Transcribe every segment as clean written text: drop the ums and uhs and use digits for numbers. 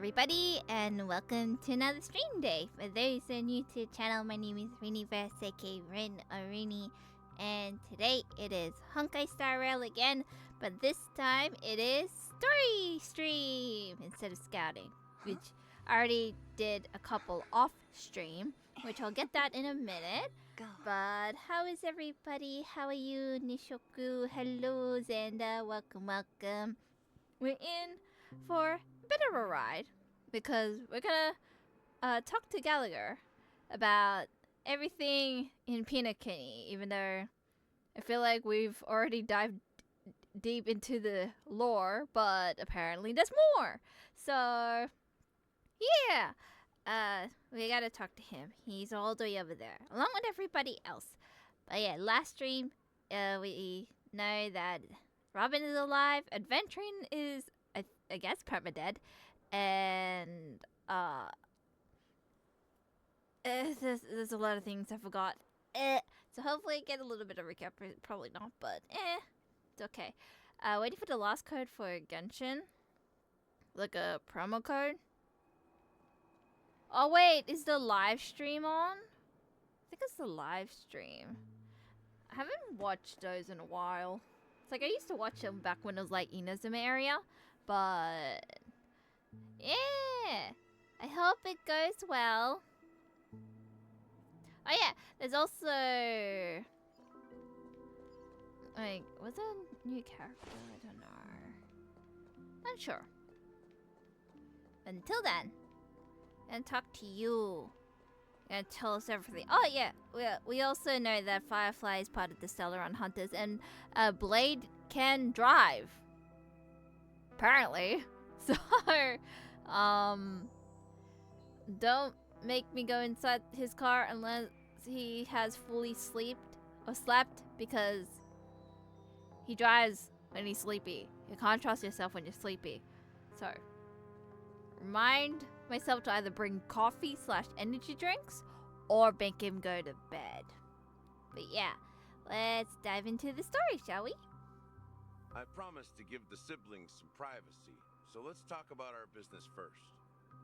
everybody, and welcome to another stream day. For those who are new to the channel, my name is Riniverse, aka Rin or Rini, and today it is Honkai Star Rail again, but this time it is story stream instead of scouting, which I already did a couple off stream, which I'll get that in a minute. But how is everybody? How are you, Nishoku? Hello, Xanda. Welcome. We're in for a bit of a ride because we're gonna talk to Gallagher about everything in Pinakini, even though I feel like we've already dived deep into the lore, but apparently there's more. So yeah, we gotta talk to him. He's all the way over there, along with everybody else. But yeah, last stream, we know that Robin is alive, Adventuring is, I guess, permadead, and there's a lot of things I forgot. So hopefully get a little bit of recap. Probably not, but it's okay. Waiting for the last code for Genshin, like a promo code. Oh wait, is the live stream on? I think it's the live stream. I haven't watched those in a while. It's like I used to watch them back when it was like Inazuma area, but yeah, I hope it goes well. Oh yeah, there's also like, what's a new character? I don't know. Unsure. Until then, I'm gonna talk to you. And tell us everything. Oh yeah, we also know that Firefly is part of the Stellaron Hunters, and Blade can drive. Apparently. So, don't make me go inside his car unless he has fully slept, because he drives when he's sleepy. You can't trust yourself when you're sleepy. So, remind myself to either bring coffee/energy drinks or make him go to bed. But yeah, let's dive into the story, shall we? I promised to give the siblings some privacy, so let's talk about our business first.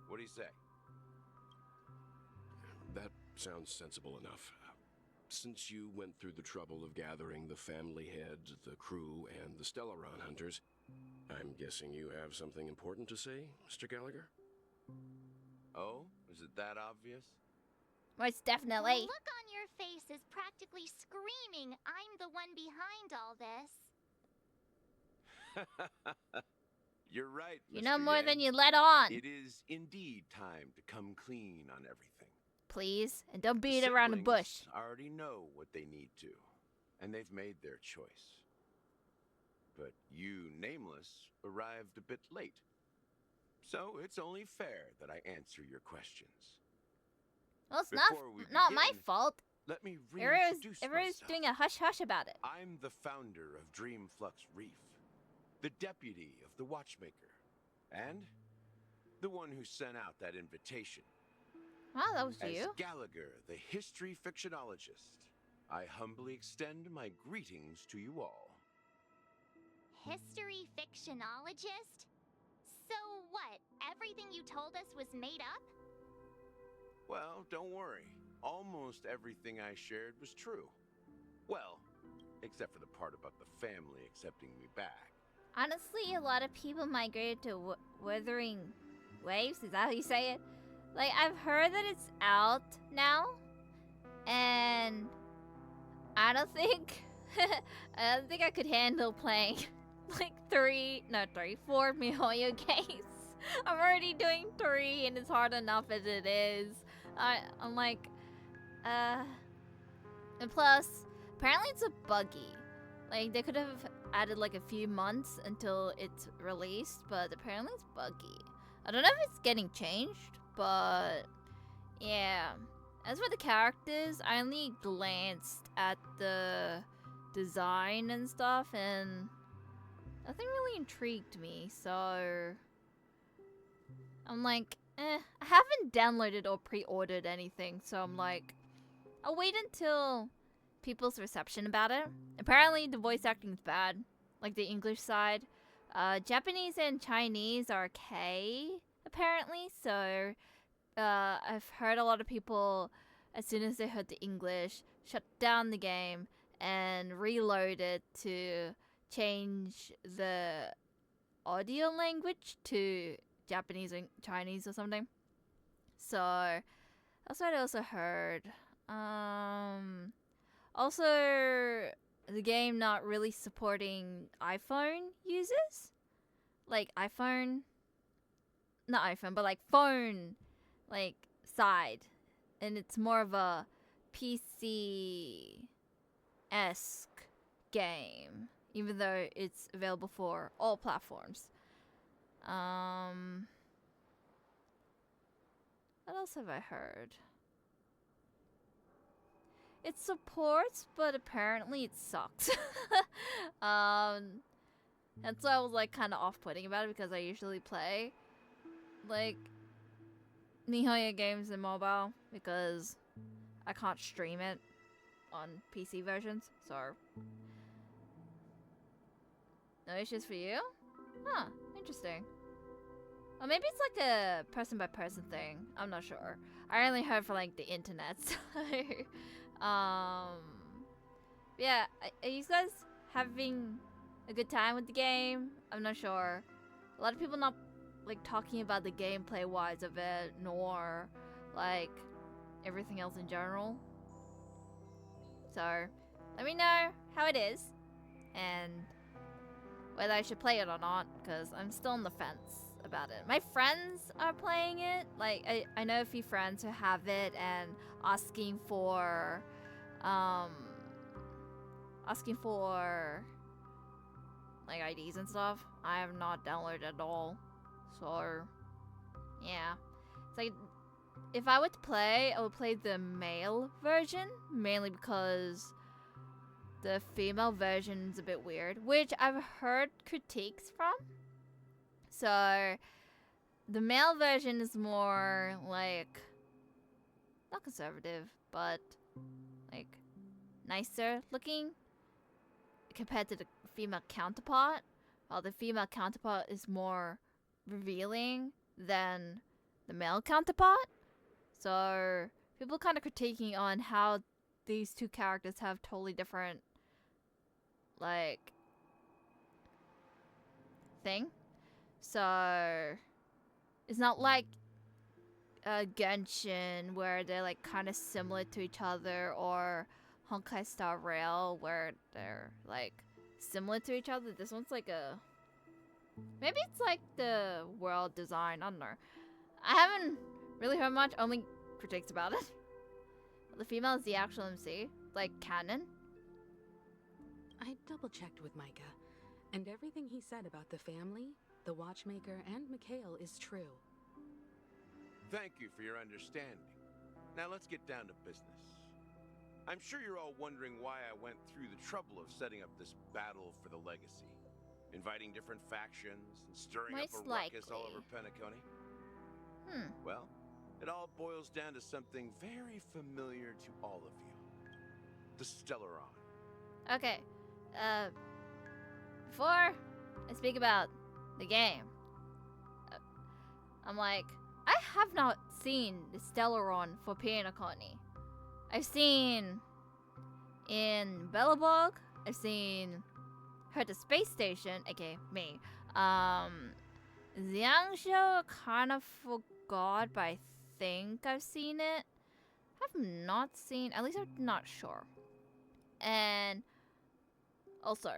What do you say? That sounds sensible enough. Since you went through the trouble of gathering the family head, the crew, and the Stellaron Hunters, I'm guessing you have something important to say, Mr. Gallagher? Oh, is it that obvious? Most definitely. The look on your face is practically screaming, I'm the one behind all this. You're right, Mr. You know more Yang. than you let on. It is indeed time to come clean on everything. Please, and don't beat around the bush. Already know what they need to, and they've made their choice. But you, Nameless, arrived a bit late. So it's only fair that I answer your questions. Well, it's Before we not my begin, fault. Let me Everyone's reintroduce myself. doing a hush-hush about it. I'm the founder of Dreamflux Reef, the deputy of the Watchmaker, and the one who sent out that invitation. Wow, that was As you. Gallagher, the history fictionologist, I humbly extend my greetings to you all. History fictionologist? So what? Everything you told us was made up? Well, don't worry. Almost everything I shared was true. Well, except for the part about the family accepting me back. Honestly, a lot of people migrated to Wuthering Waves. Is that how you say it? Like, I've heard that it's out now, and I don't think I could handle playing like 4 miHoYo games. I'm already doing 3, and it's hard enough as it is. I'm like, and plus, apparently it's a buggy. Like, they could have added like a few months until it's released, but apparently it's buggy. I don't know if it's getting changed, but yeah. As for the characters, I only glanced at the design and stuff, and nothing really intrigued me, so I'm like, I haven't downloaded or pre-ordered anything, so I'm like, I'll wait until people's reception about it. Apparently the voice acting is bad, like the English side. Japanese and Chinese are okay, apparently. So I've heard a lot of people, as soon as they heard the English, shut down the game and reload it to change the audio language to Japanese and Chinese or something. So that's what I also heard. Also, the game not really supporting iPhone users, like iPhone, not iPhone, but like phone, like side, and it's more of a PC-esque game, even though it's available for all platforms. What else have I heard? It supports, but apparently it sucks. And so I was like kind of off-putting about it because I usually play like miHoYo games in mobile because I can't stream it on PC versions. So no issues for you? Huh, interesting. Well, maybe it's like a person-by-person thing. I'm not sure. I only heard from like the internet. So yeah, are you guys having a good time with the game? I'm not sure. A lot of people not like talking about the gameplay wise of it, nor like everything else in general. So let me know how it is and whether I should play it or not, because I'm still on the fence about it. My friends are playing it. Like I know a few friends who have it and asking for like IDs and stuff. I have not downloaded at all. So yeah. It's like if I were to play, I would play the male version, mainly because the female version is a bit weird, which I've heard critiques from. So the male version is more like not conservative, but like nicer looking compared to the female counterpart, while the female counterpart is more revealing than the male counterpart. So people kind of critiquing on how these two characters have totally different like thing. So it's not like Genshin where they're like kind of similar to each other, or Honkai Star Rail where they're like similar to each other. This one's like a, maybe it's like the world design. I don't know. I haven't really heard much, only critiques about it. The female is the actual MC, like canon. I double-checked with Micah, and everything he said about the family, the watchmaker, and Mikhail is true. Thank you for your understanding. Now let's get down to business. I'm sure you're all wondering why I went through the trouble of setting up this battle for the legacy, inviting different factions and stirring up a ruckus all over Penacony. Well, it all boils down to something very familiar to all of you. The Stellaron. Okay, before I speak about the game, I'm like, I have not seen the Stellaron for Penacony. I've seen in Belobog, I've seen her at the space station, aka me. Xiangshu, kind of forgot, but I think I've seen it. I've not seen, at least I'm not sure. And also,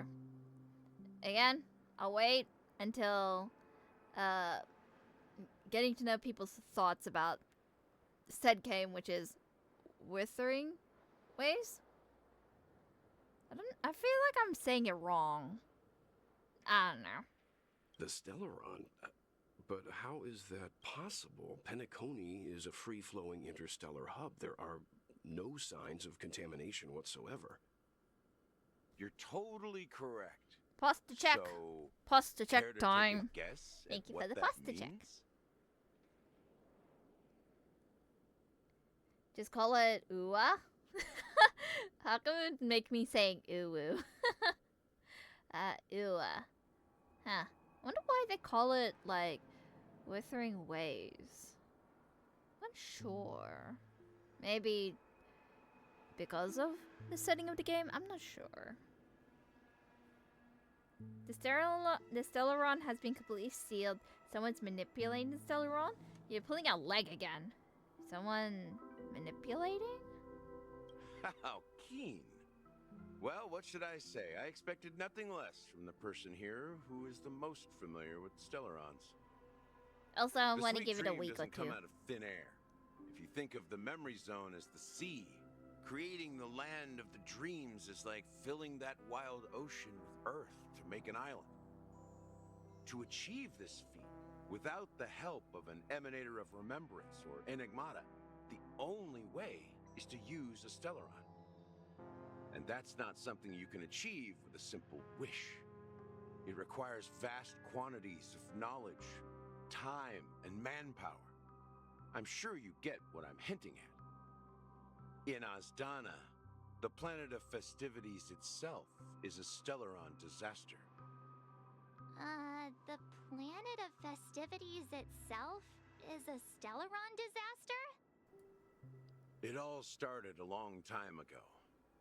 again, I'll wait until getting to know people's thoughts about said game, which is Withering Waves. I feel like I'm saying it wrong. I don't know. The Stellaron? But how is that possible? Penacony is a free-flowing interstellar hub. There are no signs of contamination whatsoever. You're totally correct. Pasta check. So, Pasta care check to time. take a guess Thank at you what for the that pasta check. means? Just call it ooh-ah? How come it make me saying ooh-woo? Ooh-ah. Huh. I wonder why they call it, like, Withering waves. Not sure. Maybe because of the setting of the game? I'm not sure. The Stellaron has been completely sealed. Someone's manipulating the Stellaron? You're pulling out leg again. Someone manipulating? How keen. Well, what should I say? I expected nothing less from the person here who is the most familiar with Stellarons. Also, I want to The give it a sweet dream week or doesn't two. come out of thin air. If you think of the memory zone as the sea, creating the land of the dreams is like filling that wild ocean with earth to make an island. To achieve this feat, without the help of an emanator of remembrance or enigmata, the only way is to use a Stellaron. And that's not something you can achieve with a simple wish. It requires vast quantities of knowledge, time, and manpower. I'm sure you get what I'm hinting at. In Azdana, the planet of festivities itself is a Stellaron disaster. The planet of festivities itself is a Stellaron disaster? It all started a long time ago,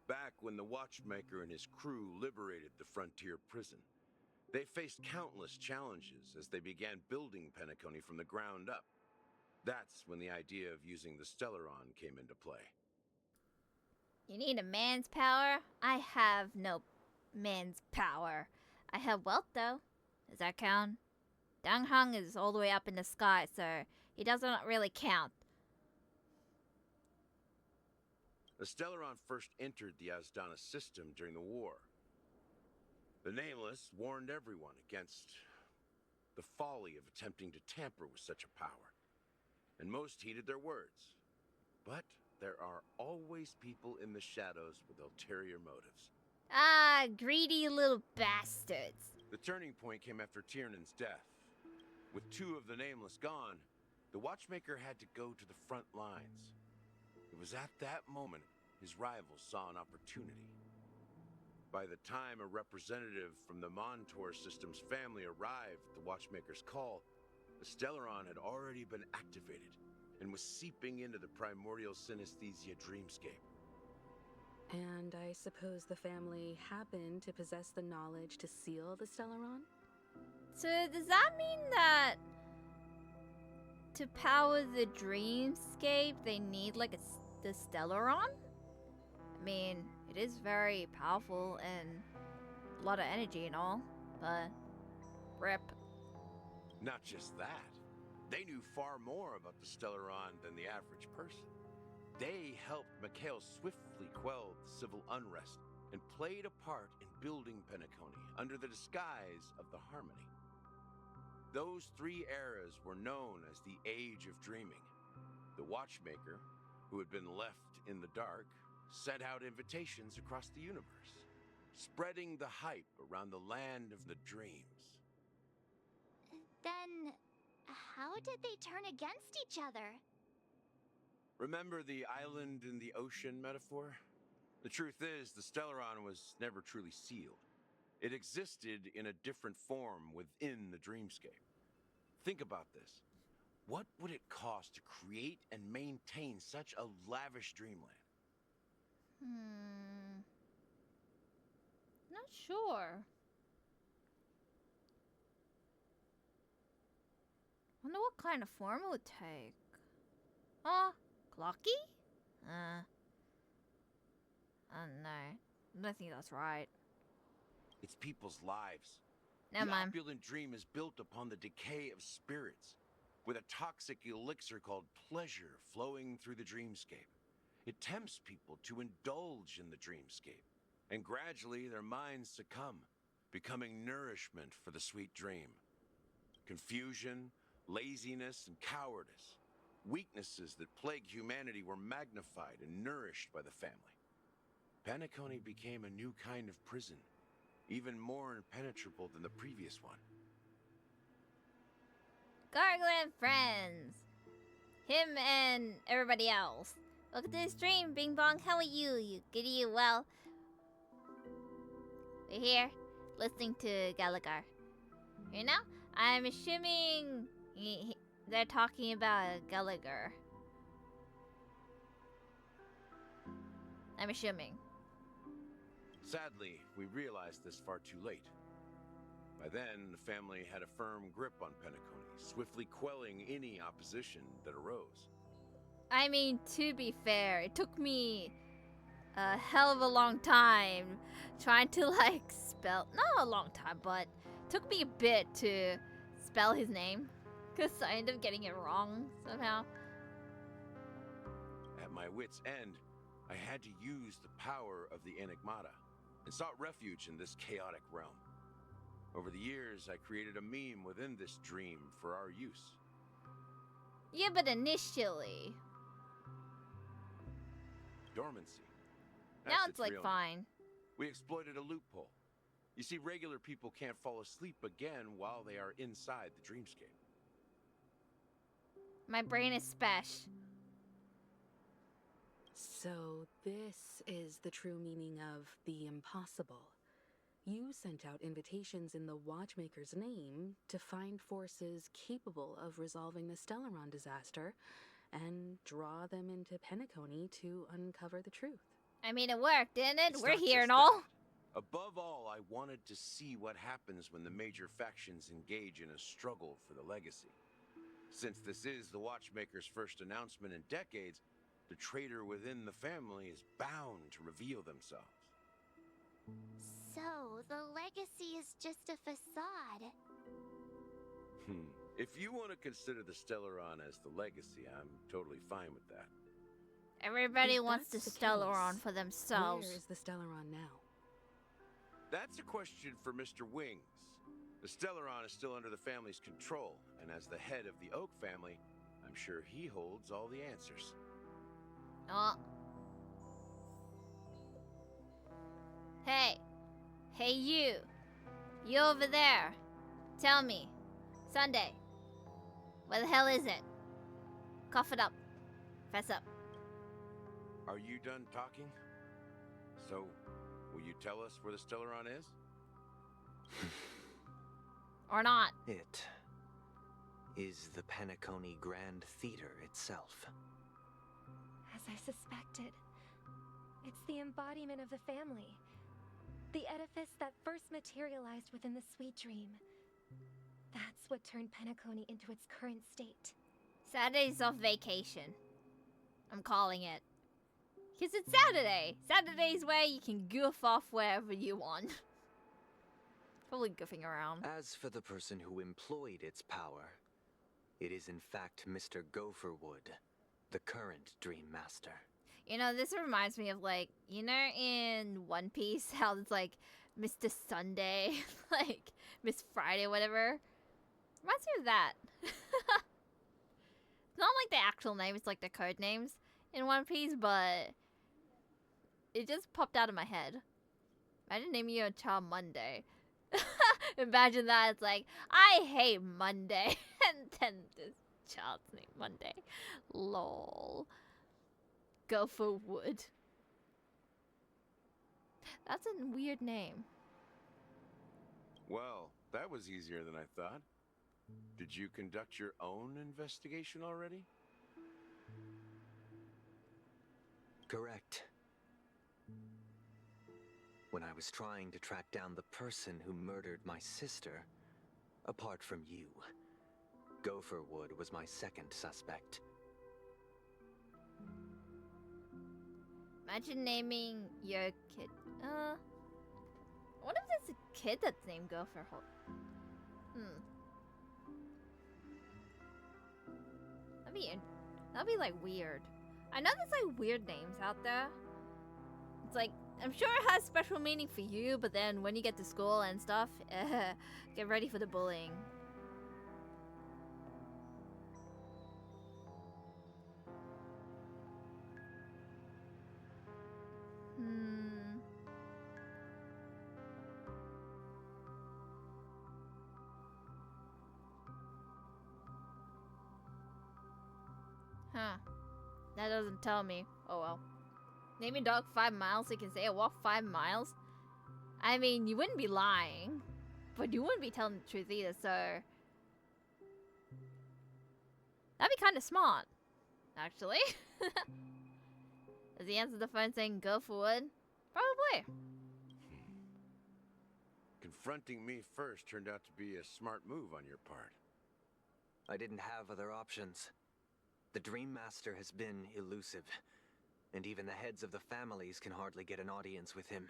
back when the Watchmaker and his crew liberated the frontier prison. They faced countless challenges as they began building Penacony from the ground up. That's when the idea of using the Stellaron came into play. You need a man's power? I have no man's power. I have wealth, though. Does that count? Dan Heng is all the way up in the sky, so he doesn't really count. The Stellaron first entered the Azdana system during the war. The Nameless warned everyone against the folly of attempting to tamper with such a power, and most heeded their words. But there are always people in the shadows with ulterior motives. Ah, greedy little bastards. The turning point came after Tiernan's death. With two of the Nameless gone, the Watchmaker had to go to the front lines. It was at that moment his rivals saw an opportunity. By the time a representative from the Montour System's family arrived at the Watchmaker's call, the Stellaron had already been activated and was seeping into the primordial synesthesia dreamscape. And I suppose the family happened to possess the knowledge to seal the Stellaron? So does that mean that to power the dreamscape, they need like the Stellaron? I mean, it is very powerful and a lot of energy and all, but rip. Not just that. They knew far more about the Stellaron than the average person. They helped Mikhail swiftly quell the civil unrest and played a part in building Penacony under the disguise of the Harmony. Those 3 eras were known as the Age of Dreaming. The Watchmaker, who had been left in the dark, sent out invitations across the universe, spreading the hype around the land of the dreams. Then, how did they turn against each other? Remember the island in the ocean metaphor? The truth is, the Stellaron was never truly sealed. It existed in a different form within the dreamscape. Think about this. What would it cost to create and maintain such a lavish dreamland? Not sure. Wonder what kind of form it would take. Clocky? No. I don't think that's right. It's people's lives. Never The mind. opulent dream is built upon the decay of spirits, with a toxic elixir called pleasure flowing through the dreamscape. It tempts people to indulge in the dreamscape, and gradually their minds succumb, becoming nourishment for the sweet dream. Confusion, laziness, and cowardice, weaknesses that plague humanity, were magnified and nourished by the family. Penacony became a new kind of prison, even more impenetrable than the previous one. Gargling friends. Him and everybody else. Welcome to the stream, Bing Bong. How are you? You good? You well? We're here, listening to Gallagher. You know, I'm assuming They're talking about Gallagher. I'm assuming. Sadly, we realized this far too late. By then, the family had a firm grip on Penacony, swiftly quelling any opposition that arose. I mean, to be fair, it took me a hell of a long time trying to like spell, not a long time, but it took me a bit to spell his name because I ended up getting it wrong somehow. At my wit's end, I had to use the power of the Enigmata and sought refuge in this chaotic realm. Over the years, I created a meme within this dream for our use. Yeah, but initially. Dormancy. Now That's it's its like real name. fine. We exploited a loophole. You see, regular people can't fall asleep again while they are inside the dreamscape. My brain is spesh. So this is the true meaning of the impossible. You sent out invitations in the Watchmaker's name to find forces capable of resolving the Stellaron disaster and draw them into Penacony to uncover the truth. I mean, it worked, didn't it? It's We're not here just and all. that. Above all, I wanted to see what happens when the major factions engage in a struggle for the legacy. Since this is the Watchmaker's first announcement in decades, the traitor within the family is bound to reveal themselves. So, the legacy is just a facade. If you want to consider the Stellaron as the legacy, I'm totally fine with that. Everybody If wants the that's the Stellaron case, for themselves. Where is the Stellaron now? That's a question for Mr. Wings. The Stellaron is still under the family's control, and as the head of the Oak family, I'm sure he holds all the answers. Oh. Hey. Hey, you. You over there. Tell me. Sunday. Where the hell is it? Cough it up. Fess up. Are you done talking? So, will you tell us where the Stellaron is? Or not. It is the Penacony Grand Theater itself. As I suspected, it's the embodiment of the family. The edifice that first materialized within the sweet dream. That's what turned Penacony into its current state. Saturday's off vacation. I'm calling it. Because it's Saturday. Saturday's where you can goof off wherever you want. Probably goofing around. As for the person who employed its power, it is in fact Mr. Gopherwood, the current Dream Master. You know, this reminds me of, like, you know in One Piece how it's like Mr. Sunday, like Miss Friday, whatever? Reminds me of that. It's not like the actual name, it's like the code names in One Piece, but it just popped out of my head. Imagine naming your child Monday. Imagine that, it's like, I hate Monday, and then this child's name Monday. Lol. Go for wood. That's a weird name. Well, that was easier than I thought. Did you conduct your own investigation already? Correct. When I was trying to track down the person who murdered my sister, apart from you, Gopherwood was my second suspect. Imagine naming your kid. What if there's a kid that's named Gopherwood? That'd be like weird. I know there's like weird names out there. It's like, I'm sure it has special meaning for you, but then when you get to school and stuff, get ready for the bullying. Huh. That doesn't tell me. Oh well. Name your dog 5 miles so you can say I walked 5 miles? I mean, you wouldn't be lying. But you wouldn't be telling the truth either, so... That'd be kind of smart, actually. As he answers the phone saying, go for wood? Probably. Confronting me first turned out to be a smart move on your part. I didn't have other options. The Dream Master has been elusive, and even the heads of the families can hardly get an audience with him.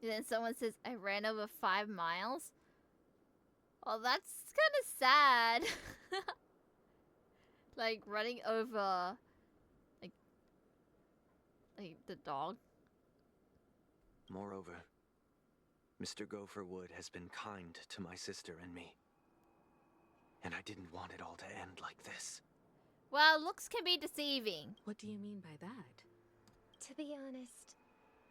And then someone says, I ran over 5 miles. Oh, that's kind of sad. Like, running over, like the dog. Moreover, Mr. Gopherwood has been kind to my sister and me. And I didn't want it all to end like this. Well, looks can be deceiving. What do you mean by that? To be honest,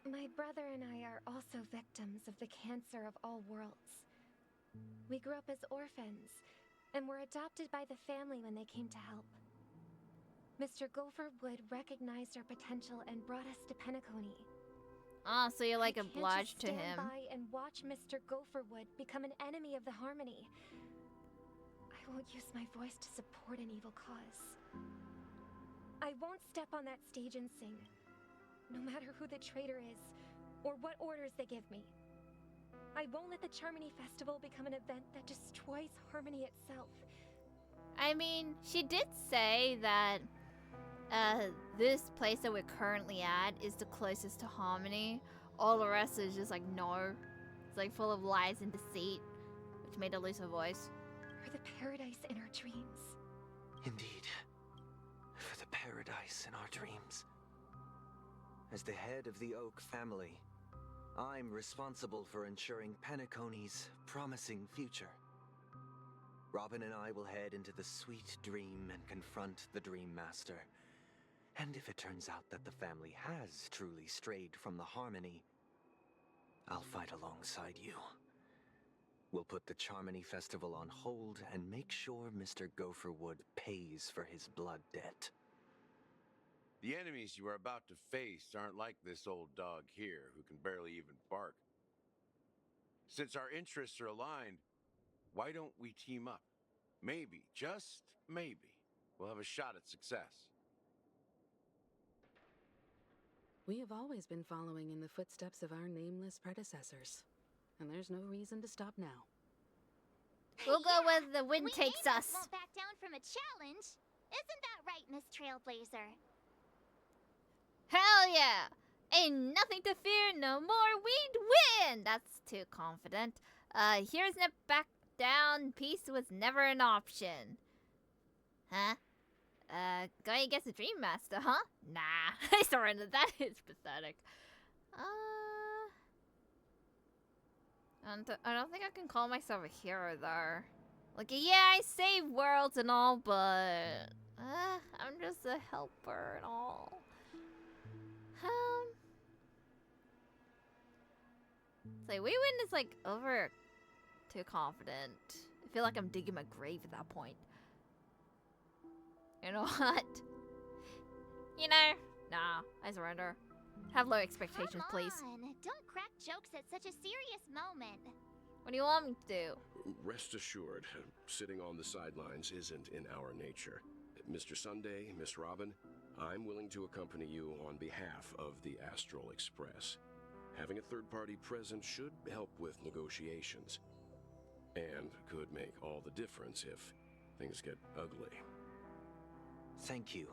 my brother and I are also victims of the cancer of all worlds. We grew up as orphans, and were adopted by the family when they came to help. Mr. Gopherwood recognized our potential and brought us to Penacony. Ah, so you're like I can't obliged just to stand him. by and watch Mr. Gopherwood become an enemy of the Harmony. I won't use my voice to support an evil cause. I won't step on that stage and sing, no matter who the traitor is, or what orders they give me. I won't let the Charmony Festival become an event that destroys Harmony itself. I mean, she did say that this place that we're currently at is the closest to Harmony. All the rest is just like, no. It's like full of lies and deceit, which made her lose her voice. For the paradise in our dreams. Indeed. For the paradise in our dreams. As the head of the Oak family, I'm responsible for ensuring Penacony's promising future. Robin and I will head into the sweet dream and confront the Dream Master. And if it turns out that the family has truly strayed from the Harmony, I'll fight alongside you. We'll put the Charmony Festival on hold and make sure Mr. Gopherwood pays for his blood debt. The enemies you are about to face aren't like this old dog here, who can barely even bark. Since our interests are aligned, why don't we team up? Maybe, just maybe, we'll have a shot at success. We have always been following in the footsteps of our nameless predecessors, and there's no reason to stop now. We'll go where the wind We takes nameless us. won't back down from a challenge. Isn't that right, Miss Trailblazer? Hell yeah! Ain't nothing to fear no more, we'd win! That's too confident. Here's a back down. Peace was never an option. Huh? Going against the Dream Master, huh? Nah, I surrender. That is pathetic. I don't think I can call myself a hero, though. Like, yeah, I save worlds and all, but... I'm just a helper and all. It's like, we win is, like, over too confident. I feel like I'm digging my grave at that point. You know what? You know, nah, I surrender. Have low expectations, please. Come on, don't crack jokes at such a serious moment. What do you want me to do? Rest assured, sitting on the sidelines isn't in our nature. Mr. Sunday, Miss Robin, I'm willing to accompany you on behalf of the Astral Express. Having a third party present should help with negotiations. And could make all the difference if things get ugly. Thank you,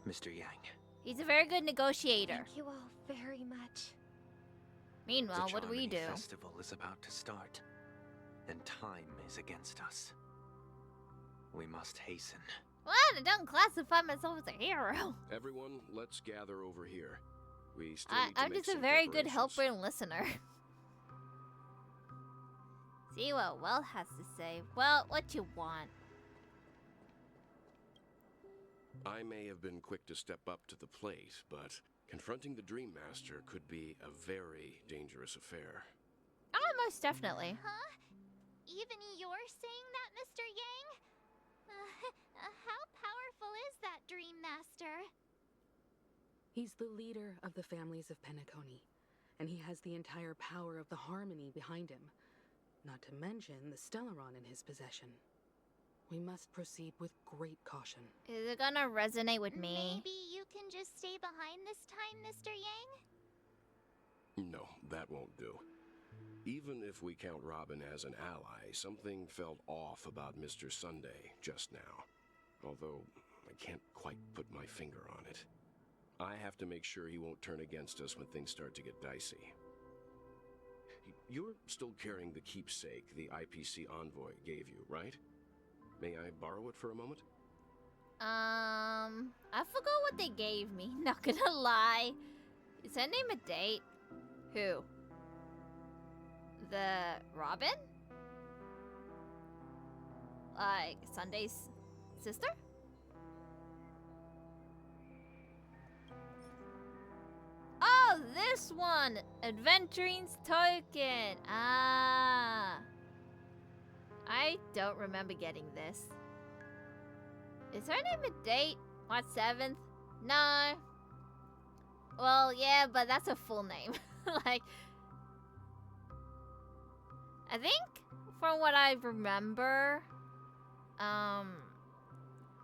Mr. Yang. He's a very good negotiator. Thank you all very much. Meanwhile, The what do we Charmony do? Festival is about to start, and time is against us. We must hasten. What? I don't classify myself as a hero. Everyone, let's gather over here. We still need to I'm make just a some very good preparations. helper and listener. See what Well has to say. Well, what you want? I may have been quick to step up to the plate, but confronting the Dream Master could be a very dangerous affair. Oh, most definitely. Huh? Even you're saying that, Mr. Yang? How powerful is that Dream Master? He's the leader of the families of Penacony, and he has the entire power of the Harmony behind him, not to mention the Stellaron in his possession. We must proceed with great caution. Is it gonna resonate with me? Maybe you can just stay behind this time, Mr. Yang? No, that won't do. Even if we count Robin as an ally, something felt off about Mr. Sunday just now. Although, I can't quite put my finger on it. I have to make sure he won't turn against us when things start to get dicey. You're still carrying the keepsake the IPC envoy gave you, right? May I borrow it for a moment? I forgot what they gave me, not gonna lie. Is her name a date? Who? The Robin? Like, Sunday's sister? Oh, this one! Adventurine's token! Ah. I don't remember getting this. Is her name a date? What, 7th? No. Well, yeah, but that's a full name. Like, I think from what I remember,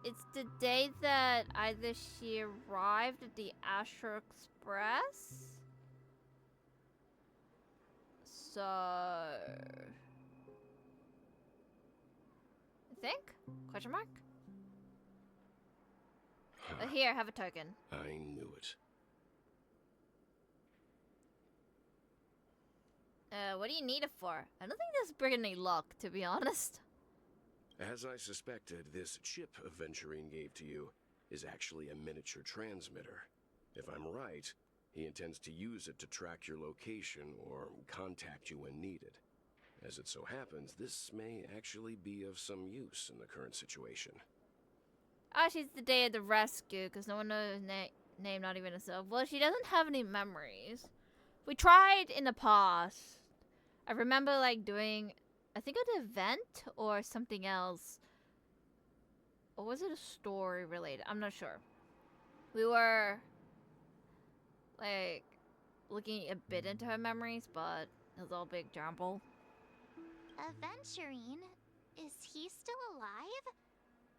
it's the day that either she arrived at the Astro Express. So, I think? Question mark? Here, have a token. I knew it. What do you need it for? I don't think this bringing any luck, to be honest. As I suspected, this chip Aventurine gave to you is actually a miniature transmitter. If I'm right, he intends to use it to track your location or contact you when needed. As it so happens, this may actually be of some use in the current situation. Oh, she's the day of the rescue, because no one knows her name, not even herself. Well, she doesn't have any memories. We tried in the past. I remember, like, doing, I think an event or something else. Or was it a story related? I'm not sure. We were, like, looking a bit into her memories, but it was all big jumble. Aventurine? Is he still alive?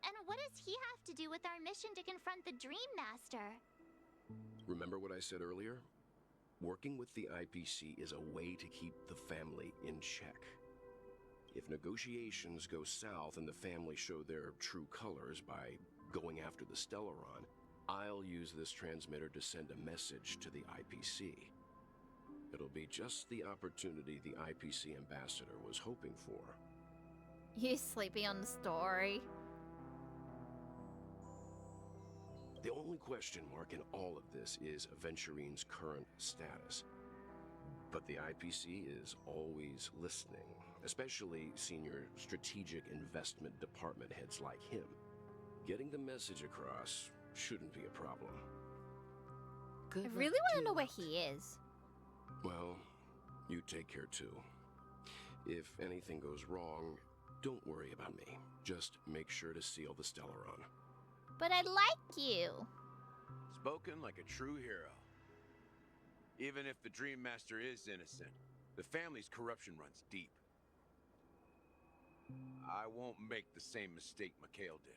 And what does he have to do with our mission to confront the Dream Master? Remember what I said earlier? Working with the IPC is a way to keep the family in check. If negotiations go south and the family show their true colors by going after the Stellaron, I'll use this transmitter to send a message to the IPC. It'll be just the opportunity the IPC ambassador was hoping for. You sleeping on the story? The only question mark in all of this is Aventurine's current status. But the IPC is always listening, especially senior strategic investment department heads like him. Getting the message across shouldn't be a problem. Good I luck really want to you. know where he is. Well, you take care too. If anything goes wrong, don't worry about me. Just make sure to seal the Stellaron. But I like you. Spoken like a true hero. Even if the Dream Master is innocent, the family's corruption runs deep. I won't make the same mistake Mikhail did.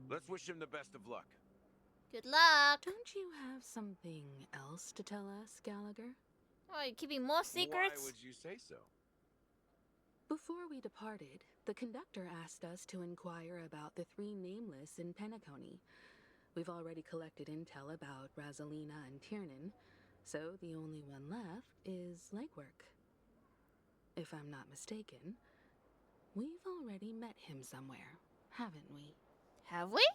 Let's wish him the best of luck. Good luck. Don't you have something else to tell us, Gallagher? Oh, you're keeping more secrets? Why would you say so? Before we departed, the conductor asked us to inquire about the 3 nameless in Penacony. We've already collected intel about Rosalina and Tiernan, so the only one left is legwork. If I'm not mistaken, we've already met him somewhere, haven't we? Have we?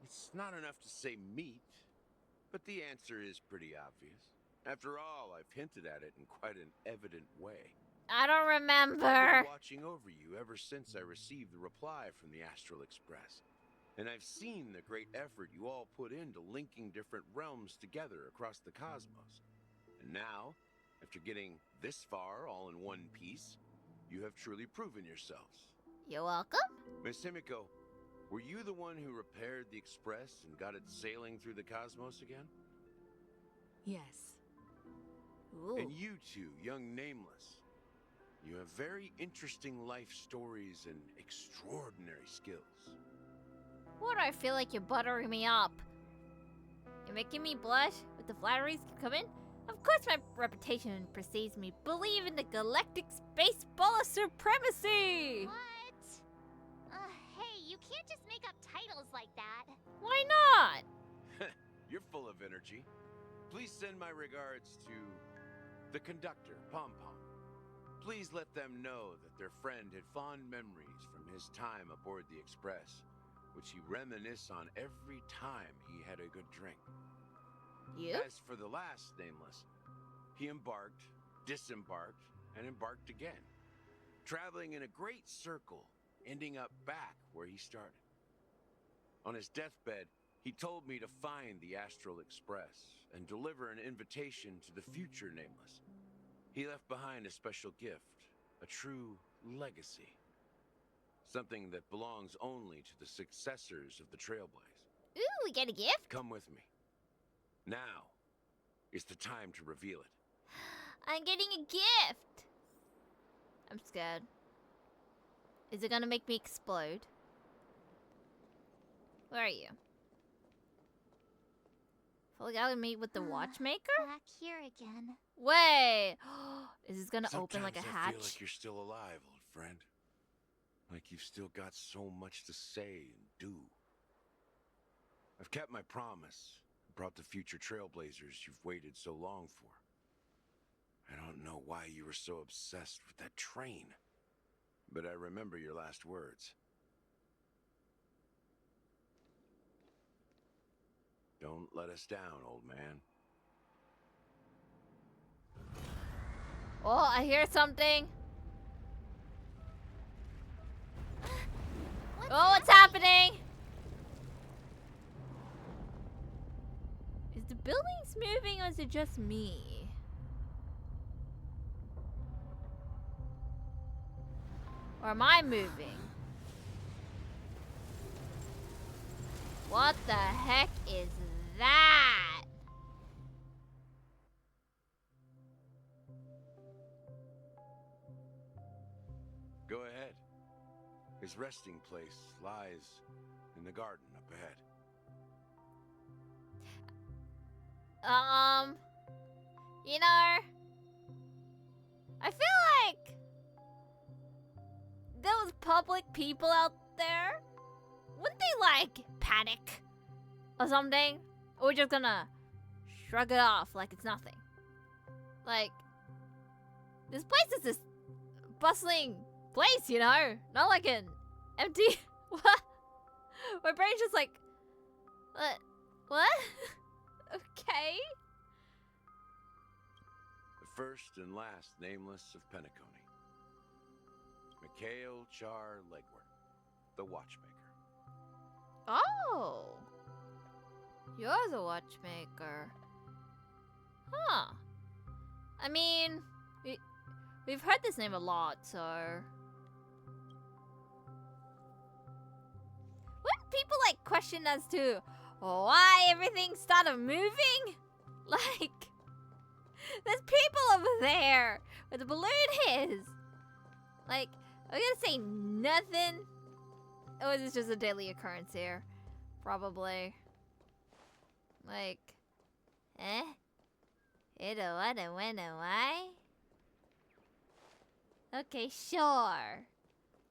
It's not enough to say meet, but the answer is pretty obvious. After all, I've hinted at it in quite an evident way. I don't I've remember. been watching over you ever since I received the reply from the Astral Express. And I've seen the great effort you all put into linking different realms together across the cosmos. And now, after getting this far all in one piece, you have truly proven yourselves. You're welcome. Miss Himiko, were you the one who repaired the Express and got it sailing through the cosmos again? Yes. Ooh. And you two, young Nameless, You have very interesting life stories and extraordinary skills. Why do I feel like you're buttering me up? You're making me blush with the flatteries coming? Of course my reputation precedes me. Believe in the galactic space baller supremacy! What? Hey, you can't just make up titles like that. Why not? You're full of energy. Please send my regards to the conductor, Pom Pom. Please let them know that their friend had fond memories from his time aboard the Express, which he reminisce on every time he had a good drink. You? As for the last nameless, he embarked, disembarked, and embarked again, traveling in a great circle, ending up back where he started. On his deathbed, he told me to find the Astral Express and deliver an invitation to the future nameless. He left behind a special gift, a true legacy. Something that belongs only to the successors of the Trailblaze. Ooh, we get a gift? Come with me. Now is the time to reveal it. I'm getting a gift! I'm scared. Is it gonna make me explode? Where are you? Feel like I would meet with the watchmaker? Back here again. Wait! Is this gonna open like a Sometimes I hatch? feel like you're still alive, old friend. Like you've still got so much to say and do. I've kept my promise. Brought the future trailblazers you've waited so long for. I don't know why you were so obsessed with that train, but I remember your last words. Don't let us down, old man. Oh, I hear something. What's happening? Is the buildings moving or is it just me? Or am I moving? What the heck is that? Go ahead. His resting place lies in the garden up ahead. You know, I feel like those public people out there, wouldn't they like panic or something? Or we're just gonna shrug it off like it's nothing. Like, this place is this bustling place, you know? Not like an empty... What? My brain's just like... What? Okay. The first and last nameless of Penacony. Mikhail Char Legwork, the watchmaker. Oh. You're the watchmaker. Huh. I mean, we've heard this name a lot, so... Wouldn't people, like, question as to why everything started moving? Like, there's people over there where the balloon is. Like, are we gonna say nothing? Or is this just a daily occurrence here? Probably. Like, You don't wanna why? Okay, sure.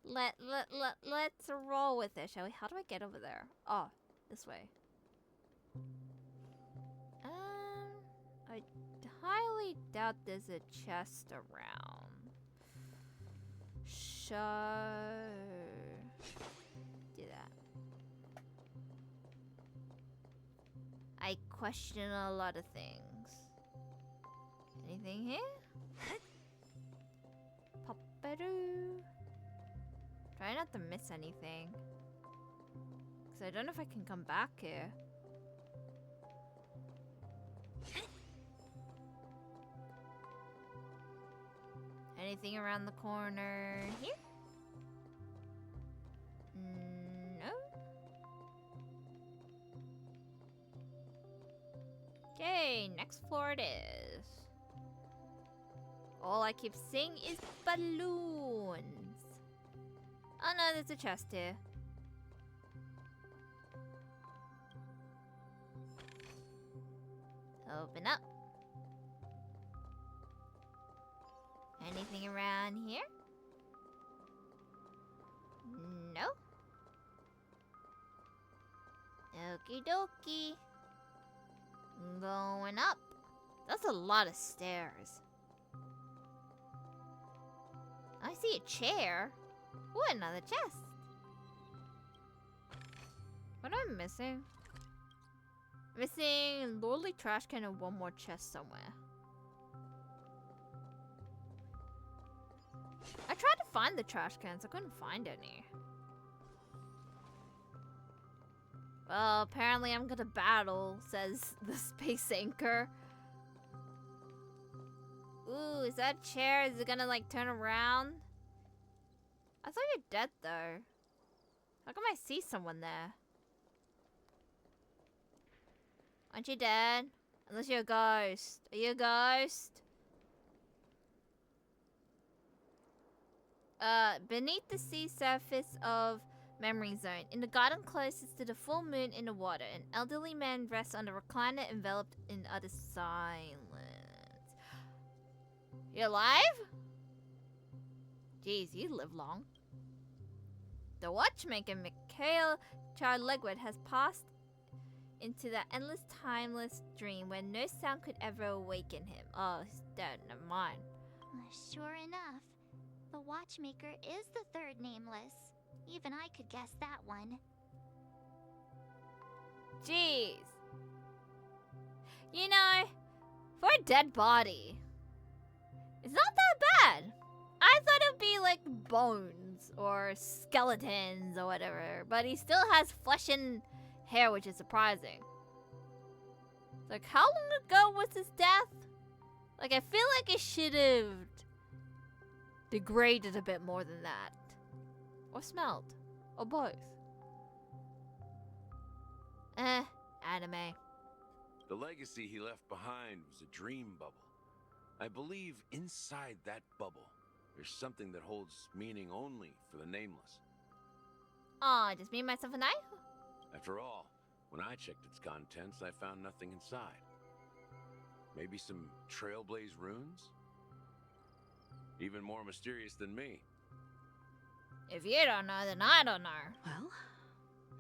Let's roll with it, shall we? How do I get over there? Oh, this way. I highly doubt there's a chest around. So do that. I question a lot of things. Anything here? Pop-a-doo. Try not to miss anything. Because I don't know if I can come back here. Anything around the corner here? No. Okay, next floor it is. All I keep seeing is balloons. Oh no, there's a chest here. Open up. Anything around here? No. Okie dokie. Going up. That's a lot of stairs. I see a chair. Ooh, another chest. What am I missing? Missing lordly trash can and one more chest somewhere. I tried to find the trash cans. I couldn't find any. Well, apparently I'm gonna battle, says the space anchor. Ooh, is that a chair? Is it gonna like turn around? I thought you're dead though. How come I see someone there? Aren't you dead? Unless you're a ghost. Are you a ghost? Beneath the sea surface of Memory Zone, in the garden closest to the full moon in the water, an elderly man rests on a recliner enveloped in utter silence. You alive? Jeez, you live long. The watchmaker, Mikhail Charlegwood, has passed into that endless, timeless dream where no sound could ever awaken him. Oh, he's dead. Never mind. Sure enough, the watchmaker is the third nameless. Even I could guess that one. Jeez. You know, for a dead body, it's not that bad. I thought it would be like bones or skeletons or whatever, but he still has flesh and hair, which is surprising. Like, how long ago was his death? Like, I feel like it should have degraded a bit more than that. Or smelled. Or both. Anime. The legacy he left behind was a dream bubble. I believe inside that bubble, there's something that holds meaning only for the nameless. Aw, just me, myself, and I? After all, when I checked its contents, I found nothing inside. Maybe some trailblaze runes? Even more mysterious than me. If you don't know, then I don't know. Well,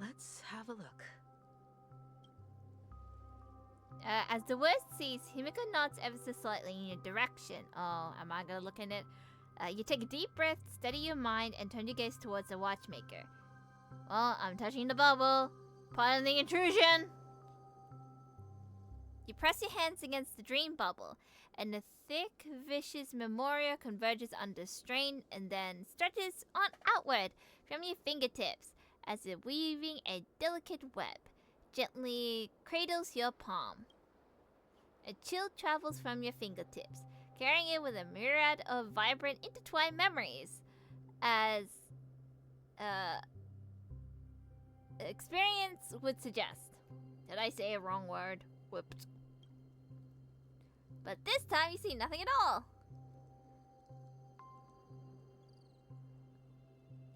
let's have a look. As the word ceases, Himiko nods ever so slightly in your direction. Oh, am I gonna look in it? You take a deep breath, steady your mind, and turn your gaze towards the watchmaker. Well, I'm touching the bubble. Pardon the intrusion. You press your hands against the dream bubble, and the thick, vicious memoria converges under strain and then stretches on outward from your fingertips as if weaving a delicate web. Gently cradles your palm. A chill travels from your fingertips, carrying it with a myriad of vibrant, intertwined memories, as experience would suggest. Did I say a wrong word? Whoops. But this time you see nothing at all.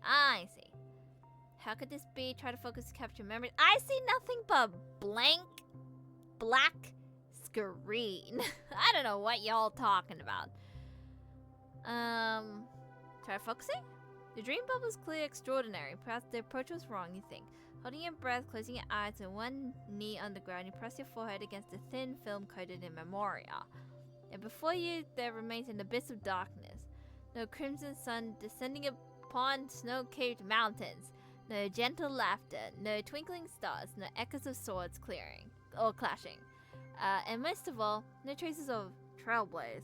I see. How could this be? Try to focus to capture memories. I see nothing but blank, black screen. I don't know what y'all talking about. Try focusing? The dream bubble is clearly extraordinary. Perhaps the approach was wrong, you think. Holding your breath, closing your eyes, and one knee on the ground, you press your forehead against the thin film coated in memoria. And before you, there remains an abyss of darkness. No crimson sun descending upon snow-capped mountains. No gentle laughter. No twinkling stars. No echoes of swords clearing or clashing. And most of all, no traces of trailblaze.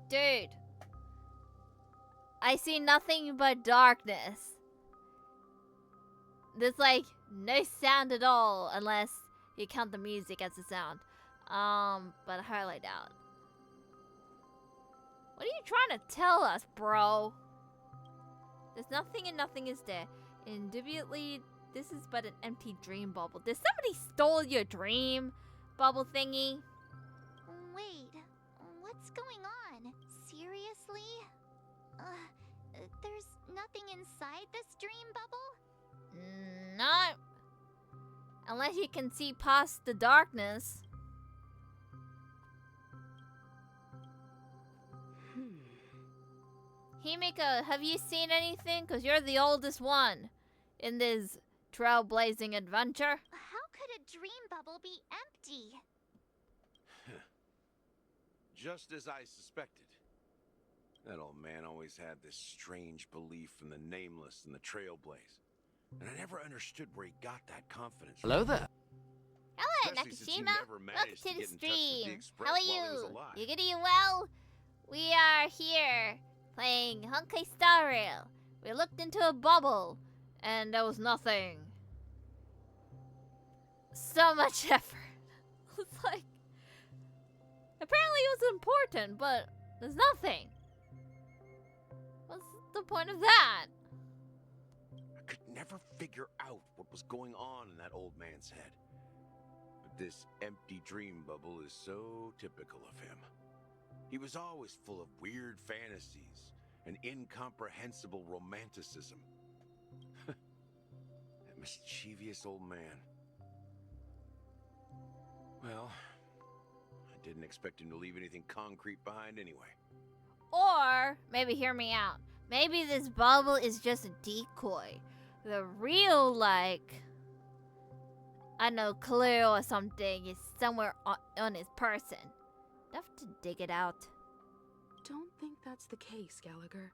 Dude. I see nothing but darkness. There's like no sound at all unless you count the music as a sound. But I highly doubt. What are you trying to tell us, bro? There's nothing and nothing is there. Indubitably, this is but an empty dream bubble. Did somebody stole your dream bubble thingy? Wait, What's going on? Seriously? There's nothing inside this dream bubble? Not unless you can see past the darkness. Himiko, have you seen anything? Because you're the oldest one in this trailblazing adventure. How could a dream bubble be empty? Just as I suspected. That old man always had this strange belief in the nameless and the trailblaze. And I never understood where he got that confidence from. Hello there. Hello, Especially since you Nakashima. never Welcome managed to to the get in touch with the stream. Express How are while he was you? alive. You getting well? We are here playing Honkai Star Rail. We looked into a bubble, and there was nothing. So much effort. It's like, apparently it was important, but there's nothing. What's the point of that? I could never figure out what was going on in that old man's head. But this empty dream bubble is so typical of him. He was always full of weird fantasies and incomprehensible romanticism. That mischievous old man. Well, I didn't expect him to leave anything concrete behind anyway. Or, maybe hear me out. Maybe this bubble is just a decoy. The real, like, I don't know, clue or something is somewhere on his person. I'll have to dig it out. Don't think that's the case, Gallagher.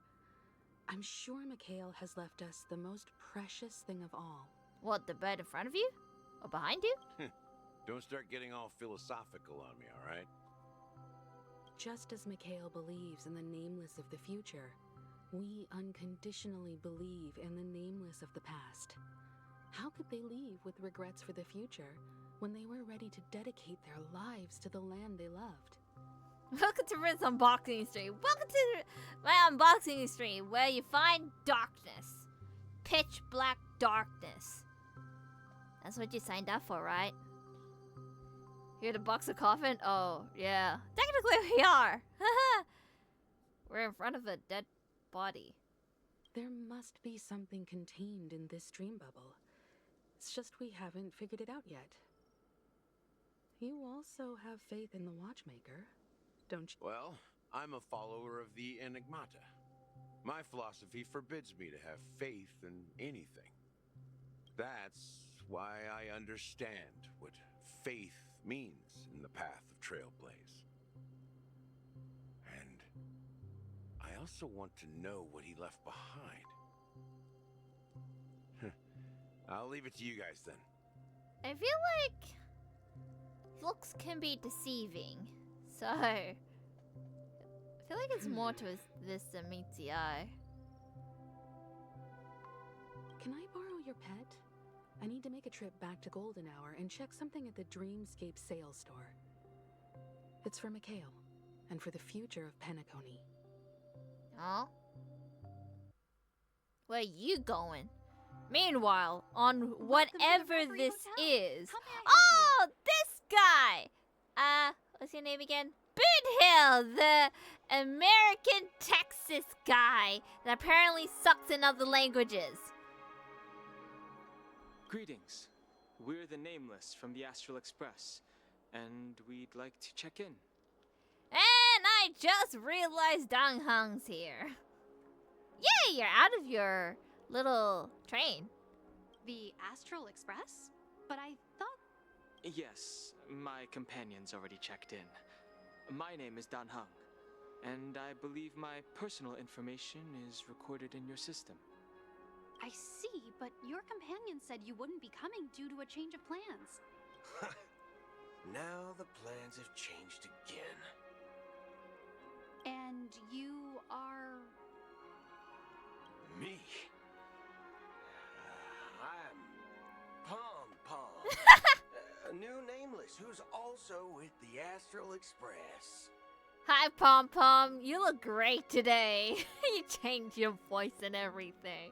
I'm sure Mikhail has left us the most precious thing of all. What, the bed in front of you? Or behind you? Don't start getting all philosophical on me, all right? Just as Mikhail believes in the nameless of the future, we unconditionally believe in the nameless of the past. How could they leave with regrets for the future when they were ready to dedicate their lives to the land they loved? Welcome to Riz Unboxing Stream. Welcome to my unboxing stream where you find darkness. Pitch black darkness. That's what you signed up for, right? Here to box a coffin? Oh, yeah. Technically we are. We're in front of a dead body. There must be something contained in this dream bubble. It's just we haven't figured it out yet. You also have faith in the Watchmaker, don't you? Well, I'm a follower of the Enigmata. My philosophy forbids me to have faith in anything. That's why I understand what faith means in the path of Trailblaze. And I also want to know what he left behind. I'll leave it to you guys then. I feel like looks can be deceiving. So I feel like it's more to this than meets the eye. Can I borrow your pet? I need to make a trip back to Golden Hour and check something at the Dreamscape sales store. It's for Mikhail, and for the future of Penacony. Oh? Where you going? Meanwhile, on whatever this is... Oh, this guy! What's your name again? Boothill, the American Texas guy that apparently sucks in other languages. Greetings. We're the Nameless from the Astral Express, and we'd like to check in. And I just realized Dan Heng's here. Yay, you're out of your little train. The Astral Express? But I thought... Yes, my companions already checked in. My name is Dan Heng, and I believe my personal information is recorded in your system. I see, but your companion said you wouldn't be coming due to a change of plans. Now the plans have changed again. And you are... Me? I'm Pom Pom. A new Nameless who's also with the Astral Express. Hi, Pom Pom. You look great today. You changed your voice and everything.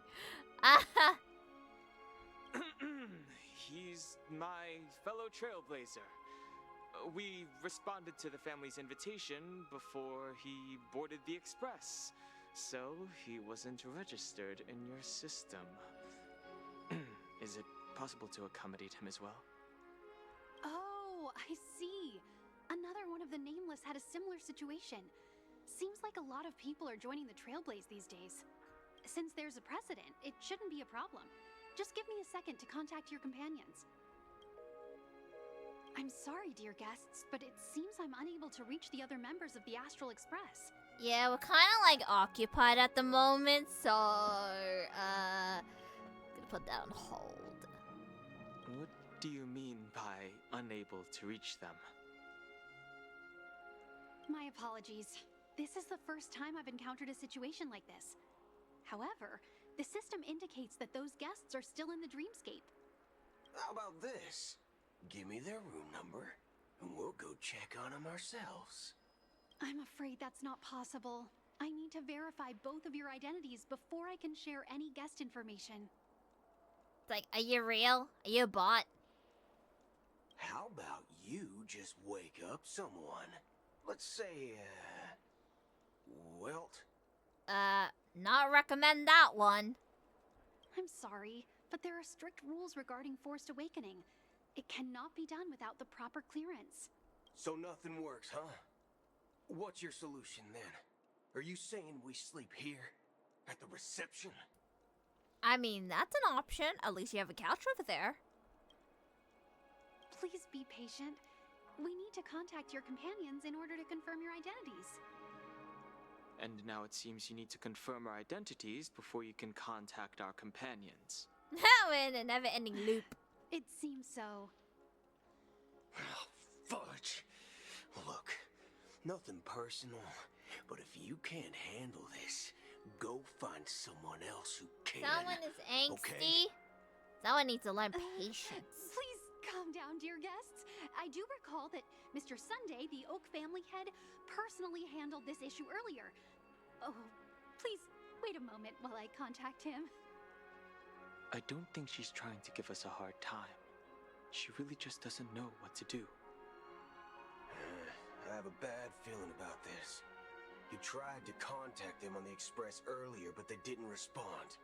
He's my fellow trailblazer. We responded to the family's invitation before he boarded the express, so he wasn't registered in your system. Is it possible to accommodate him as well? Oh, I see. Another one of the Nameless had a similar situation. Seems like a lot of people are joining the Trailblaze these days. Since there's a precedent, it shouldn't be a problem. Just give me a second to contact your companions. I'm sorry, dear guests, but it seems I'm unable to reach the other members of the Astral Express. Yeah, we're kind of like occupied at the moment, so gonna put that on hold. What do you mean by unable to reach them? My apologies. This is the first time I've encountered a situation like this. However, the system indicates that those guests are still in the dreamscape. How about this? Give me their room number, and we'll go check on them ourselves. I'm afraid that's not possible. I need to verify both of your identities before I can share any guest information. It's like, are you real? Are you a bot? How about you just wake up someone? Let's say, Welt? Not recommend that one. I'm sorry, but there are strict rules regarding forced awakening. It cannot be done without the proper clearance. So nothing works, huh? What's your solution then? Are you saying we sleep here? At the reception? I mean, that's an option. At least you have a couch over there. Please be patient. We need to contact your companions in order to confirm your identities. And now it seems you need to confirm our identities before you can contact our companions. We're in a never-ending loop. It seems so. Oh, fudge. Look, nothing personal, but if you can't handle this, go find someone else who can. Someone is angsty. Okay? Someone needs to learn patience. Please calm down, dear guests. I do recall that Mr. Sunday, the Oak family head, personally handled this issue earlier. Oh, please wait a moment while I contact him. I don't think she's trying to give us a hard time. She really just doesn't know what to do. I have a bad feeling about this. You tried to contact them on the express earlier, but they didn't respond.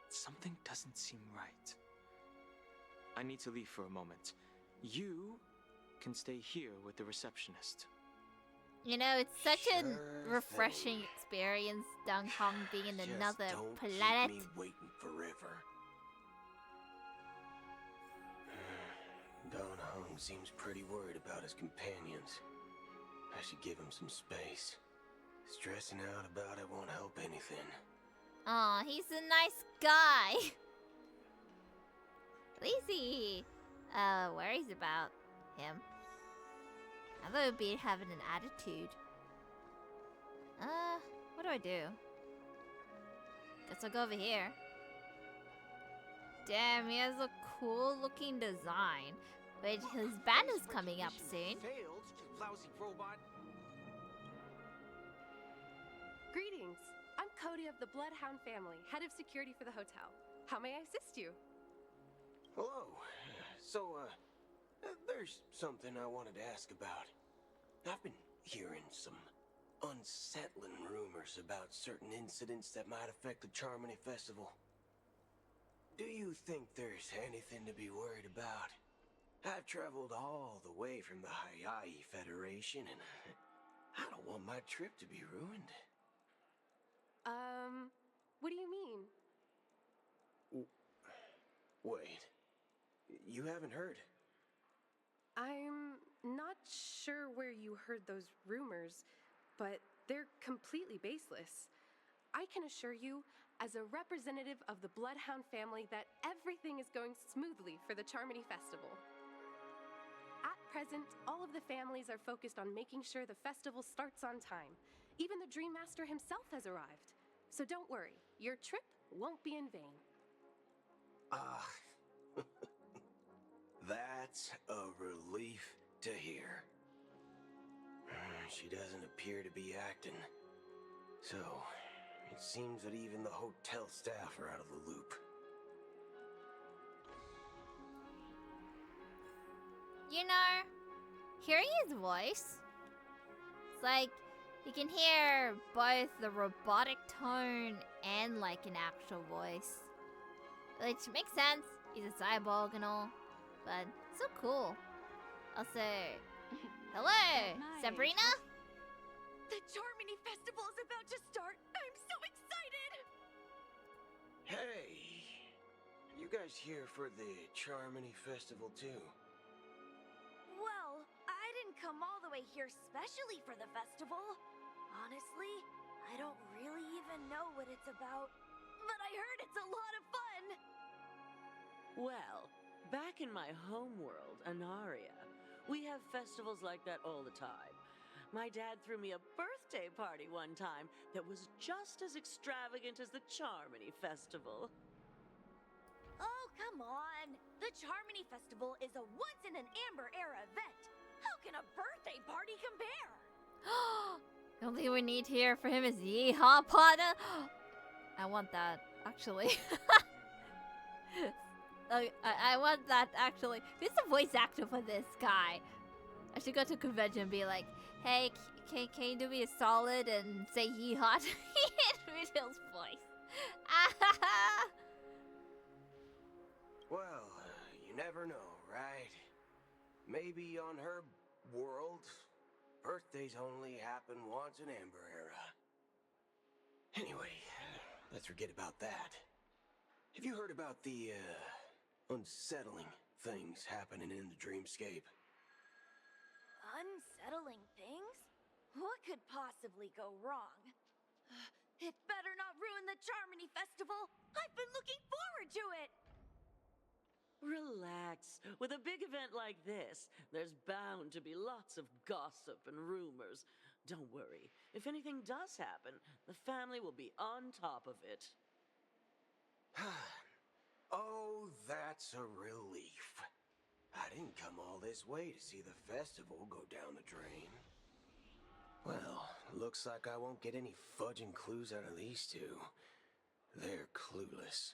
Something doesn't seem right. I need to leave for a moment. You can stay here with the receptionist. You know, it's such a Sure refreshing thing. experience, Dan Heng being in Just another don't planet. keep me waiting forever. Dan Heng seems pretty worried about his companions. I should give him some space. Stressing out about it won't help anything. Aw, he's a nice guy. At least he worries about him. I thought he'd be having an attitude. What do I do? Guess I'll go over here. Damn, he has a cool looking design. But his banner's coming up soon. Failed, lousy robot. Greetings. I'm Cody of the Bloodhound family, head of security for the hotel. How may I assist you? Hello. So, there's something I wanted to ask about. I've been hearing some unsettling rumors about certain incidents that might affect the Charmony Festival. Do you think there's anything to be worried about? I've traveled all the way from the Hayaii Federation, and I don't want my trip to be ruined. What do you mean? Wait, you haven't heard? I'm not sure where you heard those rumors, but they're completely baseless. I can assure you, as a representative of the Bloodhound family, that everything is going smoothly for the Charmony Festival. At present, all of the families are focused on making sure the festival starts on time. Even the Dream Master himself has arrived. So don't worry, your trip won't be in vain. That's a relief to hear. She doesn't appear to be acting. So, it seems that even the hotel staff are out of the loop. you know, hearing his voice, it's like you can hear both the robotic tone and like an actual voice. Which makes sense. He's a cyborg and all, but so cool. Also, hello, Sabrina? The Charmony Festival is about to start! I'm so excited! Hey! You guys here for the Charmony Festival too? Well, I didn't come all the way here specially for the festival. Honestly, I don't really even know what it's about. But I heard it's a lot of fun! Well, back in my home world, Anaria, we have festivals like that all the time. My dad threw me a birthday party one time that was just as extravagant as the Charmony Festival. Oh, come on! The Charmony Festival is a once-in-an-Amber-era event! How can a birthday party compare? The only thing we need here for him is Yeehaw Partner. I want that, actually. I want that, actually. Who's the voice actor for this guy? I should go to a convention and be like, hey, can you do me a solid and say Yeehaw in Ritail's voice? Well, you never know, right? Maybe on her world, birthdays only happen once in Amber Era. Anyway, let's forget about that. Have you heard about the, unsettling things happening in the dreamscape? Unsettling things? What could possibly go wrong? It better not ruin the Charmony Festival! I've been looking forward to it! Relax. With a big event like this, there's bound to be lots of gossip and rumors. Don't worry. If anything does happen, the family will be on top of it. Oh, that's a relief. I didn't come all this way to see the festival go down the drain. Well, looks like I won't get any fudging clues out of these two. They're clueless.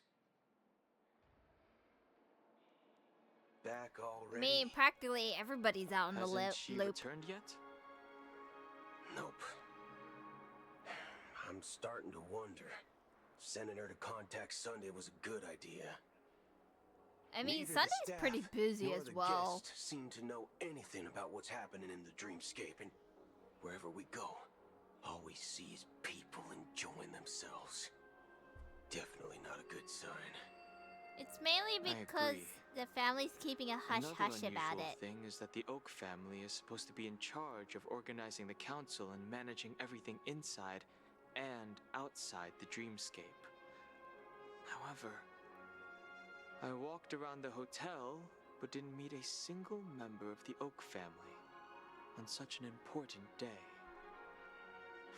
Back I already? mean, practically everybody's out in the Hasn't loop. she returned yet? Nope. I'm starting to wonder. Sending her to contact Sunday was a good idea. I mean, Neither the Sunday's staff pretty busy nor as the well. guests seem to know anything about what's happening in the dreamscape, and wherever we go, all we see is people enjoying themselves. Definitely not a good sign. It's mainly I because agree. the family's keeping a hush-hush Another about unusual it. thing is that the Oak family is supposed to be in charge of organizing the council and managing everything inside and outside the dreamscape. However, I walked around the hotel but didn't meet a single member of the Oak family on such an important day.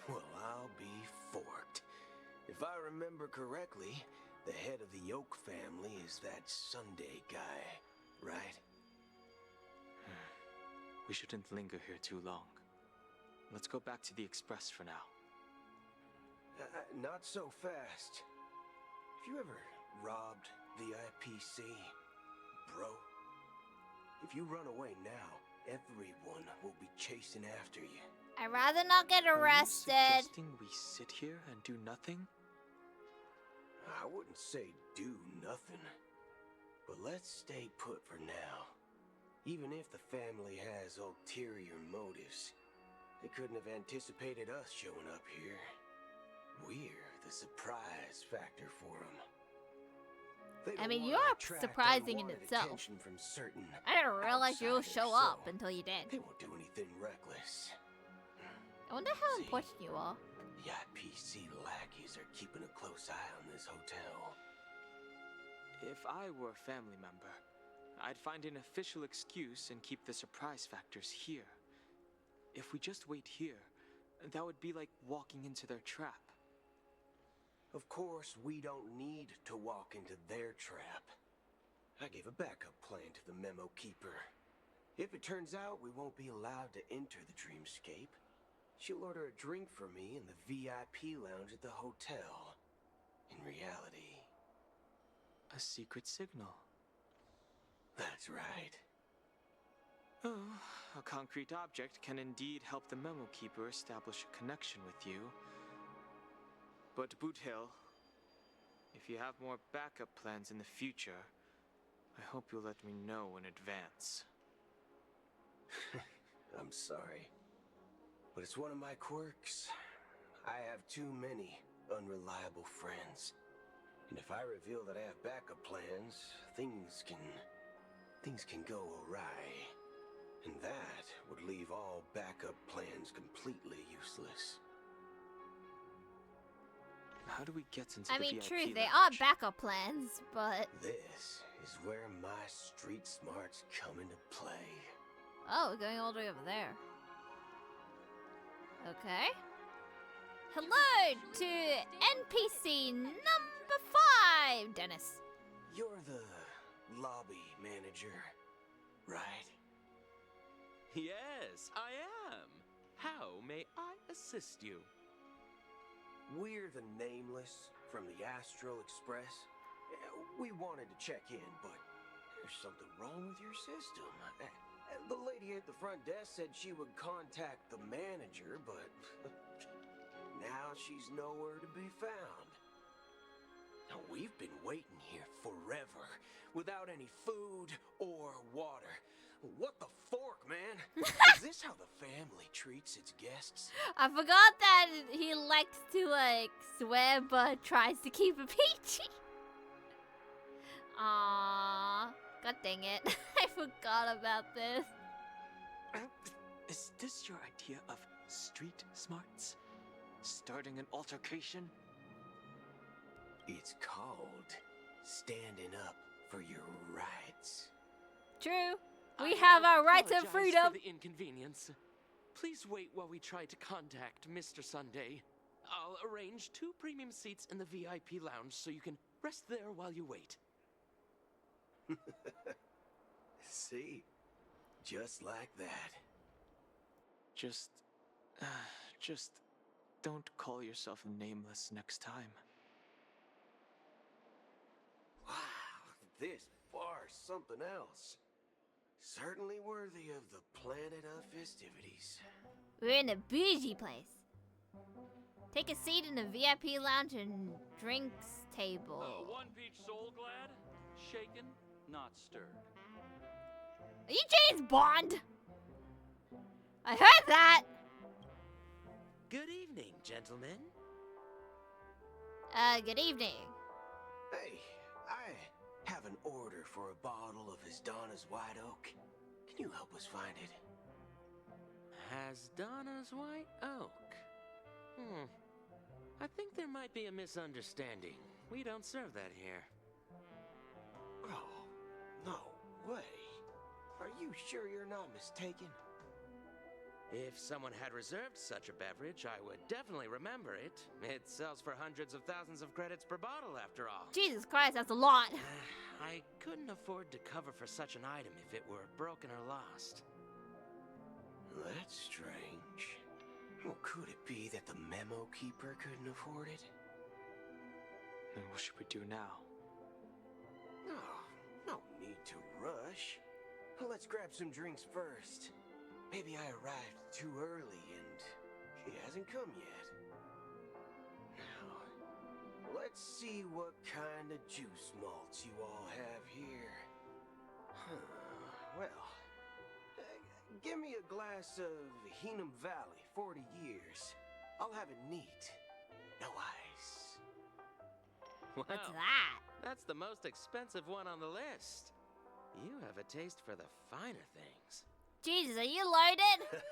Well, I'll be forked. If I remember correctly, the head of the Oak family is that Sunday guy, right? We shouldn't linger here too long. Let's go back to the Express for now. Not so fast. Have you ever robbed the IPC, bro? If you run away now, everyone will be chasing after you. I'd rather not get Are you arrested. suggesting we sit here and do nothing? I wouldn't say do nothing, but let's stay put for now. Even if the family has ulterior motives, they couldn't have anticipated us showing up here. We're the surprise factor for them. I mean, you are surprising in itself. From certain I didn't realize you'll outsiders, show so up until you did. They won't do anything reckless. I wonder how See, important you are. The IPC lackeys are keeping a close eye on this hotel. If I were a family member, I'd find an official excuse and keep the surprise factors here. If we just wait here, that would be like walking into their trap. Of course, we don't need to walk into their trap. I gave a backup plan to the memo keeper. If it turns out we won't be allowed to enter the dreamscape, she'll order a drink for me in the VIP lounge at the hotel. In reality... A secret signal. That's right. Oh, a concrete object can indeed help the Memo Keeper establish a connection with you. But Boot Hill, if you have more backup plans in the future, I hope you'll let me know in advance. I'm sorry, but it's one of my quirks. I have too many unreliable friends. And if I reveal that I have backup plans, things can go awry. And that would leave all backup plans completely useless. How do we get into I the mean, VIP true, they lounge? are backup plans, but... This is where my street smarts come into play. Oh, we're going all the way over there. Okay. Hello to NPC number 5, Dennis. You're the lobby manager, right? Yes, I am. How may I assist you? We're the Nameless from the Astral Express. We wanted to check in, but there's something wrong with your system. The lady at the front desk said she would contact the manager, but now she's nowhere to be found. Now, we've been waiting here forever, without any food or water. What the fork, man? Is this how the family treats its guests? I forgot that he likes to, like, swear but tries to keep it peachy. Aww. God dang it. I forgot about this. Is this your idea of street smarts? Starting an altercation? It's called standing up for your rights. True. We have our rights and Apologize freedom. for the inconvenience. Please wait while we try to contact Mr. Sunday. I'll arrange 2 premium seats in the VIP lounge so you can rest there while you wait. See? Just like that. Just don't call yourself Nameless next time. Wow, this bar's something else. Certainly worthy of the planet of festivities. We're in a bougie place. Take a seat in the VIP lounge and drinks table. One peach soul glad, shaken, not stirred. Are you James Bond? I heard that. Good evening, gentlemen. Good evening. Hey, I have an order for a bottle of Hasdana's White Oak. Can you help us find it? Hasdana's White Oak. I think there might be a misunderstanding. We don't serve that here. Oh, no way. Are you sure you're not mistaken? If someone had reserved such a beverage, I would definitely remember it. It sells for hundreds of thousands of credits per bottle, after all. Jesus Christ, that's a lot. I couldn't afford to cover for such an item if it were broken or lost. That's strange. Well, could it be that the Memo Keeper couldn't afford it? Then what should we do now? Oh, no need to rush. Let's grab some drinks first. Maybe I arrived too early and he hasn't come yet. Now, let's see what kind of juice malts you all have here. Well, give me a glass of Heenum Valley, 40 years. I'll have it neat. No ice. What's that? That's the most expensive one on the list. You have a taste for the finer things. Jesus, are you loaded?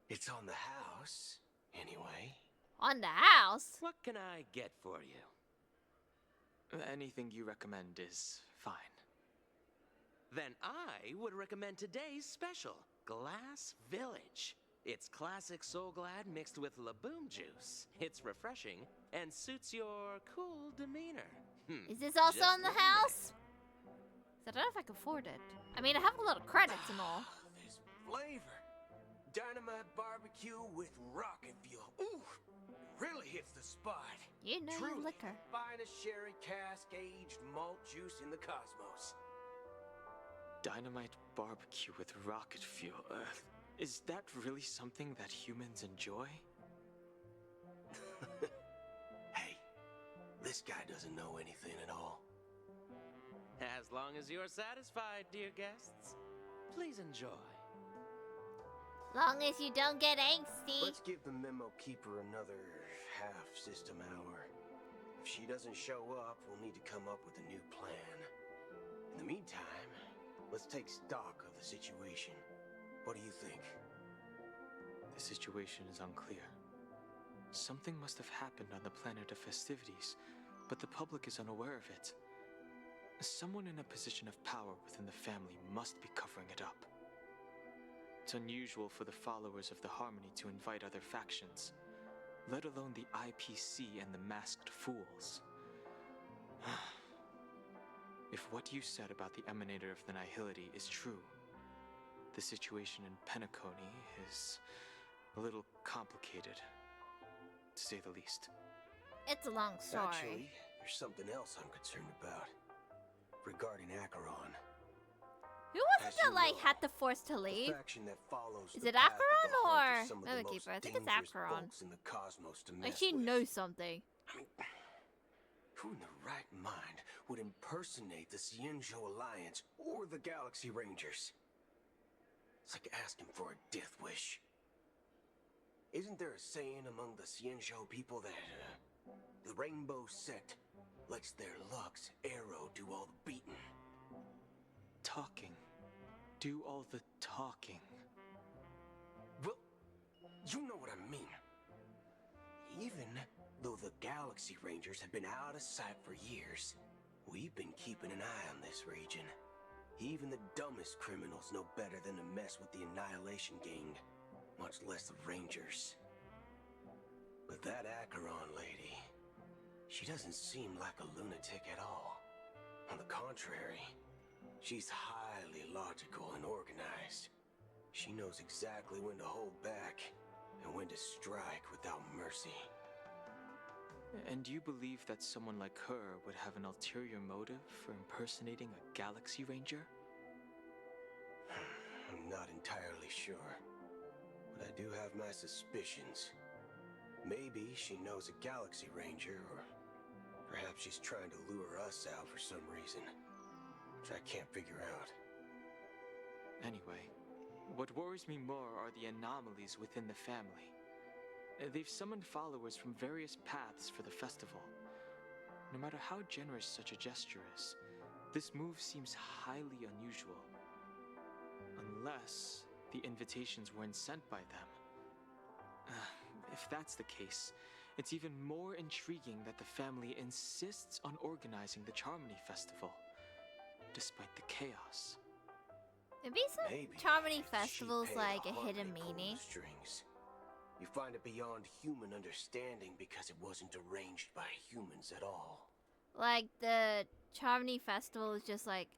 It's on the house, anyway. On the house? What can I get for you? Anything you recommend is fine. Then I would recommend today's special, Glass Village. It's classic Soul Glad mixed with Laboom juice. It's refreshing and suits your cool demeanor. Is this also on the house? I don't know if I can afford it. I mean, I have a lot of credits and all. This flavor. Dynamite barbecue with rocket fuel. Ooh, really hits the spot. You know your liquor. Finest sherry cask aged malt juice in the cosmos. dynamite barbecue with rocket fuel. Is that really something that humans enjoy? Hey, this guy doesn't know anything at all. As long as you're satisfied, dear guests, please enjoy. Long as you don't get angsty. Let's give the memo keeper another half-system hour. If she doesn't show up, we'll need to come up with a new plan. In the meantime, let's take stock of the situation. What do you think? The situation is unclear. Something must have happened on the planet of festivities, but the public is unaware of it. Someone in a position of power within the family must be covering it up. It's unusual for the followers of the Harmony to invite other factions, let alone the IPC and the Masked Fools. If what you said about the Emanator of the Nihility is true, the situation in Penacony is a little complicated, to say the least. It's a long story. Actually, there's something else I'm concerned about. Regarding Acheron. Who was it that, like, had the force to leave? Is it Acheron or another keeper? I think it's Acheron. Like, she knows something. I mean, who in the right mind would impersonate the Xianzhou Alliance or the Galaxy Rangers? It's like asking for a death wish. Isn't there a saying among the Xianzhou people that the Rainbow Sect lets their Lux Arrow do all the beating? Talking. Do all the talking. Well, you know what I mean. Even though the Galaxy Rangers have been out of sight for years, we've been keeping an eye on this region. Even the dumbest criminals know better than to mess with the Annihilation Gang, much less the Rangers. But that Acheron lady, she doesn't seem like a lunatic at all. On the contrary, she's highly logical and organized. She knows exactly when to hold back and when to strike without mercy. And you believe that someone like her would have an ulterior motive for impersonating a Galaxy Ranger? I'm not entirely sure, but I do have my suspicions. Maybe she knows a Galaxy Ranger, or perhaps she's trying to lure us out for some reason, which I can't figure out. Anyway, what worries me more are the anomalies within the family. They've summoned followers from various paths for the festival. No matter how generous such a gesture is, this move seems highly unusual. Unless the invitations weren't sent by them. If that's the case, it's even more intriguing that the family insists on organizing the Charmony Festival, despite the chaos. Maybe some Charmony Festival's like a hidden meaning. You find it beyond human understanding because it wasn't arranged by humans at all. Like, the Charmony Festival is just like,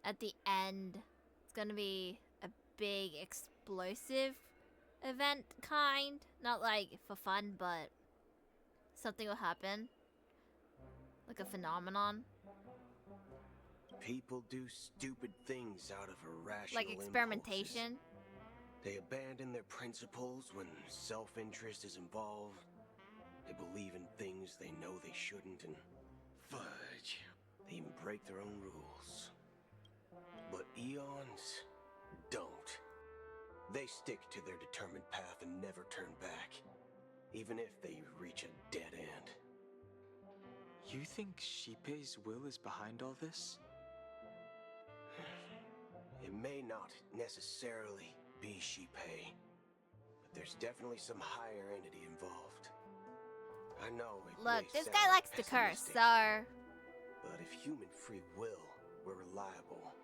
at the end, it's gonna be a big explosive event kind. Not like for fun, but something will happen. Like a phenomenon. People do stupid things out of irrational like experimentation. Impulses. They abandon their principles when self-interest is involved. They believe in things they know they shouldn't, and fudge, they even break their own rules. But eons don't. They stick to their determined path and never turn back, even if they reach a dead end. You think Shippei's will is behind all this? It may not necessarily be Shippei, but there's definitely some higher entity involved. I know it Look, may this guy likes to curse, so... But if human free will were reliable,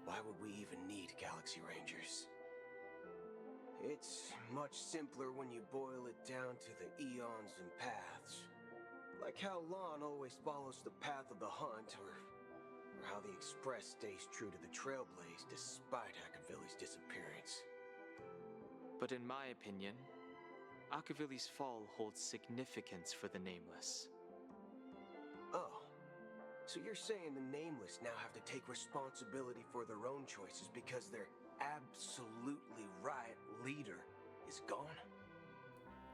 why would we even need Galaxy Rangers? It's much simpler when you boil it down to the eons and paths. Like how Lon always follows the path of the hunt, or how the Express stays true to the Trailblaze despite Akavilli's disappearance. But in my opinion, Akavilli's fall holds significance for the Nameless. Oh, So you're saying the Nameless now have to take responsibility for their own choices because their absolutely right leader is gone?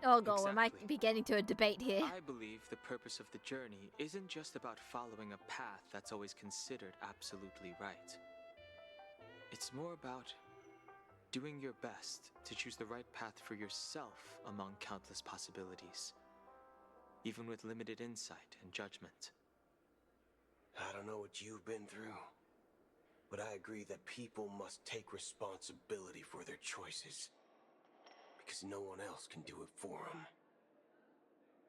Oh, go. We might be getting to a debate here. I believe the purpose of the journey isn't just about following a path that's always considered absolutely right. It's more about doing your best to choose the right path for yourself among countless possibilities, even with limited insight and judgment. I don't know what you've been through, but I agree that people must take responsibility for their choices, because no one else can do it for them.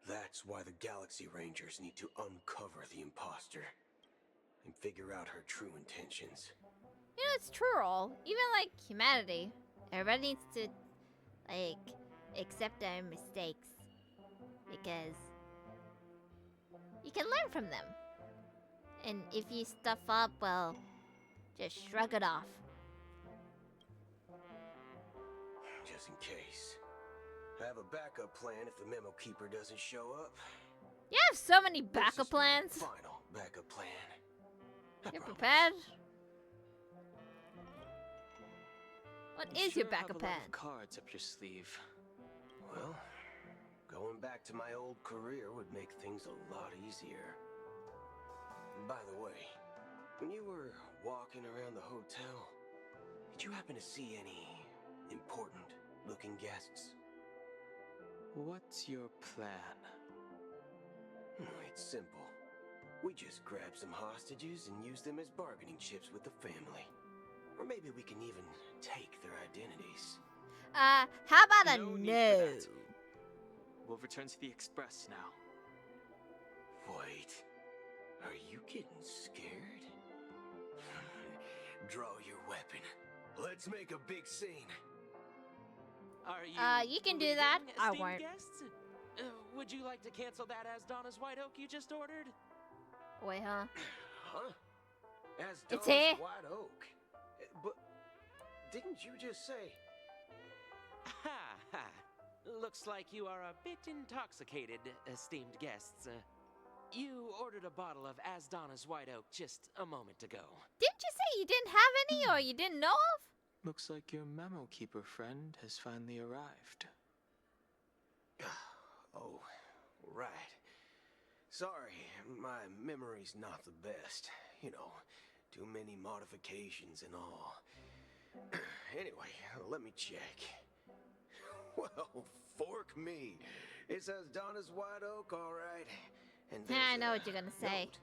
That's why the Galaxy Rangers need to uncover the imposter and figure out her true intentions. You know, it's true, all. Even like humanity, everybody needs to, like, accept their mistakes, because you can learn from them. And if you stuff up, well, just shrug it off. Just in case. I have a backup plan if the Memo Keeper doesn't show up. You have so many backup plans. Final backup plan. You're prepared? What is your backup plan? Cards up your sleeve. Well, going back to my old career would make things a lot easier. By the way, when you were walking around the hotel, did you happen to see any important-looking guests? What's your plan? It's simple. We just grab some hostages and use them as bargaining chips with the family. Or maybe we can even take their identities. How about a no? We'll return to the Express now. Wait. Are you getting scared? Draw your weapon. Let's make a big scene. Are you can do that. I esteemed won't. Guests? Would you like to cancel that as Donna's White Oak you just ordered? Wait, huh? Huh? As It's Donna's here. White Oak. But didn't you just say? Ha ha. Looks like you are a bit intoxicated, esteemed guests. You ordered a bottle of As Donna's White Oak just a moment ago. Didn't you say you didn't have any or you didn't know of? Looks like your Memo Keeper friend has finally arrived. Oh, right. Sorry, my memory's not the best. You know, too many modifications and all. Anyway, let me check. Well, fork me. It says Donna's White Oak, all right. And I know what you're gonna say. note.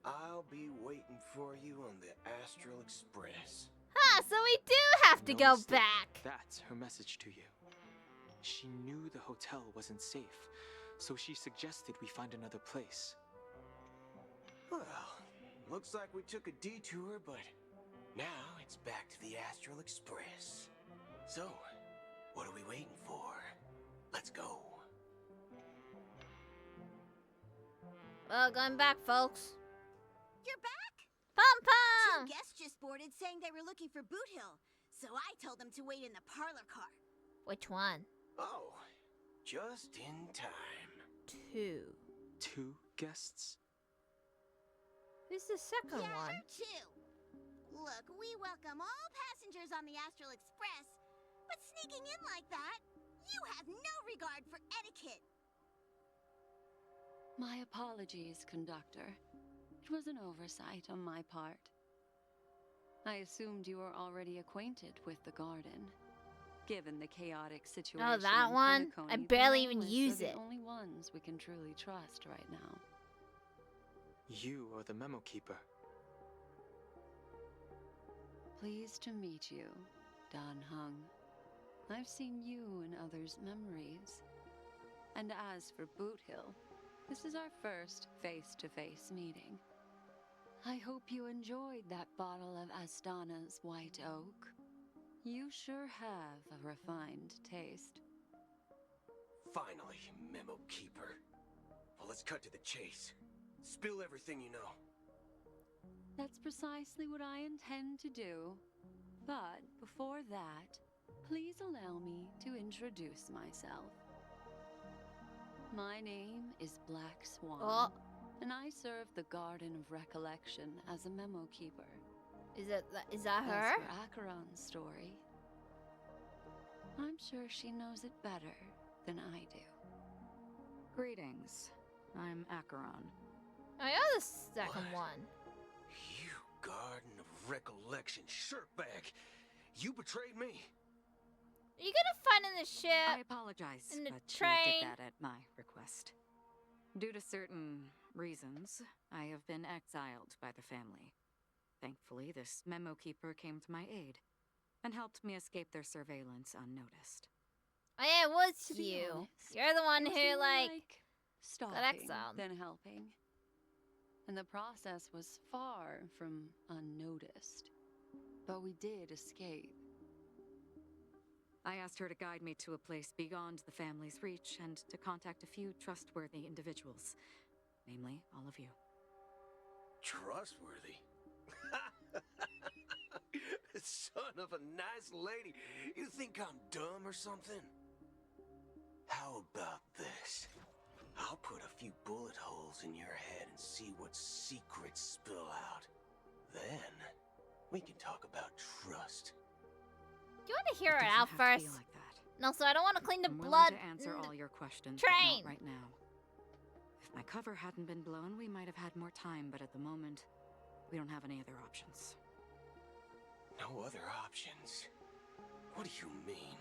I'll be waiting for you on the Astral Express. Ah, so we do have to go mistake. back. That's her message to you. She knew the hotel wasn't safe, so she suggested we find another place. Well, looks like we took a detour, but now it's back to the Astral Express. So, what are we waiting for? Let's go. Well, going back, folks. You're back? Pom pom! Two guests just boarded saying they were looking for Boot Hill, so I told them to wait in the parlor car. Which one? Oh, just in time. Two guests? Who's the second one? Her too. Look, we welcome all passengers on the Astral Express, but sneaking in like that, you have no regard for etiquette. My apologies, conductor. It was an oversight on my part. I assumed you were already acquainted with the garden. Given the chaotic situation Oh, that in one? Penacony, I barely the even Nameless use are it. the only ones we can truly trust right now. You are the Memo Keeper. Pleased to meet you, Dan Heng. I've seen you in others' memories. And as for Boot Hill, this is our first face-to-face meeting. I hope you enjoyed that bottle of Astana's White Oak. You sure have a refined taste. Finally, Memo Keeper. Well, let's cut to the chase. Spill everything you know. That's precisely what I intend to do. But before that, please allow me to introduce myself. My name is Black Swan. Oh. and I serve the Garden of Recollection as a memo keeper. Is that her? As for Acheron's story, I'm sure she knows it better than I do. Greetings. I'm Acheron. Oh, you're the second one. You Garden of Recollection shirtbag! You betrayed me! Are you gonna find in the ship? I apologize, in the but train? you did that at my request. Due to certain reasons, I have been exiled by the family. Thankfully, this memo keeper came to my aid and helped me escape their surveillance unnoticed. Oh yeah, it was To be you. honest, You're the one it was who more like stalking got exiled. than helping. And the process was far from unnoticed. But we did escape. I asked her to guide me to a place beyond the family's reach and to contact a few trustworthy individuals, namely all of you. Trustworthy? Son of a nice lady. You think I'm dumb or something? How about this? I'll put a few bullet holes in your head and see what secrets spill out. Then, we can talk about trust. Do you want to hear It it doesn't out have to first? be like that. No, so I don't want to clean the I'm willing blood. to answer in the all your questions, train. but not right now. If my cover hadn't been blown, we might have had more time, but at the moment, we don't have any other options. No other options? What do you mean?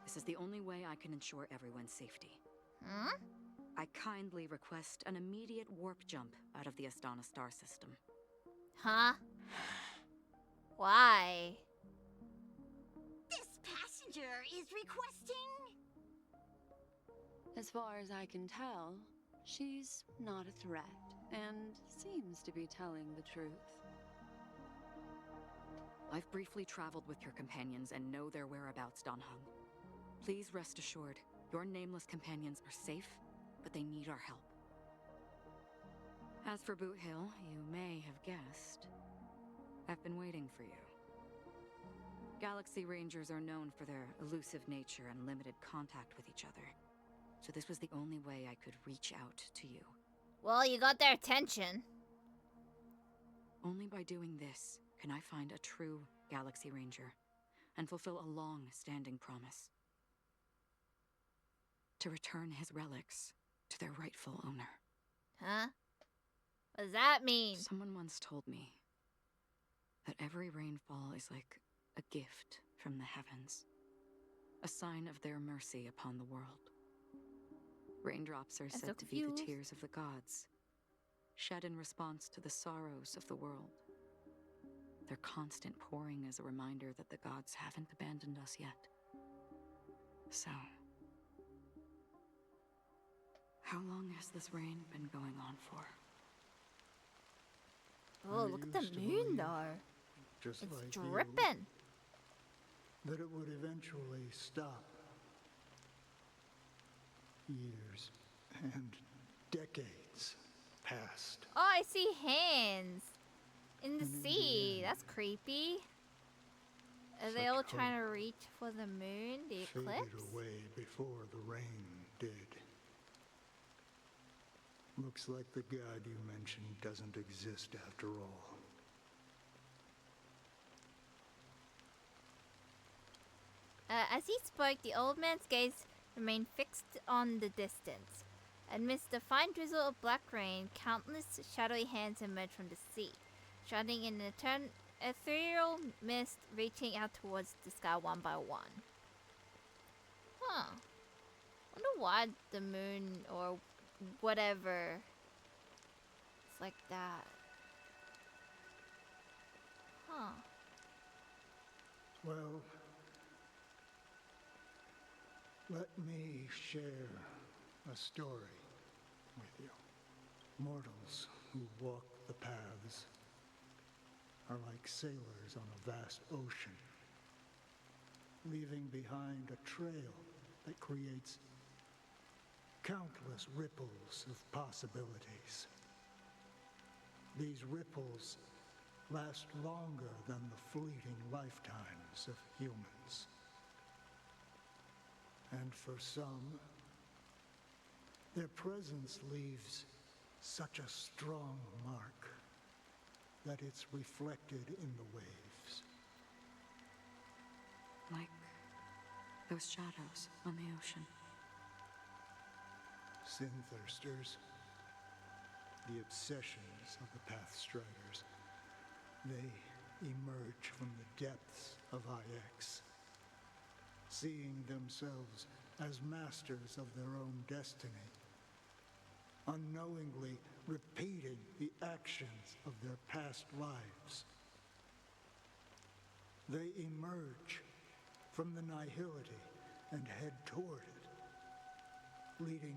This is the only way I can ensure everyone's safety. Hmm? I kindly request an immediate warp jump out of the Astana star system. Huh? Why? This passenger is requesting. As far as I can tell, she's not a threat and seems to be telling the truth. I've briefly traveled with your companions and know their whereabouts, Dan Heng. Please rest assured, your nameless companions are safe, but they need our help. As for Boot Hill, you may have guessed, I've been waiting for you. Galaxy Rangers are known for their elusive nature and limited contact with each other, so this was the only way I could reach out to you. Well, you got their attention. Only by doing this can I find a true Galaxy Ranger and fulfill a long-standing promise. To return his relics to their rightful owner. Huh? What does that mean? Someone once told me that every rainfall is like a gift from the heavens, a sign of their mercy upon the world. Raindrops are said to be the tears of the gods, shed in response to the sorrows of the world. Their constant pouring is a reminder that the gods haven't abandoned us yet. So, how long has this rain been going on for? Oh, look at the moon, though. Just it's like dripping. That it would eventually stop. Years and decades passed. Oh, I see hands in the sea. That's creepy. Are they all trying to reach for the moon, the eclipse? Faded away before the rain did. Looks like the god you mentioned doesn't exist after all. As he spoke, the old man's gaze remained fixed on the distance. Amidst the fine drizzle of black rain, countless shadowy hands emerged from the sea, shrouding in an ethereal mist reaching out towards the sky one by one. Huh. Wonder why the moon or whatever it's like that. Huh. Well, let me share a story with you. Mortals who walk the paths are like sailors on a vast ocean, leaving behind a trail that creates countless ripples of possibilities. These ripples last longer than the fleeting lifetimes of humans. And for some, Their presence leaves such a strong mark that it's reflected in the waves. Like those shadows on the ocean. Sin-thirsters, the obsessions of the Pathstriders, they emerge from the depths of IX, seeing themselves as masters of their own destiny, unknowingly repeating the actions of their past lives. They emerge from the nihility and head toward it, leading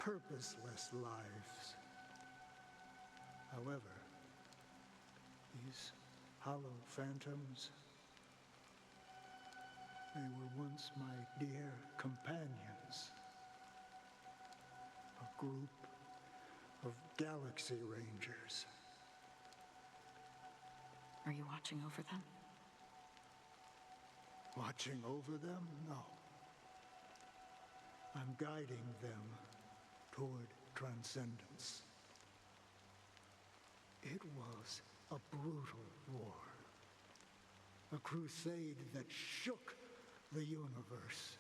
purposeless lives. However, these hollow phantoms, they were once my dear companions. A group of Galaxy Rangers. Are you watching over them? Watching over them? No. I'm guiding them toward transcendence. It was a brutal war. A crusade that shook the universe.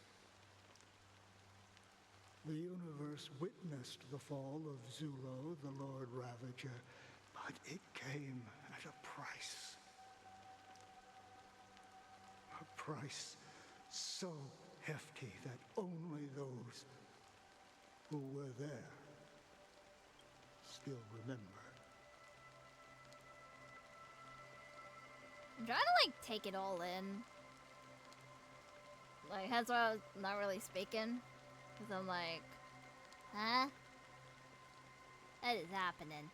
The universe witnessed the fall of Zulo, the Lord Ravager, but it came at a price. A price so hefty that only those who were there still remember. I'm trying to, like, take it all in. Like, that's why I was not really speaking. Because I'm like, huh? What is happening?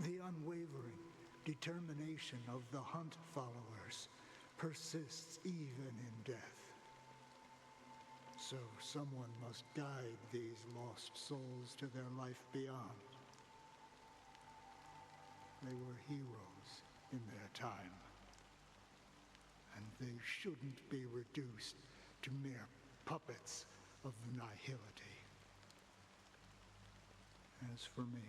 The unwavering determination of the Hunt followers persists even in death. So someone must guide these lost souls to their life beyond. They were heroes in their time. And they shouldn't be reduced to mere puppets of the nihility. As for me,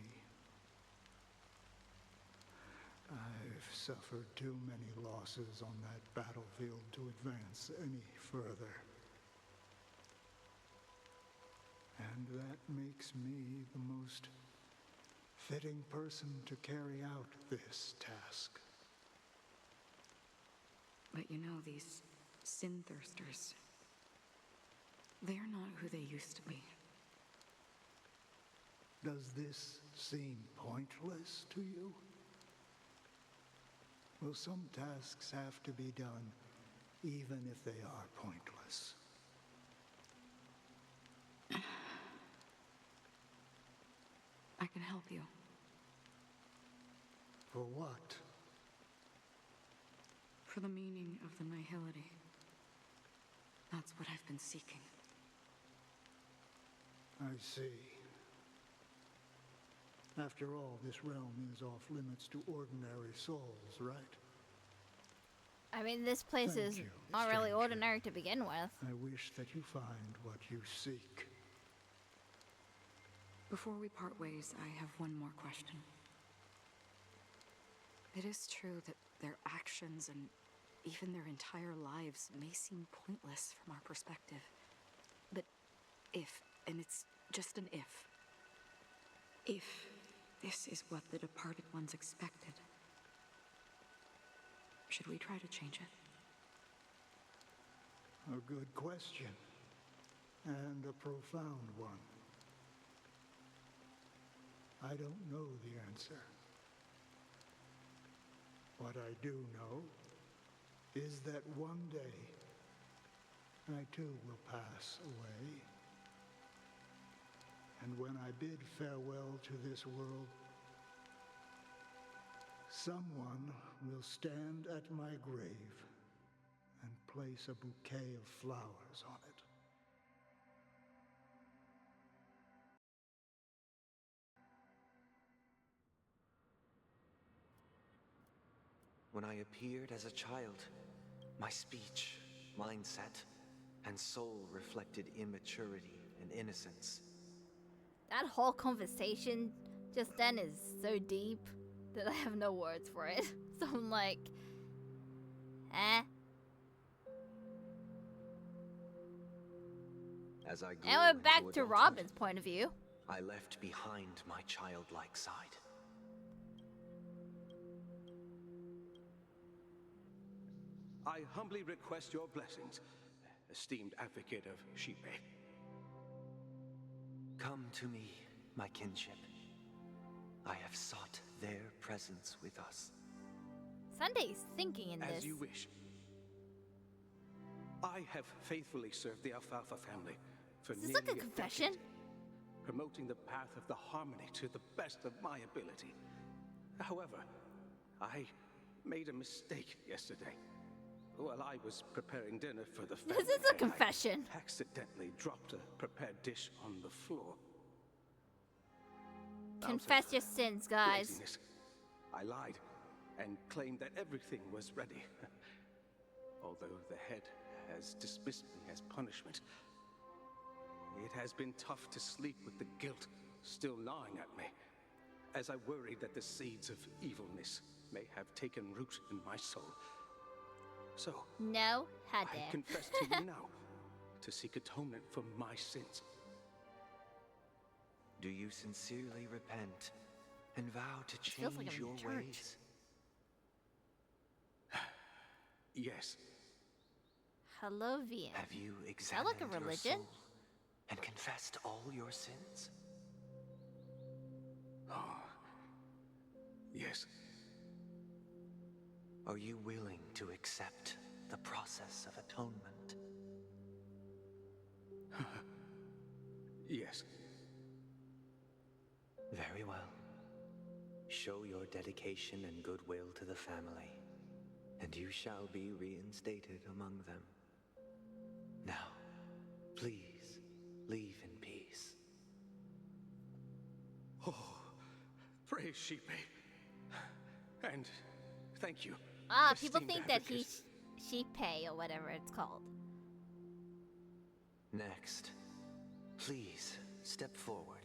I've suffered too many losses on that battlefield to advance any further. And that makes me the most fitting person to carry out this task. But you know, these sin-thirsters, they're not who they used to be. Does this seem pointless to you? Well, some tasks have to be done, even if they are pointless. I can help you. For what? For the meaning of the nihility. That's what I've been seeking. I see. After all, this realm is off limits to ordinary souls, right? I mean, this place is not really ordinary to begin with. I wish that you find what you seek. Before we part ways, I have one more question. It is true that their actions and even their entire lives may seem pointless from our perspective. But if, and it's just an if this is what the departed ones expected, should we try to change it? A good question, and a profound one. I don't know the answer. What I do know is that one day I too will pass away. And when I bid farewell to this world, someone will stand at my grave and place a bouquet of flowers on it. When I appeared as a child, my speech, mindset, and soul reflected immaturity and innocence. that whole conversation just then is so deep that I have no words for it. So I'm like, eh. As I grew And we're back into to adulthood, Robin's point of view. I left behind my childlike side. I humbly request your blessings, esteemed advocate of Shipe. Come to me, my kinship. I have sought their presence with us. Sunday's thinking in As this. you wish. I have faithfully served the Alfalfa family for Is this nearly like a confession? decade, promoting the path of the harmony to the best of my ability. However, I made a mistake yesterday. While I was preparing dinner for the family, This is a confession. I accidentally dropped a prepared dish on the floor. Confess your sins, guys. Laziness. I lied and claimed that everything was ready. Although the head has dismissed me as punishment, it has been tough to sleep with the guilt still gnawing at me, as I worried that the seeds of evilness may have taken root in my soul. So, No, how I dare. confess to you now to seek atonement for my sins. Do you sincerely repent and vow to feels like change I'm in your church. ways? Yes. Hello, VM. Have you Is that examined like a your religion? soul and confessed all your sins? Oh. Yes. Are you willing to accept the process of atonement? Yes. Very well. Show your dedication and goodwill to the family, and you shall be reinstated among them. Now, please, leave in peace. Oh, praise Shipe. And thank you. Ah, people esteemed think that advocate. he's Shipe or whatever it's called. Next, please step forward.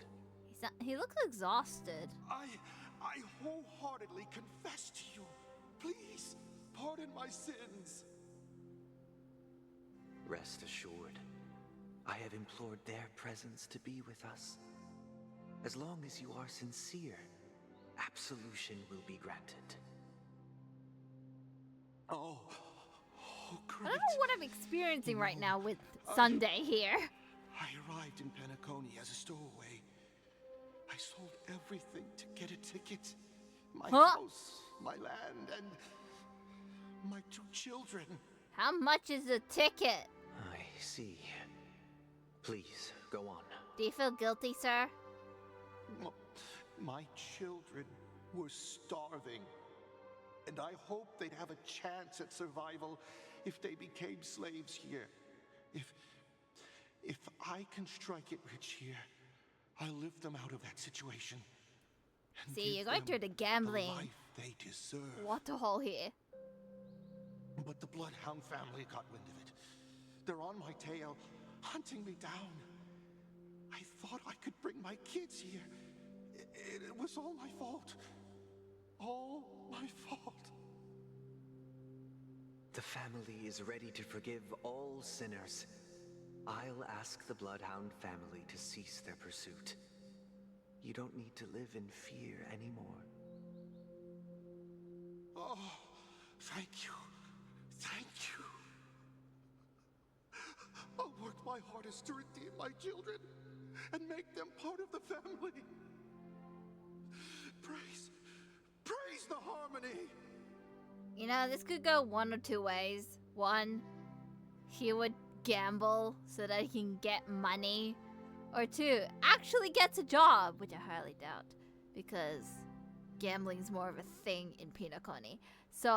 He looks exhausted. I wholeheartedly confess to you. Please, pardon my sins. Rest assured, I have implored their presence to be with us. As long as you are sincere, absolution will be granted. Oh, great. I don't know what I'm experiencing right now with Sunday here. I arrived in Penacony as a stowaway. I sold everything to get a ticket. My house, my land, and my 2 children. How much is the ticket? I see. Please, go on. Do you feel guilty, sir? My children were starving. And I hoped they'd have a chance at survival if they became slaves here. If I can strike it rich here, I'll lift them out of that situation. And See, give you're going them through the gambling the life they deserve. waterhole here. But the Bloodhound family got wind of it. They're on my tail, hunting me down. I thought I could bring my kids here. It was all my fault. All my fault. The family is ready to forgive all sinners. I'll ask the Bloodhound family to cease their pursuit. You don't need to live in fear anymore. Oh, thank you. Thank you. I'll work my hardest to redeem my children and make them part of the family. Praise the harmony. You know, this could go one or two ways. One, he would gamble so that he can get money. Or two, actually gets a job, which I highly doubt. Because gambling's more of a thing in Penacony. So,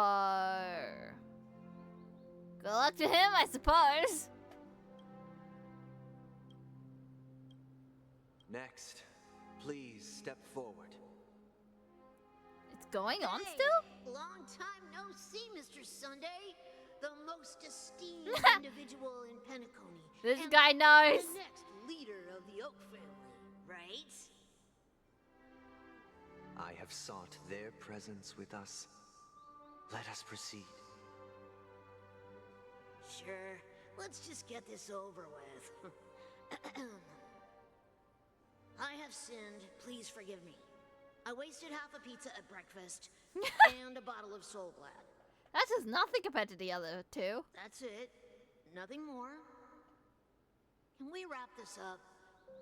good luck to him, I suppose. Next, please step forward. It's going on Hey, still? Long time no see, Mr. Sunday. The most esteemed individual in Penacony. This and guy knows. The next leader of the Oak family, right? right? I have sought their presence with us. Let us proceed. Sure, let's just get this over with. I have sinned, please forgive me. I wasted half a pizza at breakfast, and a bottle of Soul Glad. That's just nothing compared to the other two. That's it. Nothing more. Can we wrap this up?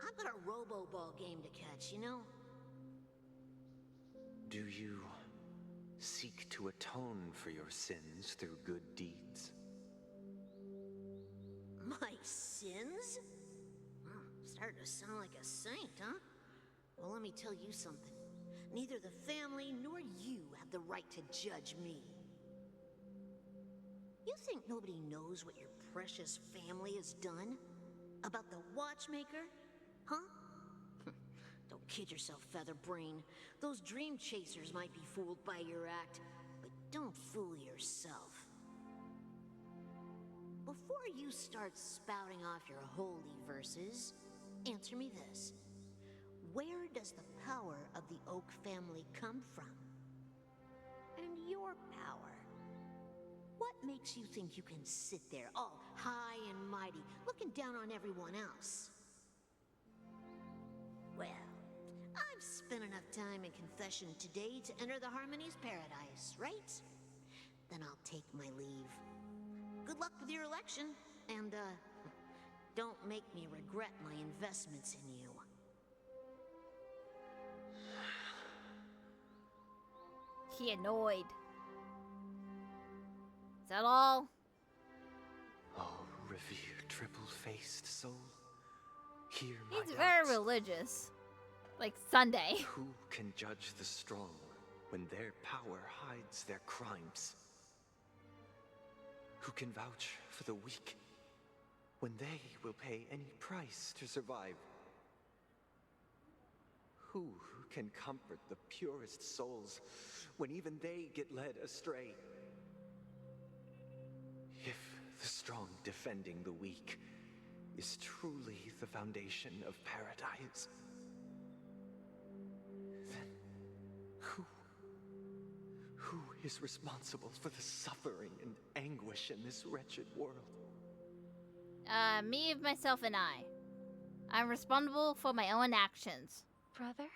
I've got a robo-ball game to catch, you know? Do you seek to atone for your sins through good deeds? My sins? Starting to sound like a saint, huh? Well, let me tell you something. Neither the family nor you have the right to judge me. You think nobody knows what your precious family has done? About the watchmaker? Huh? Don't kid yourself, Featherbrain. Those dream chasers might be fooled by your act, but don't fool yourself. Before you start spouting off your holy verses, answer me this. Where does the power of the Oak family come from? And your power? What makes you think you can sit there all high and mighty, looking down on everyone else? Well, I've spent enough time in confession today to enter the Harmony's paradise, right? Then I'll take my leave. Good luck with your election, and, don't make me regret my investments in you. He annoyed. Is that all? Oh, revered triple-faced soul, hear my He's very religious. Like Sunday. Who can judge the strong when their power hides their crimes? Who can vouch for the weak when they will pay any price to survive? Who can comfort the purest souls when even they get led astray? If the strong defending the weak is truly the foundation of paradise, then who is responsible for the suffering and anguish in this wretched world? Me, myself, and I. I'm responsible for my own actions. Brother?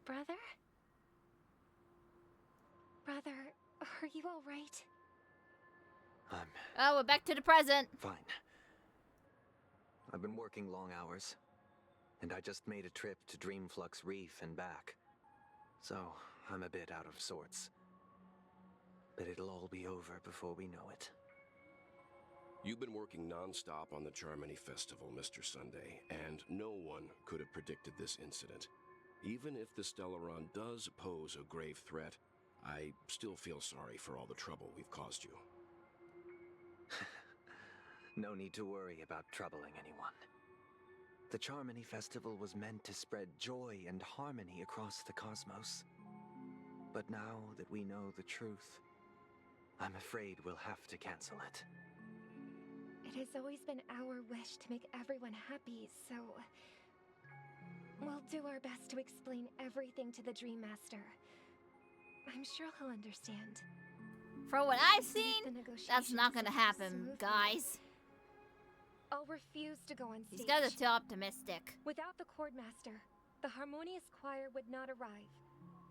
Brother? Brother, are you all right? Oh, we're back to the present. Fine. I've been working long hours, and I just made a trip to Dreamflux Reef and back. So, I'm a bit out of sorts. But it'll all be over before we know it. You've been working non-stop on the Charmony Festival, Mr. Sunday, and no one could have predicted this incident. Even if the Stellaron does pose a grave threat, I still feel sorry for all the trouble we've caused you. No need to worry about troubling anyone. The Charmony Festival was meant to spread joy and harmony across the cosmos. But now that we know the truth, I'm afraid we'll have to cancel it. It has always been our wish to make everyone happy, so we'll do our best to explain everything to the Dream Master. I'm sure he'll understand. From what I've seen, that's not gonna happen, guys. I'll refuse to go on stage. These guys are too optimistic. Without the Chord Master, the Harmonious Choir would not arrive,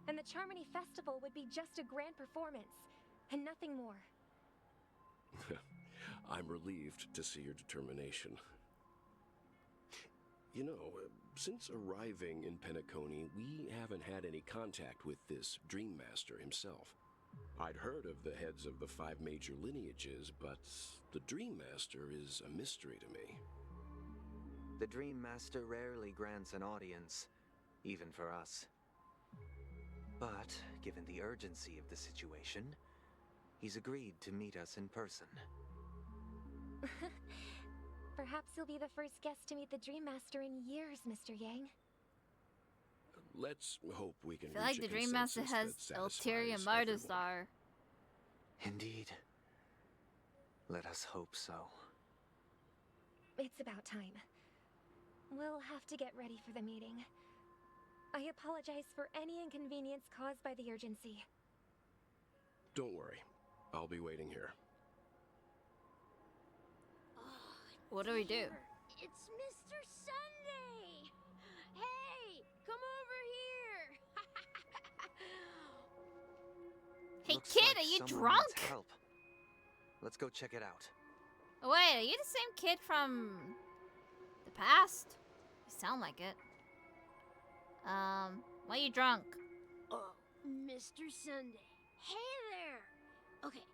and the Charmony Festival would be just a grand performance, and nothing more. I'm relieved to see your determination. You know, since arriving in Penacony, we haven't had any contact with this Dream Master himself. I'd heard of the heads of the 5 major lineages, but the Dream Master is a mystery to me. The Dream Master rarely grants an audience, even for us. But, given the urgency of the situation, he's agreed to meet us in person. Perhaps you'll be the first guest to meet the Dream Master in years, Mr. Yang. Let's hope we can I feel like the Dream Master has ulterior motives are. Indeed. Let us hope so. It's about time. We'll have to get ready for the meeting. I apologize for any inconvenience caused by the urgency. Don't worry. I'll be waiting here. What do we do? It's Mr. Sunday! Hey, come over here! Hey Looks kid, like are you someone drunk? needs help. Let's go check it out. Wait, are you the same kid from the past? You sound like it. Why are you drunk? Oh, Mr. Sunday. Hey there! Okay,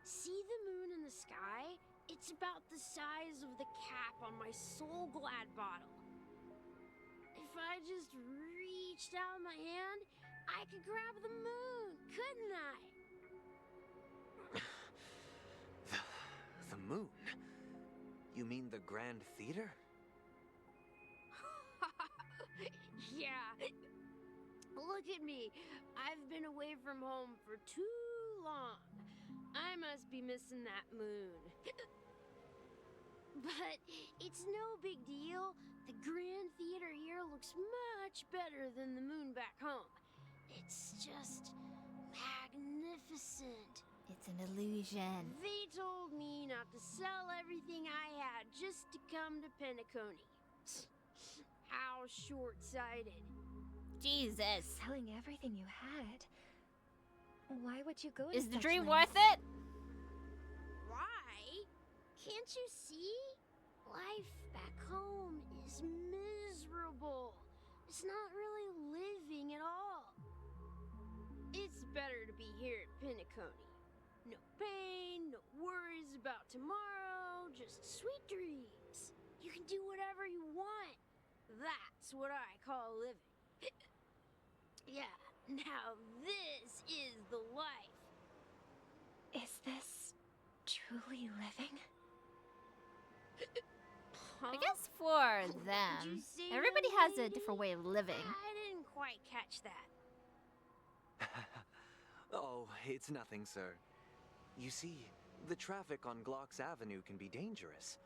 see the moon in the sky? It's about the size of the cap on my Soul Glad bottle. If I just reached out my hand, I could grab the moon, couldn't I? The moon? You mean the Grand Theater? Yeah. Look at me. I've been away from home for too long. I must be missing that moon. But it's no big deal. The Grand Theater here looks much better than the moon back home. It's just magnificent. It's an illusion. They told me not to sell everything I had just to come to Penacony. How short-sighted. Jesus. Selling everything you had. Why would you go to Is the such dream lengths? worth it? Why? Can't you see? Life back home is miserable. It's not really living at all. It's better to be here at Penacony. No pain, no worries about tomorrow, just sweet dreams. You can do whatever you want. That's what I call living. Yeah, now this is the life. Is this truly living? I guess for Did you them, say everybody that, has a different way of living. I didn't quite catch that. Oh, it's nothing, sir. You see, the traffic on Glock's Avenue can be dangerous.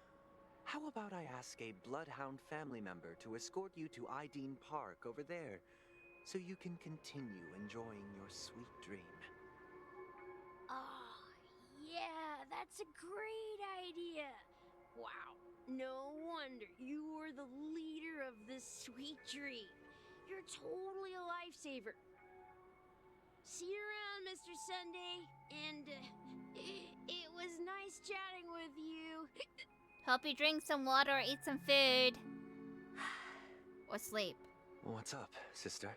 How about I ask a Bloodhound family member to escort you to Ideen Park over there, so you can continue enjoying your sweet dream? Oh, yeah, that's a great idea. Wow, no wonder you were the leader of this sweet dream. You're totally a lifesaver. See you around, Mr. Sunday, and it was nice chatting with you. Hope you drink some water or eat some food. Or sleep. What's up, sister?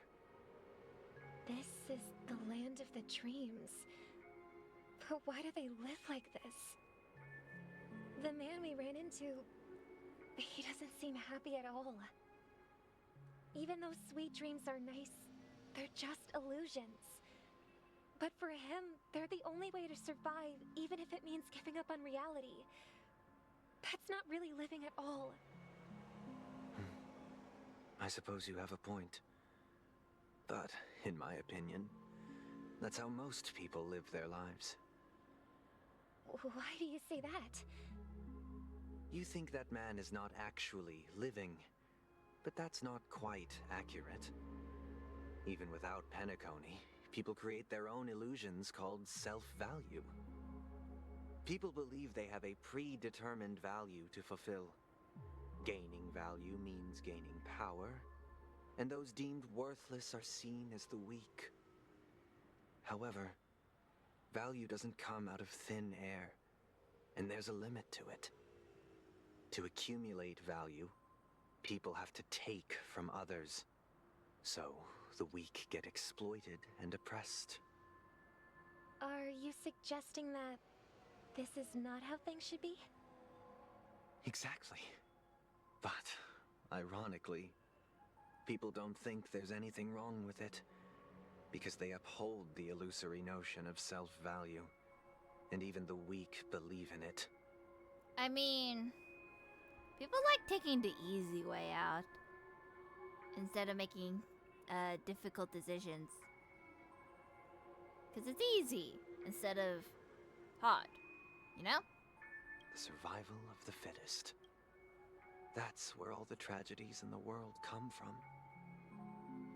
This is the land of the dreams. But why do they live like this? The man we ran into, he doesn't seem happy at all. Even though sweet dreams are nice, they're just illusions. But for him, they're the only way to survive, even if it means giving up on reality. That's not really living at all. I suppose you have a point. But, in my opinion, that's how most people live their lives. Why do you say that? You think that man is not actually living, but that's not quite accurate. Even without Penacony, people create their own illusions called self-value. People believe they have a predetermined value to fulfill. Gaining value means gaining power, and those deemed worthless are seen as the weak. However, value doesn't come out of thin air, and there's a limit to it. To accumulate value, people have to take from others. So, the weak get exploited and oppressed. Are you suggesting that this is not how things should be? Exactly. But, ironically, people don't think there's anything wrong with it, because they uphold the illusory notion of self-value, and even the weak believe in it. I mean, people like taking the easy way out instead of making difficult decisions. Because it's easy instead of hard, you know? The survival of the fittest. That's where all the tragedies in the world come from.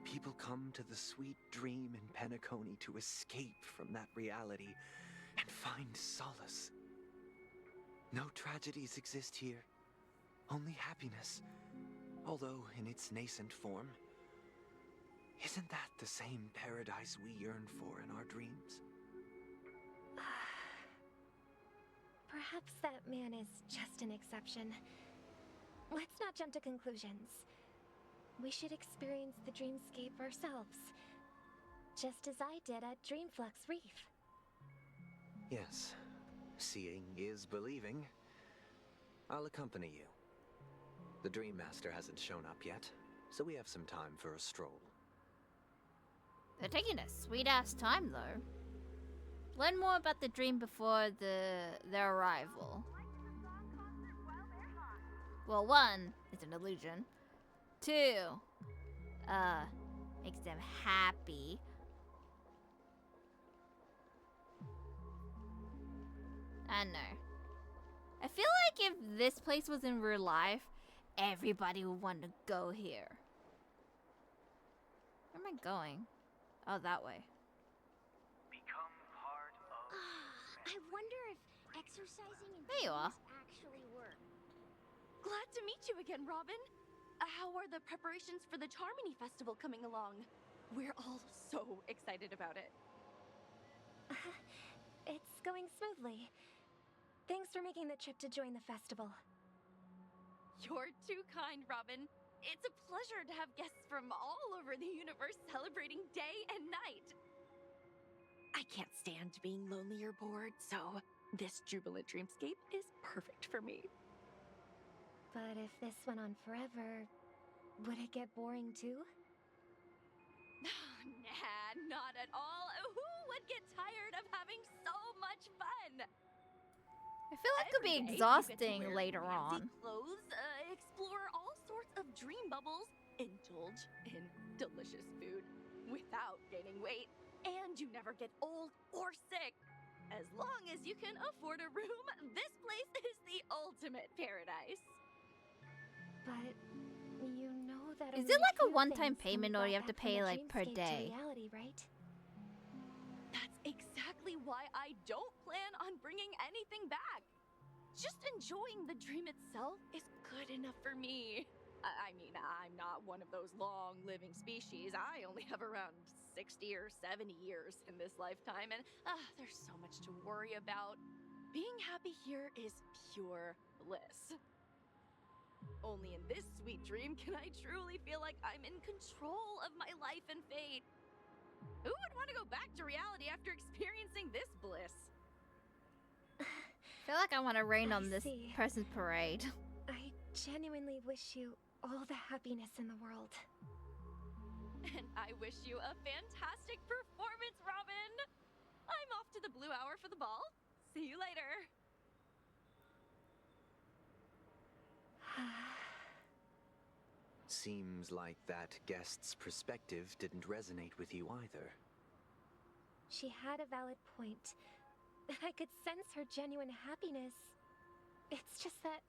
People come to the sweet dream in Penacony to escape from that reality and find solace. No tragedies exist here, only happiness, although in its nascent form. Isn't that the same paradise we yearn for in our dreams? Perhaps that man is just an exception. Let's not jump to conclusions. We should experience the dreamscape ourselves, just as I did at Dreamflux Reef. Yes, seeing is believing. I'll accompany you. The Dream Master hasn't shown up yet, so we have some time for a stroll. They're taking a sweet-ass time, though. Learn more about the dream before their arrival. Well, 1, it's an illusion. 2, makes them happy. I know. I feel like if this place was in real life, everybody would want to go here. Where am I going? Oh, that way. I wonder if exercising in There you are. dreams actually work. Glad to meet you again, Robin. How are the preparations for the Charmony Festival coming along? We're all so excited about it. It's going smoothly. Thanks for making the trip to join the festival. You're too kind, Robin. It's a pleasure to have guests from all over the universe celebrating day and night. I can't stand being lonely or bored, so this jubilant dreamscape is perfect for me. But if this went on forever, would it get boring too? Nah, not at all. Who would get tired of having so much fun? I feel like it could be Every day, exhausting you get to wear later fancy on. Clothes, explore all sorts of dream bubbles, indulge in delicious food without gaining weight, and you never get old or sick. As long as you can afford a room, this place is the ultimate paradise. But you know that Is only it like a few one-time things can payment be or you brought have to back from pay the like per dreamscape day? to reality, right? That's exactly why I don't plan on bringing anything back. Just enjoying the dream itself is good enough for me. I mean, I'm not one of those long-living species. I only have around 60 or 70 years in this lifetime, and there's so much to worry about. Being happy here is pure bliss. Only in this sweet dream can I truly feel like I'm in control of my life and fate. Who would want to go back to reality after experiencing this bliss? I feel like I want to rain on this person's parade. I genuinely wish you all the happiness in the world. And I wish you a fantastic performance, Robin! I'm off to the Blue Hour for the ball. See you later. Seems like that guest's perspective didn't resonate with you either. She had a valid point. I could sense her genuine happiness. It's just that...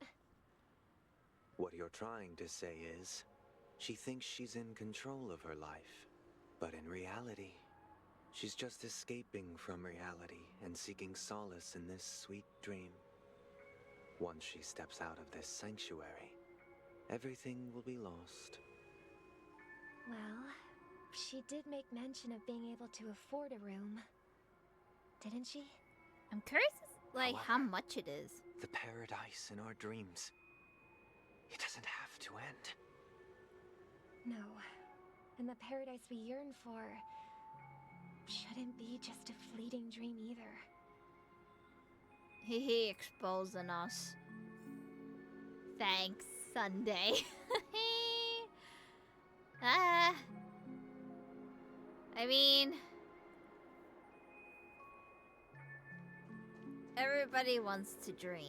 What you're trying to say is, she thinks she's in control of her life. But in reality, she's just escaping from reality and seeking solace in this sweet dream. Once she steps out of this sanctuary, everything will be lost. Well, she did make mention of being able to afford a room. Didn't she? I'm curious, like, However, how much it is. The paradise in our dreams, it doesn't have to end. No. And the paradise we yearn for shouldn't be just a fleeting dream either. He exposing us. Thanks, Sunday. I mean, everybody wants to dream.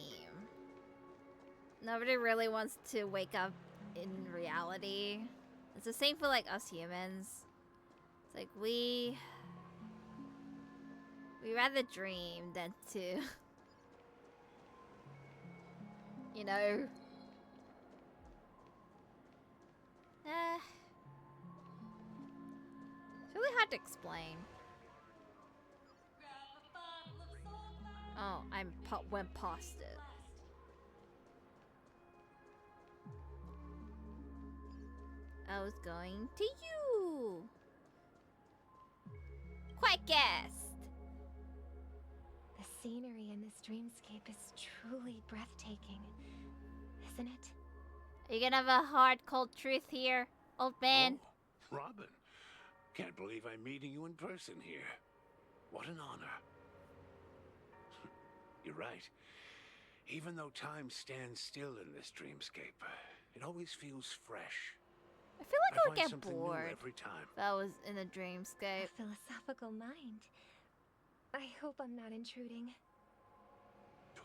Nobody really wants to wake up in reality. It's the same for like us humans. It's like we rather dream than to It's really hard to explain. Oh, went past it. I was going to you. Quite guessed. The scenery in this dreamscape is truly breathtaking, isn't it? Are you gonna have a hard, cold truth here, old man? Oh, Robin. Can't believe I'm meeting you in person here. What an honor. You're right. Even though time stands still in this dreamscape, it always feels fresh. I feel like I would find get something new bored every time. if I was in a dreamscape. A philosophical mind. I hope I'm not intruding.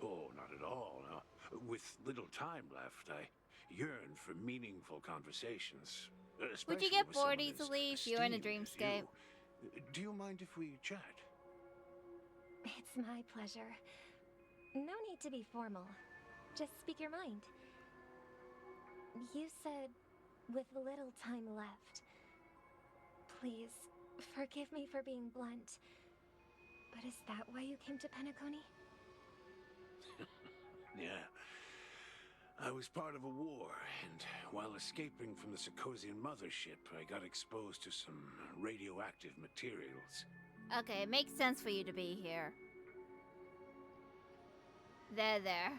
Oh, not at all. No. With little time left, I yearn for meaningful conversations. Would you especially get with bored someone as easily if you were in a esteemed as dreamscape? you. Do you mind if we chat? It's my pleasure. No need to be formal. Just speak your mind. You said, with little time left. Please, forgive me for being blunt. But is that why you came to Penacony? Yeah. I was part of a war, and while escaping from the Sarkosian mothership, I got exposed to some radioactive materials. Okay, it makes sense for you to be here. There.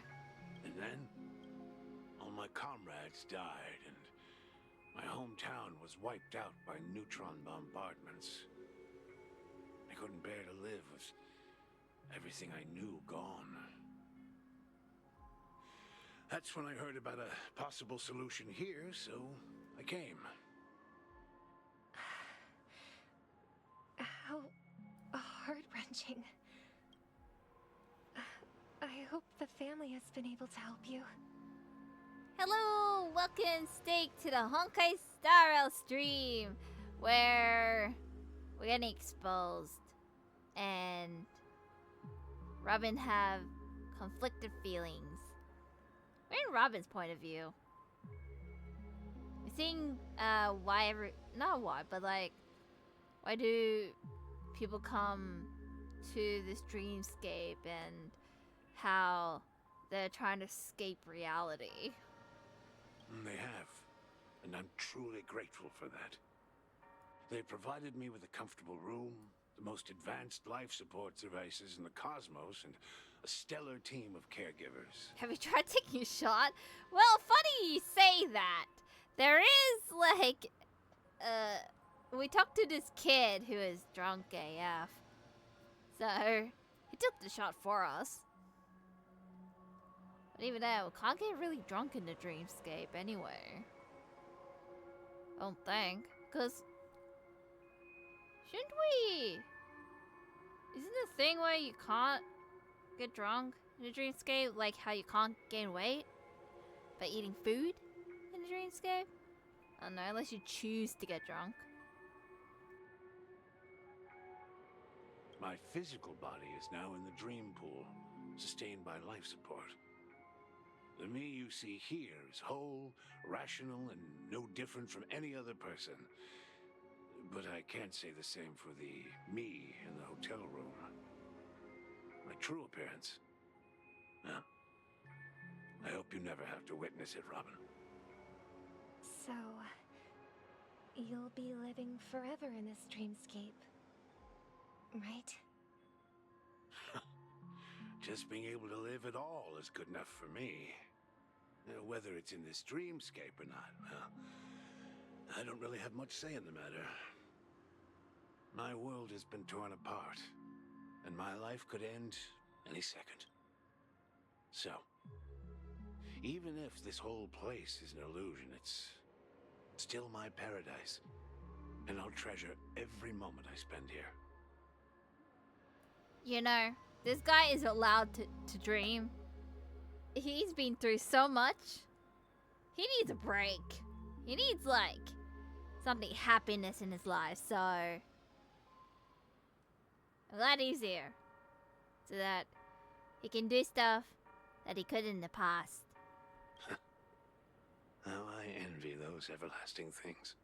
And then, all my comrades died, and my hometown was wiped out by neutron bombardments. I couldn't bear to live with everything I knew gone. That's when I heard about a possible solution here, so I came. How heart-wrenching. I hope the family has been able to help you. Hello, welcome Steak to the Honkai Star Rail stream, where we're getting exposed, and Robin have conflicted feelings. We're in Robin's point of view. We're seeing not why, but like, why do people come to this dreamscape and how they're trying to escape reality. They have, and I'm truly grateful for that. They provided me with a comfortable room, the most advanced life support devices in the cosmos, and a stellar team of caregivers. Have you tried taking a shot? Well, funny you say that. There is, like, we talked to this kid who is drunk AF. So, he took the shot for us. But even then, we can't get really drunk in the dreamscape anyway. I don't think. Because, shouldn't we? Isn't the thing where you can't get drunk in the dreamscape like how you can't gain weight by eating food in the dreamscape? I don't know, unless you choose to get drunk. My physical body is now in the dream pool, sustained by life support. The me you see here is whole, rational, and no different from any other person. But I can't say the same for the me in the hotel room. My true appearance. Well, I hope you never have to witness it, Robin. So, you'll be living forever in this dreamscape, right? Just being able to live at all is good enough for me. Whether it's in this dreamscape or not, well, I don't really have much say in the matter. My world has been torn apart, and my life could end any second. So, even if this whole place is an illusion, it's still my paradise, and I'll treasure every moment I spend here. You know, this guy is allowed to dream. He's been through so much. He needs a break. He needs, like, something happiness in his life, so I'm glad he's here. So that he can do stuff that he couldn't in the past. How I envy those everlasting things.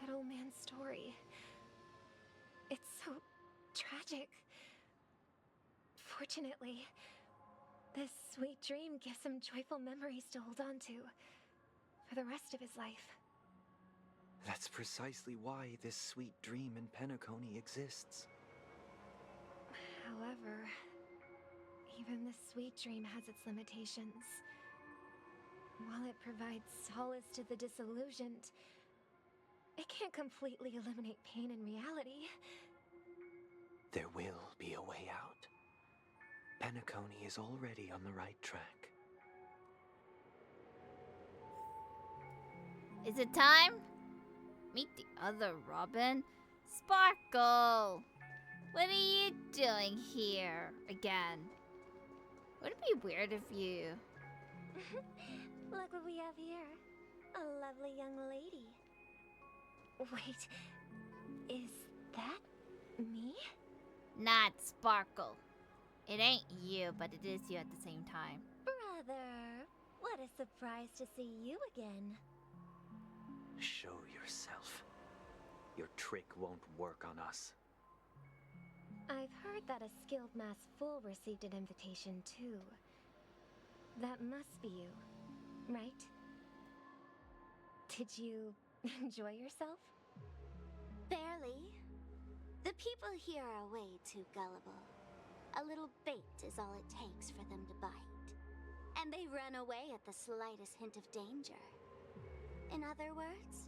That old man's story. It's so tragic. Fortunately, this sweet dream gives him joyful memories to hold on to for the rest of his life. That's precisely why this sweet dream in Penacony exists. However, even the sweet dream has its limitations. While it provides solace to the disillusioned, it can't completely eliminate pain in reality. There will be a way out. Penacony is already on the right track. Is it time? Meet the other Robin. Sparkle! What are you doing here again? Would it be weird if you... Look what we have here. A lovely young lady. Wait, is that me? Not Sparkle. It ain't you, but it is you at the same time. Brother, what a surprise to see you again. Show yourself. Your trick won't work on us. I've heard that a skilled masked fool received an invitation too. That must be you, right? Did you enjoy yourself? Barely. The people here are way too gullible. A little bait is all it takes for them to bite. And they run away at the slightest hint of danger. In other words,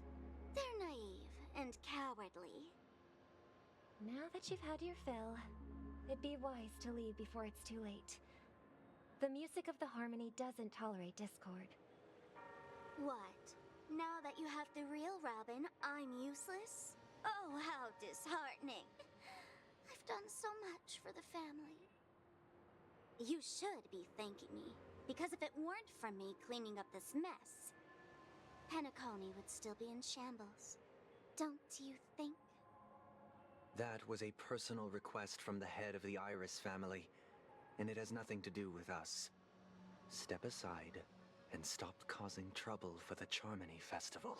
they're naive and cowardly. Now that you've had your fill, it'd be wise to leave before it's too late. The music of the harmony doesn't tolerate discord. What? Now that you have the real Robin, I'm useless? Oh, how disheartening. I've done so much for the family. You should be thanking me, because if it weren't for me cleaning up this mess, Penacony would still be in shambles. Don't you think? That was a personal request from the head of the Iris family, and it has nothing to do with us. Step aside and stop causing trouble for the Charmony Festival.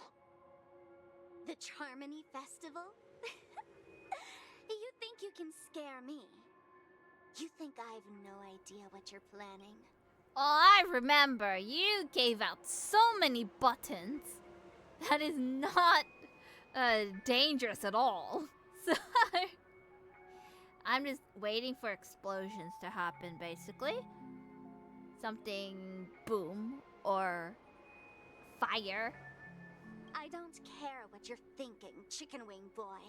The Charmony Festival? You think you can scare me? You think I have no idea what you're planning? Oh, I remember. You gave out so many buttons. That is not dangerous at all. So I'm just waiting for explosions to happen, basically. Something boom or fire. I don't care what you're thinking, chicken wing boy.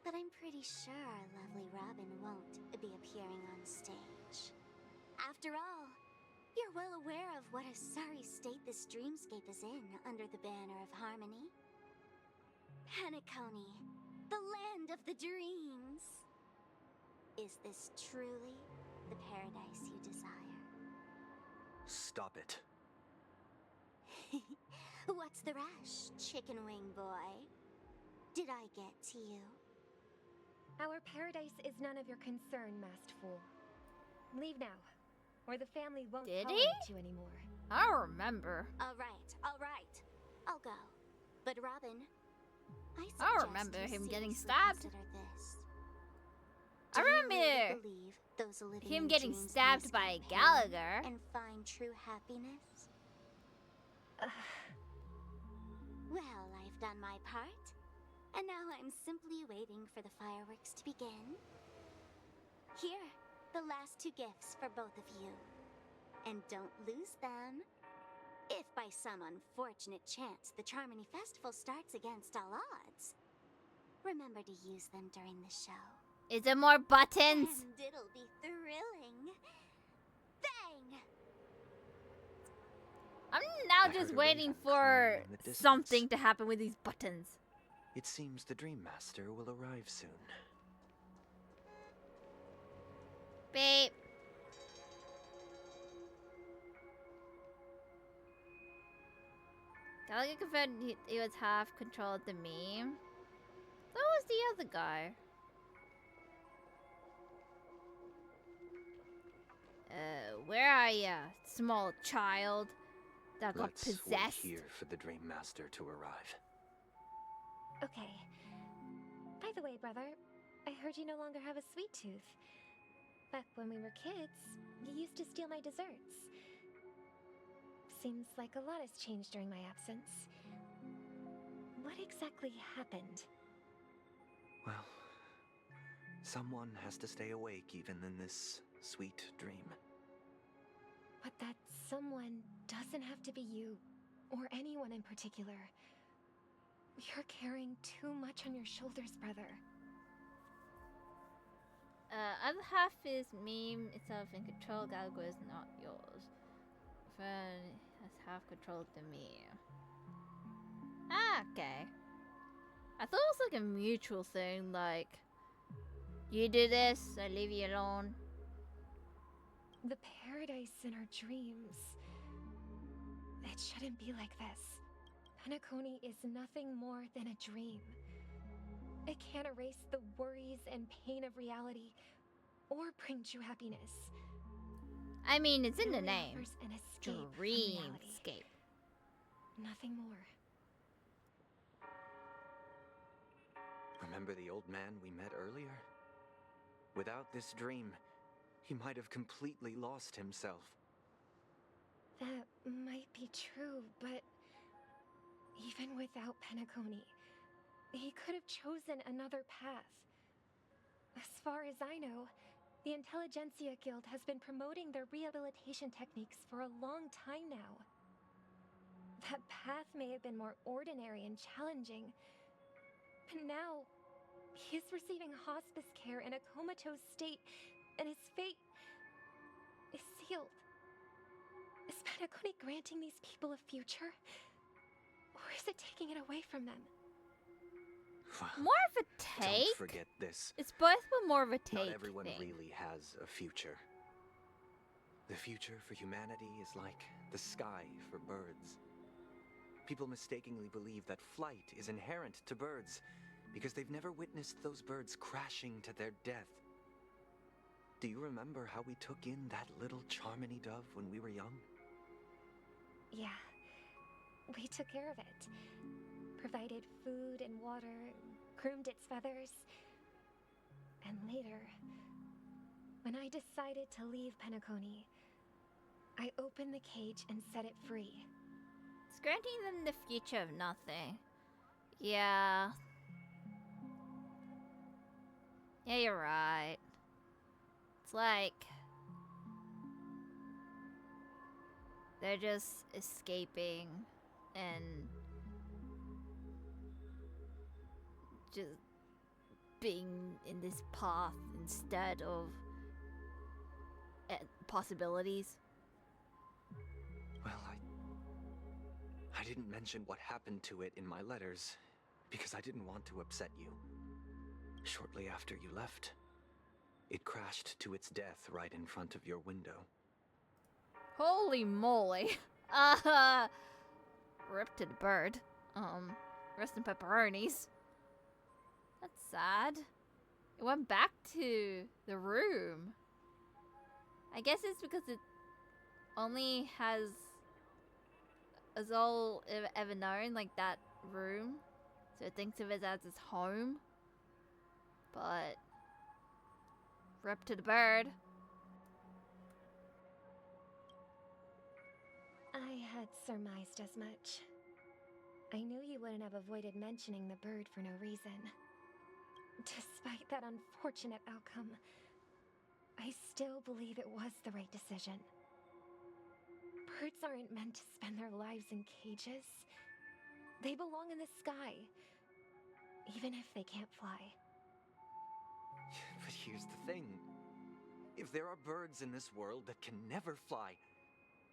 But I'm pretty sure our lovely Robin won't be appearing on stage. After all, you're well aware of what a sorry state this dreamscape is in under the banner of harmony. Penacony, the land of the dreams. Is this truly the paradise you desire? Stop it. What's the rush, chicken wing boy? Did I get to you? Our paradise is none of your concern, masked fool. Leave now, or the family won't tolerate you anymore. I don't remember. All right. I'll go. But Robin, I don't remember him getting stabbed. I remember him getting stabbed by Gallagher. And find true happiness? Well, I've done my part. And now I'm simply waiting for the fireworks to begin. Here, the last 2 gifts for both of you. And don't lose them. If by some unfortunate chance the Charmony Festival starts against all odds, remember to use them during the show. Is there more buttons? And it'll be thrilling. Bang! I'm now just waiting for something to happen with these buttons. It seems the Dream Master will arrive soon. Babe. Gallagher confirmed he was half controlled the meme. So was the other guy. Where are ya, small child that got Let's wait possessed? here for the Dream Master to arrive. Okay. By the way, brother, I heard you no longer have a sweet tooth. Back when we were kids, you used to steal my desserts. Seems like a lot has changed during my absence. What exactly happened? Well, someone has to stay awake even in this sweet dream. But that someone doesn't have to be you, or anyone in particular. You're carrying too much on your shoulders, brother. Other half is meme itself in control. Galago is not yours. Friend has half controlled the meme. Ah, okay. I thought it was like a mutual thing, like you do this, I leave you alone. The paradise in our dreams. It shouldn't be like this. Penacony is nothing more than a dream. It can't erase the worries and pain of reality or bring true happiness. I mean, it's in It the only name. offers an escape from reality. Dreamscape. Nothing more. Remember the old man we met earlier? Without this dream, he might have completely lost himself. That might be true, but even without Penacony, he could have chosen another path. As far as I know, the Intelligentsia Guild has been promoting their rehabilitation techniques for a long time now. That path may have been more ordinary and challenging, but now he is receiving hospice care in a comatose state, and his fate is sealed. Is Penacony granting these people a future? Or is it taking it away from them? More of a take? Don't forget this. It's both, but more of a take. Not everyone thing. really has a future. The future for humanity is like the sky for birds. People mistakenly believe that flight is inherent to birds because they've never witnessed those birds crashing to their death. Do you remember how we took in that little Charmony dove when we were young? Yeah. We took care of it. Provided food and water, groomed its feathers. And later, when I decided to leave Penacony, I opened the cage and set it free. It's granting them the future of nothing. Yeah. Yeah, you're right. It's like they're just escaping and just being in this path instead of possibilities. Well, I didn't mention what happened to it in my letters because I didn't want to upset you. Shortly after you left, it crashed to its death right in front of your window. Holy moly. Rip to the bird. Rest in pepperonis. That's sad. It went back to the room. I guess it's because it only has all ever known, like that room. So it thinks of it as its home. But rip to the bird. I had surmised as much. I knew you wouldn't have avoided mentioning the bird for no reason. Despite that unfortunate outcome, I still believe it was the right decision. Birds aren't meant to spend their lives in cages. They belong in the sky, even if they can't fly. But here's the thing. If there are birds in this world that can never fly,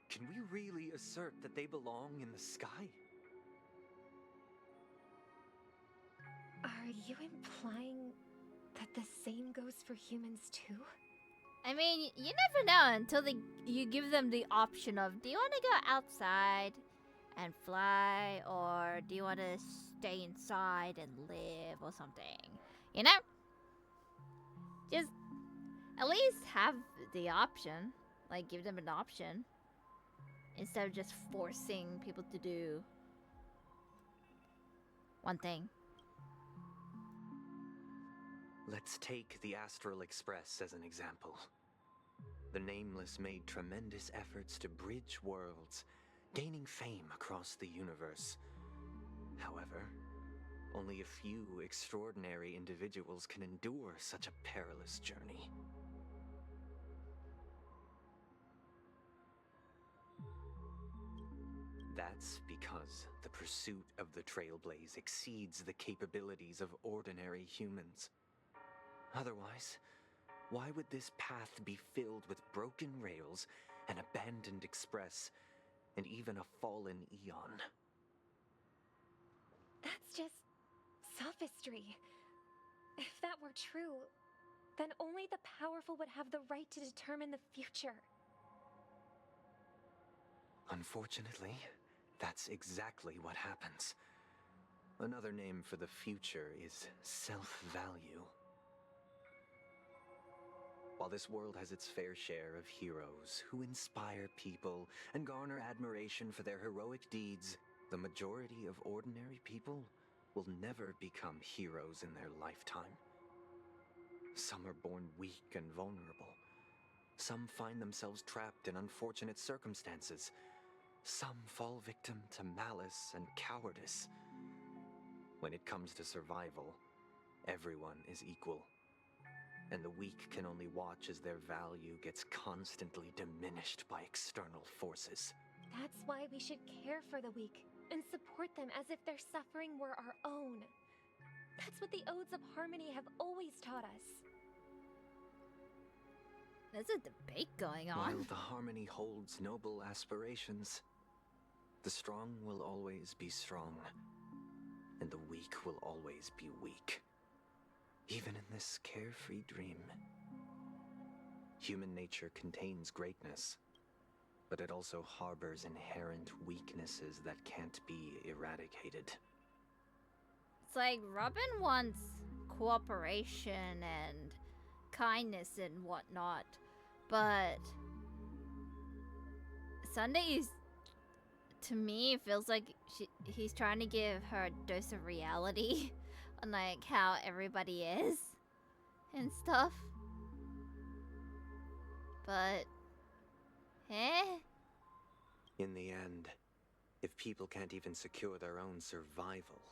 can we really assert that they belong in the sky? Are you implying that the same goes for humans too? I mean, you never know until you give them the option of, do you want to go outside and fly, or do you want to stay inside and live or something? You know? Just at least have the option. Like, give them an option. Instead of just forcing people to do one thing. Let's take the Astral Express as an example. The Nameless made tremendous efforts to bridge worlds, gaining fame across the universe. However, only a few extraordinary individuals can endure such a perilous journey. That's because the pursuit of the Trailblaze exceeds the capabilities of ordinary humans. Otherwise, why would this path be filled with broken rails, an abandoned express, and even a fallen Eon? That's just sophistry. If that were true, then only the powerful would have the right to determine the future. Unfortunately, that's exactly what happens. Another name for the future is self-value. While this world has its fair share of heroes who inspire people and garner admiration for their heroic deeds, the majority of ordinary people will never become heroes in their lifetime. Some are born weak and vulnerable. Some find themselves trapped in unfortunate circumstances. Some fall victim to malice and cowardice. When it comes to survival, everyone is equal. And the weak can only watch as their value gets constantly diminished by external forces. That's why we should care for the weak and support them as if their suffering were our own. That's what the Odes of Harmony have always taught us. There's a debate going on. While the Harmony holds noble aspirations, the strong will always be strong, and the weak will always be weak. Even in this carefree dream, human nature contains greatness, but it also harbors inherent weaknesses that can't be eradicated. It's like Robin wants cooperation and kindness and whatnot, but Sunday is, to me, it feels like he's trying to give her a dose of reality on like how everybody is and stuff. But in the end, if people can't even secure their own survival,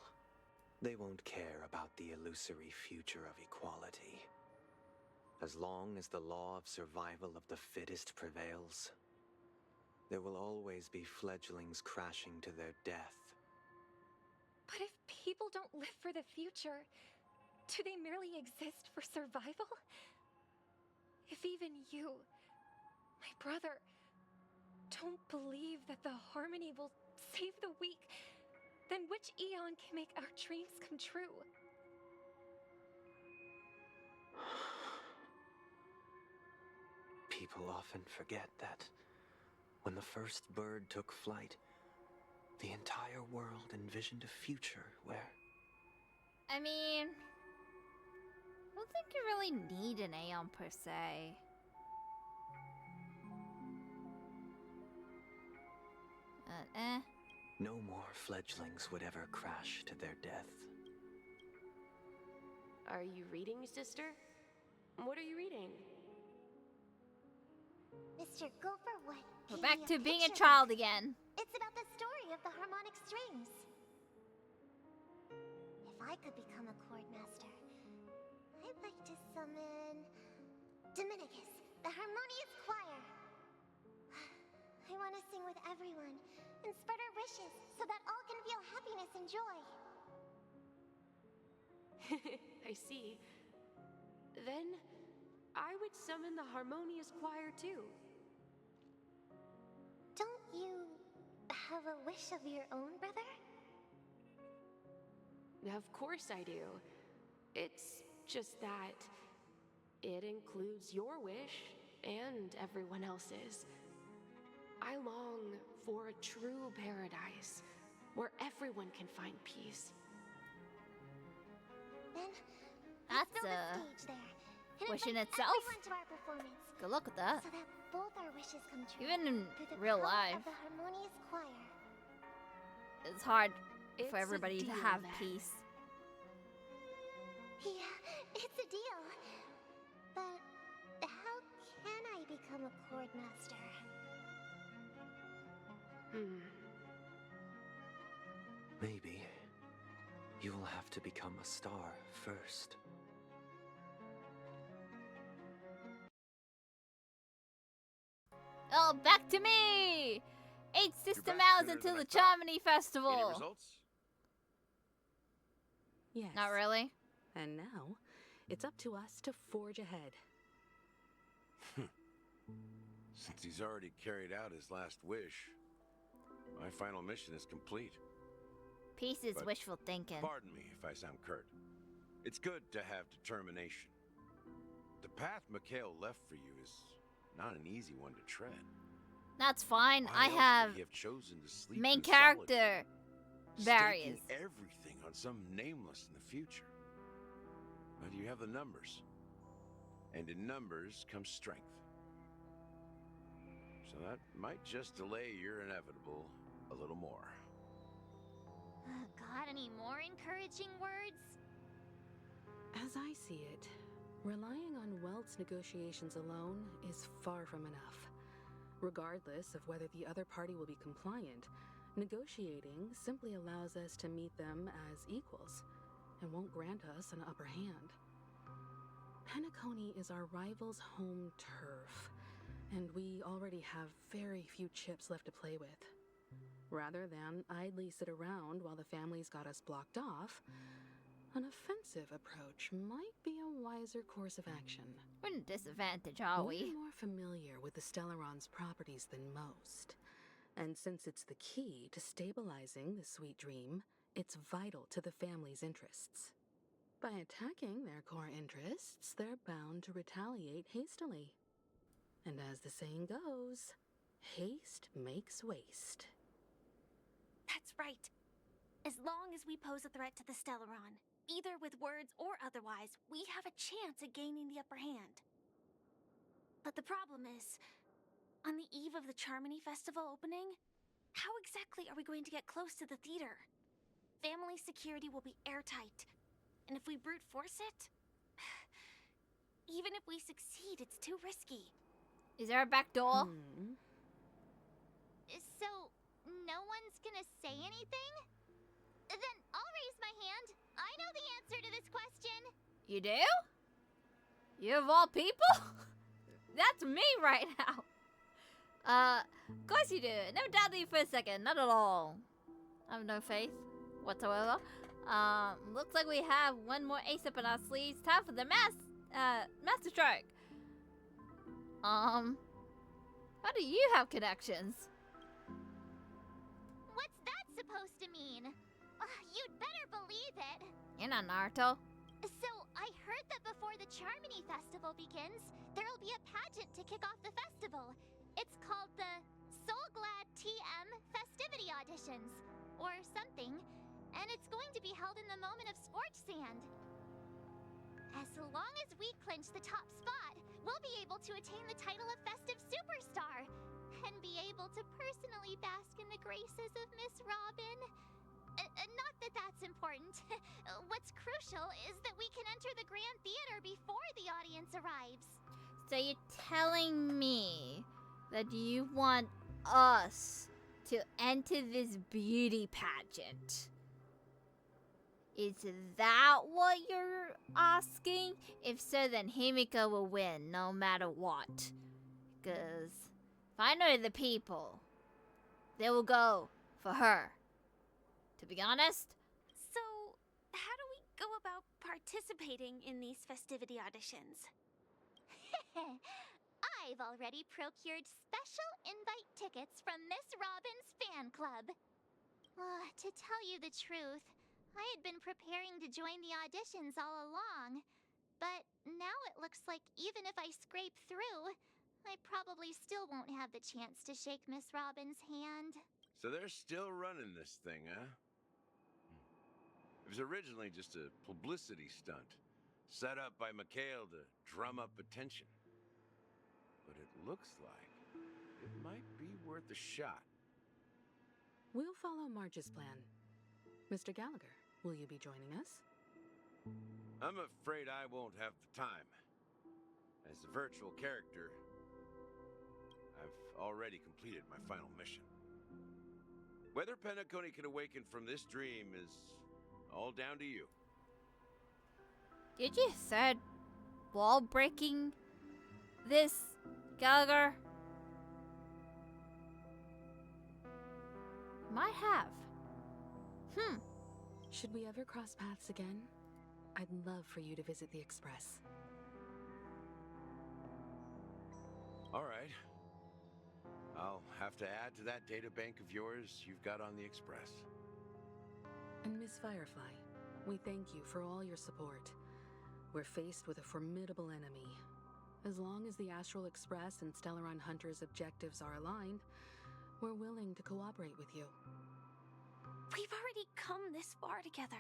they won't care about the illusory future of equality. As long as the law of survival of the fittest prevails, there will always be fledglings crashing to their death. But if people don't live for the future, do they merely exist for survival? If even you, my brother, don't believe that the Harmony will save the weak, then which Eon can make our dreams come true? People often forget that when the first bird took flight, the entire world envisioned a future where... I mean, I don't think you really need an Aeon per se. No more fledglings would ever crash to their death. Are you reading, sister? What are you reading? Mr. Gopherwood. We're back to being a child again. It's about the story of the harmonic strings. If I could become a chord master, I'd like to summon Dominicus, the harmonious choir. I want to sing with everyone and spread our wishes so that all can feel happiness and joy. I see. Then I would summon the harmonious choir too. Don't you have a wish of your own, brother? Of course I do. It's just that it includes your wish and everyone else's. I long for a true paradise where everyone can find peace. Then That's let's build a stage there and wishing invite itself. everyone to our performance, Good luck with that. so that both our wishes come true. Even in through the real power life, of the harmonious choir. it's hard It's for a everybody to deal, have then. peace. Yeah, it's a deal. But how can I become a chord master? Maybe you will have to become a star first. Oh, back to me! 8 system back hours sooner until than I the thought. Charmony Festival. Any results? Yes. Not really. And now, it's up to us to forge ahead. Since he's already carried out his last wish, my final mission is complete. Peace is But wishful thinking. Pardon me if I sound curt. It's good to have determination. The path Mikhail left for you is not an easy one to tread. That's fine. Why I else have would he have chosen to sleep main in character solitude, barriers. staking everything on some nameless in the future. But you have the numbers. And in numbers comes strength. So that might just delay your inevitable a little more. Got any more encouraging words? As I see it, relying on Welt's negotiations alone is far from enough. Regardless of whether the other party will be compliant, negotiating simply allows us to meet them as equals and won't grant us an upper hand. Penacony is our rival's home turf, and we already have very few chips left to play with. Rather than idly sit around while the family's got us blocked off, an offensive approach might be a wiser course of action. We're in a disadvantage, are we? We're more familiar with the Stellaron's properties than most, and since it's the key to stabilizing the sweet dream, it's vital to the family's interests. By attacking their core interests, they're bound to retaliate hastily. And as the saying goes, haste makes waste. That's right. As long as we pose a threat to the Stellaron, either with words or otherwise, we have a chance at gaining the upper hand. But the problem is, on the eve of the Charmony Festival opening, how exactly are we going to get close to the theater? Family security will be airtight, and if we brute force it, even if we succeed, it's too risky. Is there a back door? So, no one's gonna say anything? Then I'll raise my hand. I know the answer to this question. You do? You of all people? That's me right now. Of course you do. Never doubted you for a second. Not at all. I have no faith whatsoever. Looks like we have one more ace up in our sleeves. Time for the master stroke. How do you have connections? What's that supposed to mean? You'd better believe it. You're not Naruto. So, I heard that before the Charmony Festival begins, there'll be a pageant to kick off the festival. It's called the Soulglad TM Festivity Auditions, or something, and it's going to be held in the moment of Scorch Sand. As long as we clinch the top spot, we'll be able to attain the title of Festive Superstar, and be able to personally bask in the graces of Miss Robin. Not that that's important. What's crucial is that we can enter the Grand Theater before the audience arrives. So you're telling me that you want us to enter this beauty pageant? Is that what you're asking? If so, then Himiko will win no matter what. Because if I know the people, they will go for her. To be honest, So, how do we go about participating in these festivity auditions? I've already procured special invite tickets from Miss Robin's fan club. To tell you the truth, I had been preparing to join the auditions all along. But now it looks like even if I scrape through, I probably still won't have the chance to shake Miss Robin's hand. So they're still running this thing, huh? It was originally just a publicity stunt, set up by Mikhail to drum up attention. But it looks like it might be worth a shot. We'll follow Marge's plan. Mr. Gallagher, will you be joining us? I'm afraid I won't have the time. As a virtual character, I've already completed my final mission. Whether Penacony can awaken from this dream is all down to you. Did you said wall breaking this, Gallagher? Might have. Should we ever cross paths again? I'd love for you to visit the Express. All right. I'll have to add to that data bank of yours you've got on the Express. And Miss Firefly, we thank you for all your support. We're faced with a formidable enemy. As long as the Astral Express and Stellaron Hunters' objectives are aligned, we're willing to cooperate with you. We've already come this far together.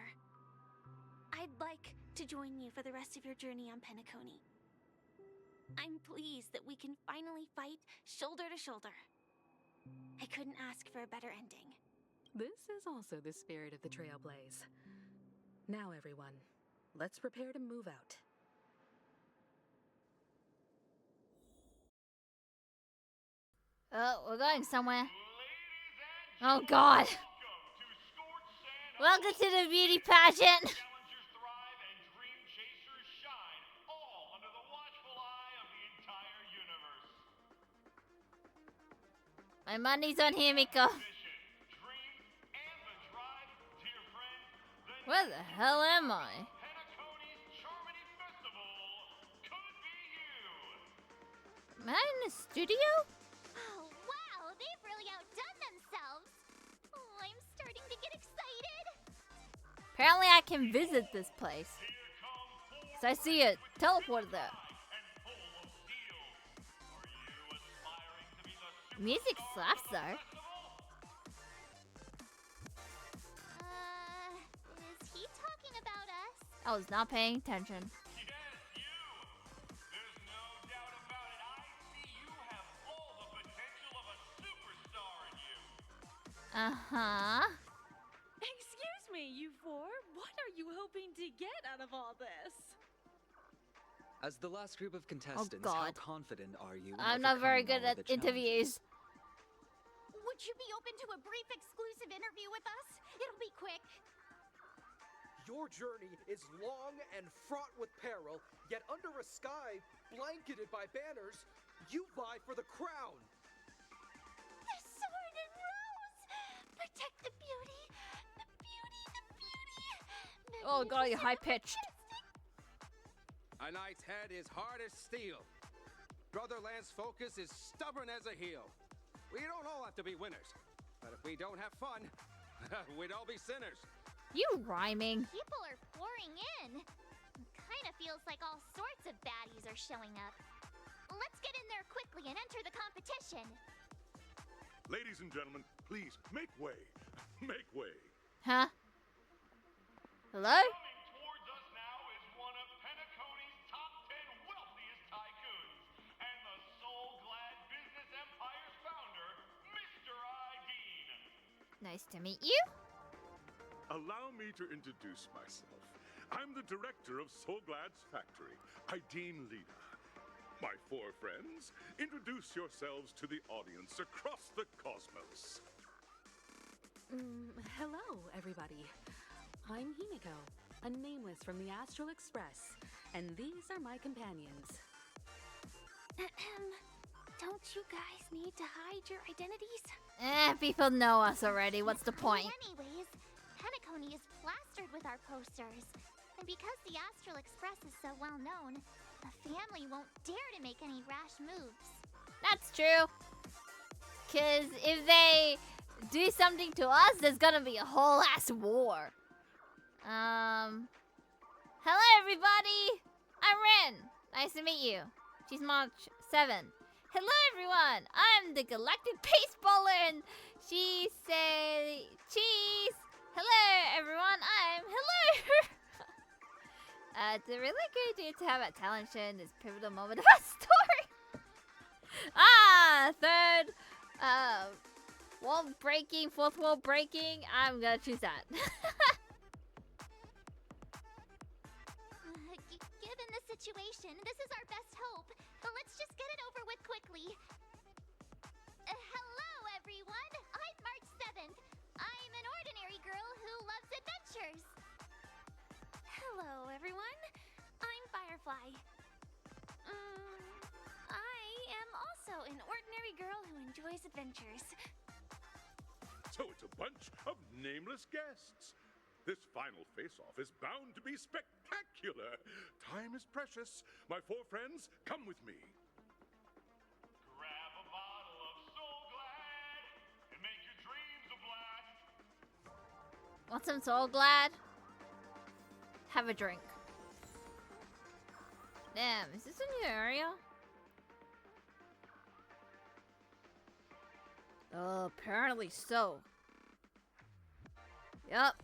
I'd like to join you for the rest of your journey on Penacony. I'm pleased that we can finally fight shoulder to shoulder. I couldn't ask for a better ending. This is also the spirit of the Trailblaze. Now, everyone, let's prepare to move out. Oh, we're going somewhere. Oh, God. Welcome to the beauty pageant. My money's on here, Miko. Where the hell am I? Am I in the studio? Oh, wow, they've really outdone themselves. Oh, I'm starting to get excited. Apparently I can visit this place. So I see a teleporter there. Music slaps though. Is he talking about us? I was not paying attention. Uh-huh. Excuse me, you four. What are you hoping to get out of all this? As the last group of contestants, how confident are you? I'm not very good at interviews. Would you be open to a brief exclusive interview with us? It'll be quick. Your journey is long and fraught with peril, yet under a sky blanketed by banners, you vie for the crown. The sword and rose! Protect the beauty! The beauty, the beauty! Oh god, you're high-pitched. A knight's head is hard as steel. Brother Lance Focus is stubborn as a heel. We don't all have to be winners, but if we don't have fun, we'd all be sinners. You rhyming. People are pouring in. Kinda feels like all sorts of baddies are showing up. Let's get in there quickly and enter the competition. Ladies and gentlemen, please make way. Make way. Huh? Hello? Coming towards us now is one of Penacony's top 10 wealthiest tycoons and the soul-glad business empire's founder, Mr. Dean. Nice to meet you. Allow me to introduce myself. I'm the director of Soulglad's factory, Dean Lena. My four friends, introduce yourselves to the audience across the cosmos. Hello, everybody. I'm Himiko, a nameless from the Astral Express, and these are my companions. Don't you guys need to hide your identities? People know us already. What's the point? Anyways, Penacony is plastered with our posters. And because the Astral Express is so well known, the family won't dare to make any rash moves. That's true. Cause if they do something to us, there's gonna be a whole ass war. Hello everybody! I'm Ren. Nice to meet you. She's March 7. Hello everyone! I'm the Galactic Baseballer and she say cheese! Hello everyone, I'm hello! it's a really good idea to have a talent show in this pivotal moment of our story. Third, wall breaking, fourth wall breaking. I'm gonna choose that. Given the situation, this is our best hope. But let's just get it over with quickly. Hello, everyone. I'm March 7th. I'm an ordinary girl who loves adventures. Hello, everyone. I'm Firefly. I am also an ordinary girl who enjoys adventures. So it's a bunch of nameless guests. This final face-off is bound to be spectacular. Time is precious. My four friends, come with me. Grab a bottle of Soul Glad and make your dreams a blast. Want some Soul Glad? Have a drink. Damn, is this a new area? Oh, apparently so. Yup.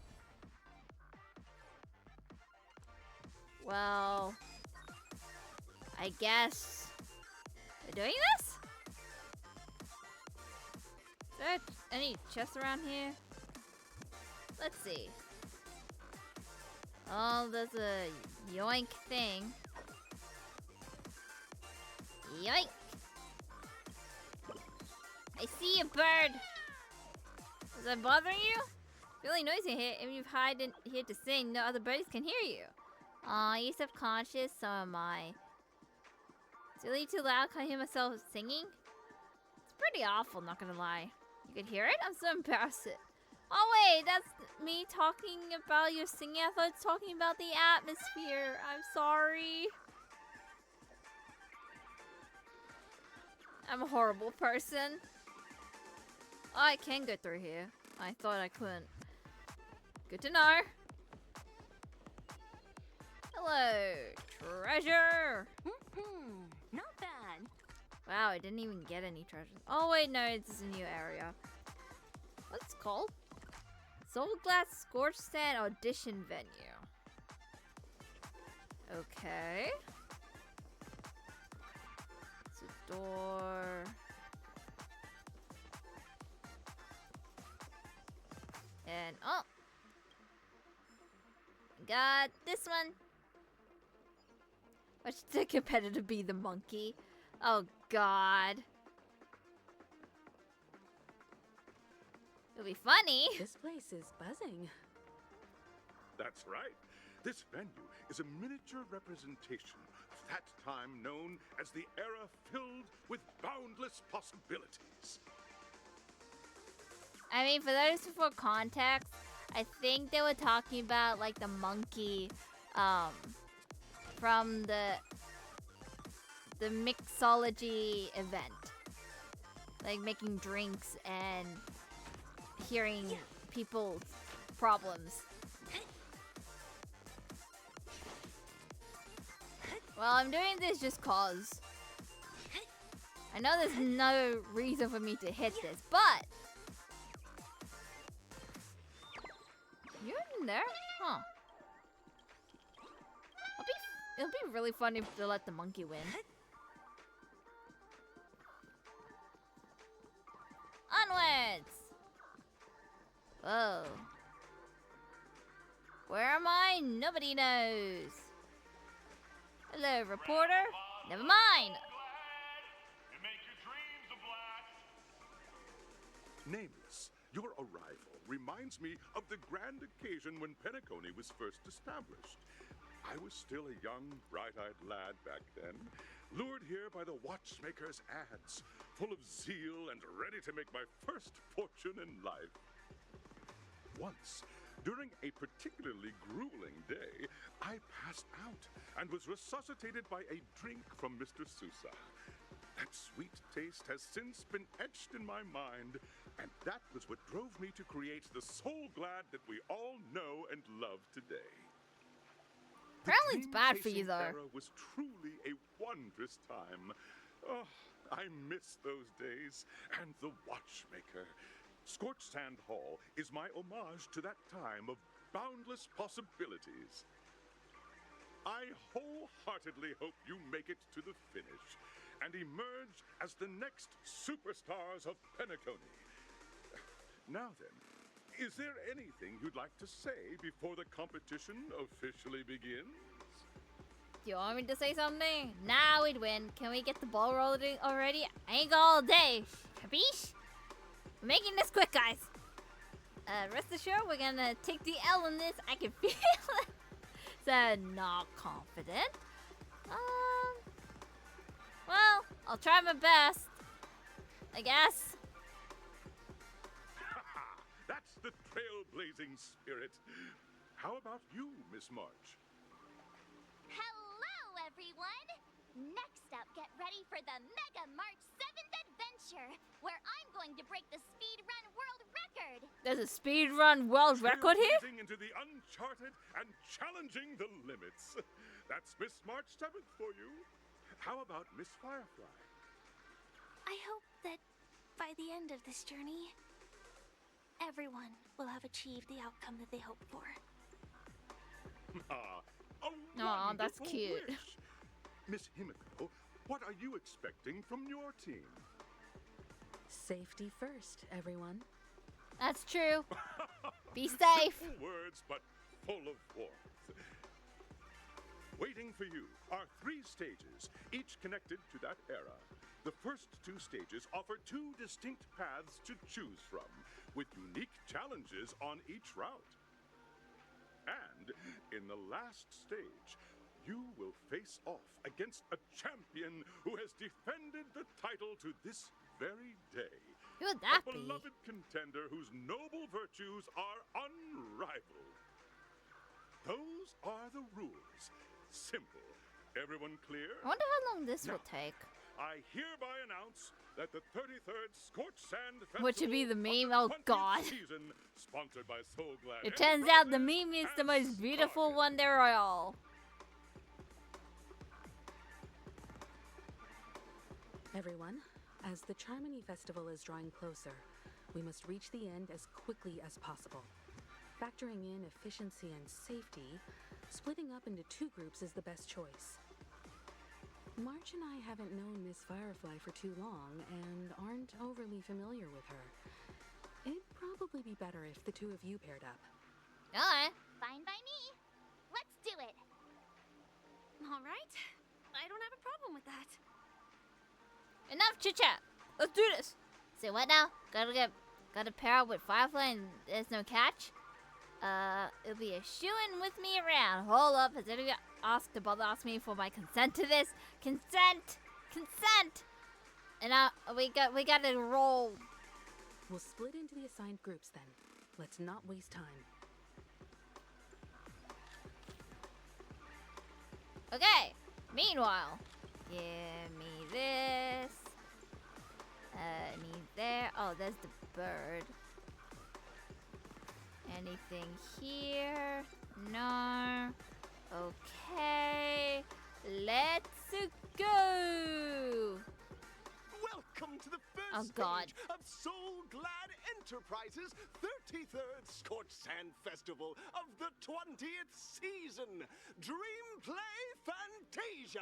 Well, I guess we're doing this? Is there any chests around here? Let's see. Oh, there's a yoink thing. Yoink! I see you, bird! Is that bothering you? Really noisy here. If you hide in here to sing, no other birds can hear you. Aw, you're subconscious, so am I. It's really too loud, can't hear myself singing? It's pretty awful, not gonna lie. You could hear it? I'm so embarrassed. Oh wait, that's me talking about your singing. I thought it's talking about the atmosphere. I'm sorry. I'm a horrible person. Oh, I can go through here. I thought I couldn't. Good to know. Hello, treasure. Not bad. Wow, I didn't even get any treasures. Oh wait, no, it's a new area. What's it called? Soul Glass Scorched Sand Audition Venue. Okay. It's a door. And oh, got this one. Why should the competitor be the monkey? Oh God. It'll be funny. This place is buzzing. That's right. This venue is a miniature representation of that time known as the era filled with boundless possibilities. I mean, for those for context, I think they were talking about like the monkey, from the mixology event, like making drinks and hearing people's problems. Well, I'm doing this just cause. I know there's no reason for me to hit this, but you're in there? Huh. It'll be really fun if they let the monkey win. Onwards! Whoa. Where am I? Nobody knows. Hello, reporter. Never mind. Nameless, your arrival reminds me of the grand occasion when Penacony was first established. I was still a young, bright-eyed lad back then, lured here by the watchmaker's ads, full of zeal and ready to make my first fortune in life. Once, during a particularly grueling day, I passed out and was resuscitated by a drink from Mr. Sousa. That sweet taste has since been etched in my mind, and that was what drove me to create the Soul Glad that we all know and love today. Apparently it's bad for you, though. Era was truly a wondrous time. Oh, I miss those days. And the watchmaker. Scorched Sand Hall is my homage to that time of boundless possibilities. I wholeheartedly hope you make it to the finish and emerge as the next superstars of Penacony. Now then, is there anything you'd like to say before the competition officially begins? Do you want me to say something? Now we'd win. Can we get the ball rolling already? I ain't got all day. Capiche? We're making this quick, guys. Rest assured, we're gonna take the L in this. I can feel it. So, not confident. Well, I'll try my best. I guess. That's the trailblazing spirit. How about you, Miss March? Hello, everyone! Next up, get ready for the Mega March 7th Adventure, where I'm going to break the speedrun world record! There's a speedrun world record here? Trailblazing into the uncharted and challenging the limits. That's Miss March 7th for you. How about Miss Firefly? I hope that by the end of this journey, everyone will have achieved the outcome that they hoped for. Aw, that's cute. Wish. Miss Himiko, what are you expecting from your team? Safety first, everyone. That's true. Be safe. Simple words, but full of warmth. Waiting for you are 3 stages, each connected to that era. The first 2 stages offer 2 distinct paths to choose from, with unique challenges on each route. And in the last stage, you will face off against a champion who has defended the title to this very day. Who would that a be? beloved contender whose noble virtues are unrivaled. Those are the rules. Simple. Everyone clear? I wonder how long this will take. I hereby announce that the 33rd Scorched Sand Festival What should be the meme? Oh god. season, sponsored by Soul Glad It turns out the meme is the most beautiful one there are all. Everyone, as the Charmony Festival is drawing closer, we must reach the end as quickly as possible. Factoring in efficiency and safety, splitting up into 2 groups is the best choice. March and I haven't known Miss Firefly for too long and aren't overly familiar with her. It'd probably be better if the 2 of you paired up. Alright. Fine by me. Let's do it. All right. I don't have a problem with that. Enough chit chat. Let's do this. Say what now? Gotta pair up with Firefly and there's no catch? It'll be a shoo-in with me around. Hold up, has anyone asked to bother ask me for my consent to this? Consent! Consent! And we gotta roll. We'll split into the assigned groups then. Let's not waste time. Okay. Meanwhile, give me this. Need there. Oh, there's the bird. Anything here? No. Okay. Let's go. Welcome to the first Oh God. stage of Soul Glad Enterprises' 33rd Scorched Sand Festival of the 20th season, Dream Play Fantasia.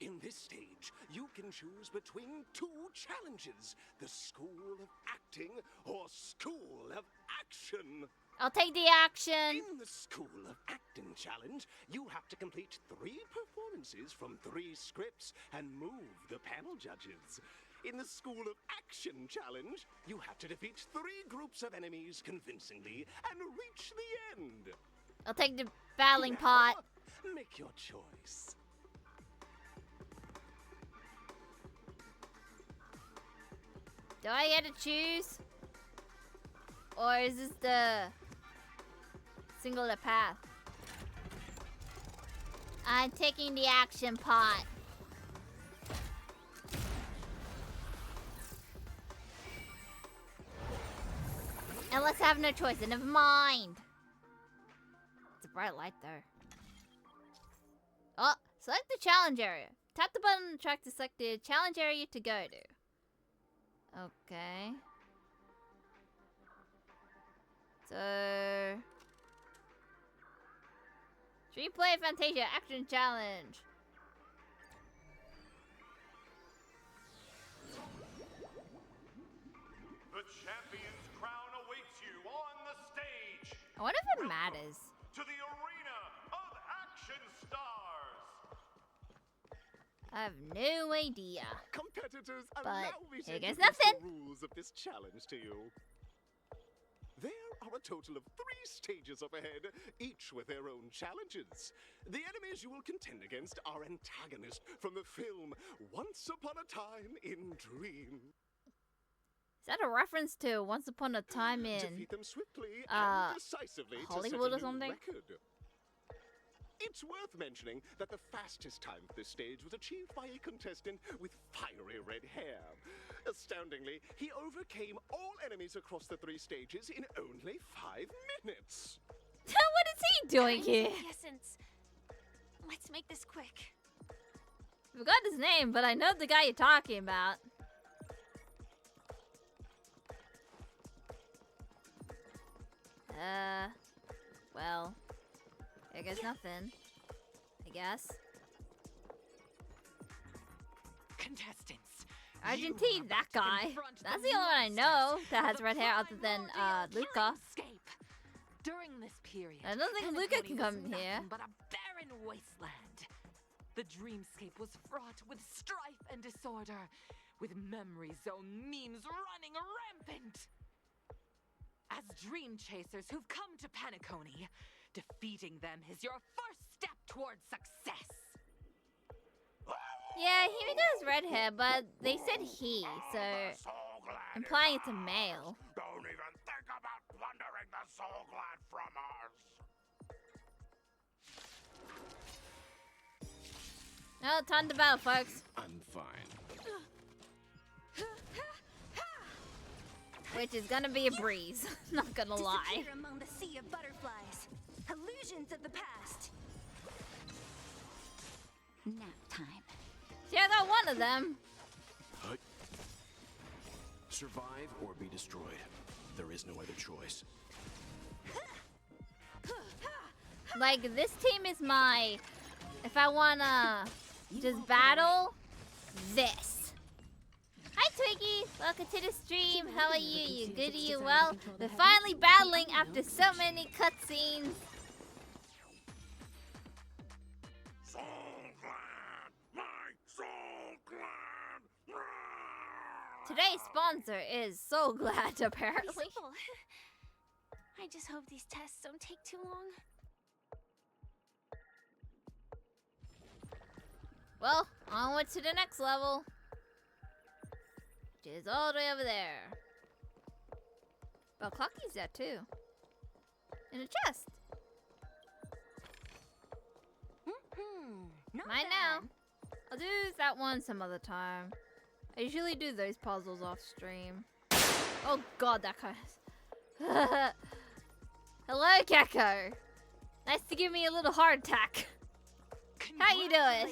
In this stage, you can choose between 2 challenges, the School of Acting or School of Action. I'll take the action. In the School of Acting challenge, you have to complete 3 performances from 3 scripts and move the panel judges. In the School of Action challenge, you have to defeat 3 groups of enemies convincingly and reach the end. I'll take the battling pot. Make your choice. Do I get to choose? Or is this the singular path? I'm taking the action pot. And let's have no choice, and never mind. It's a bright light there. Oh, select the challenge area. Tap the button on the track to select the challenge area to go to. Okay. So Dream Play Fantasia Action Challenge. The champion's crown awaits you on the stage. I wonder if it matters. To the arena of action stars. I have no idea. Competitors, But allow me to here goes introduce nothing. the rules of this challenge to you. There are a total of 3 stages up ahead, each with their own challenges. The enemies you will contend against are antagonists from the film Once Upon a Time in Dream. Is that a reference to Once Upon a Time in Defeat them swiftly and decisively Hollywood to or set a new something? record. It's worth mentioning that the fastest time for this stage was achieved by a contestant with fiery red hair. Astoundingly, he overcame all enemies across the 3 stages in only 5 minutes. What is he doing here? Essence. Let's make this quick. I forgot his name, but I know the guy you're talking about. Well, I guess nothing. I guess. Contestants. Argentine, that guy. That's the only one I know that has red hair other than Luca. During this period, I don't think Luca can come in here. but a barren wasteland. The dreamscape was fraught with strife and disorder, with memory zone memes running rampant. As dream chasers who've come to Penacony, defeating them is your first step towards success. Yeah, here goes red hair, but they said he, so implying it's a male. Don't even think about plundering the Soul Glad from us. No, time to battle, folks. I'm fine. Which is gonna be a breeze. Not gonna lie. Disappear among the sea of butterflies. Illusions of the past. Nap time. See, I got one of them. Survive or be destroyed. There is no other choice. Like, this team is my... If I wanna just battle, this. Hi, Twiggy. Welcome to the stream. How are you? You good? Are you well? We're finally battling after so many cutscenes. Soul Glad! My Soul Glad! Today's sponsor is So Glad, apparently. Simple. I just hope these tests don't take too long. Well, onward to the next level. Which is all the way over there. Well, Clocky's there too. In a chest. Mine now. I'll do that one some other time. I usually do those puzzles off stream. Oh god, that guy. Hello, Gecko. Nice to give me a little heart attack. How you doing? Are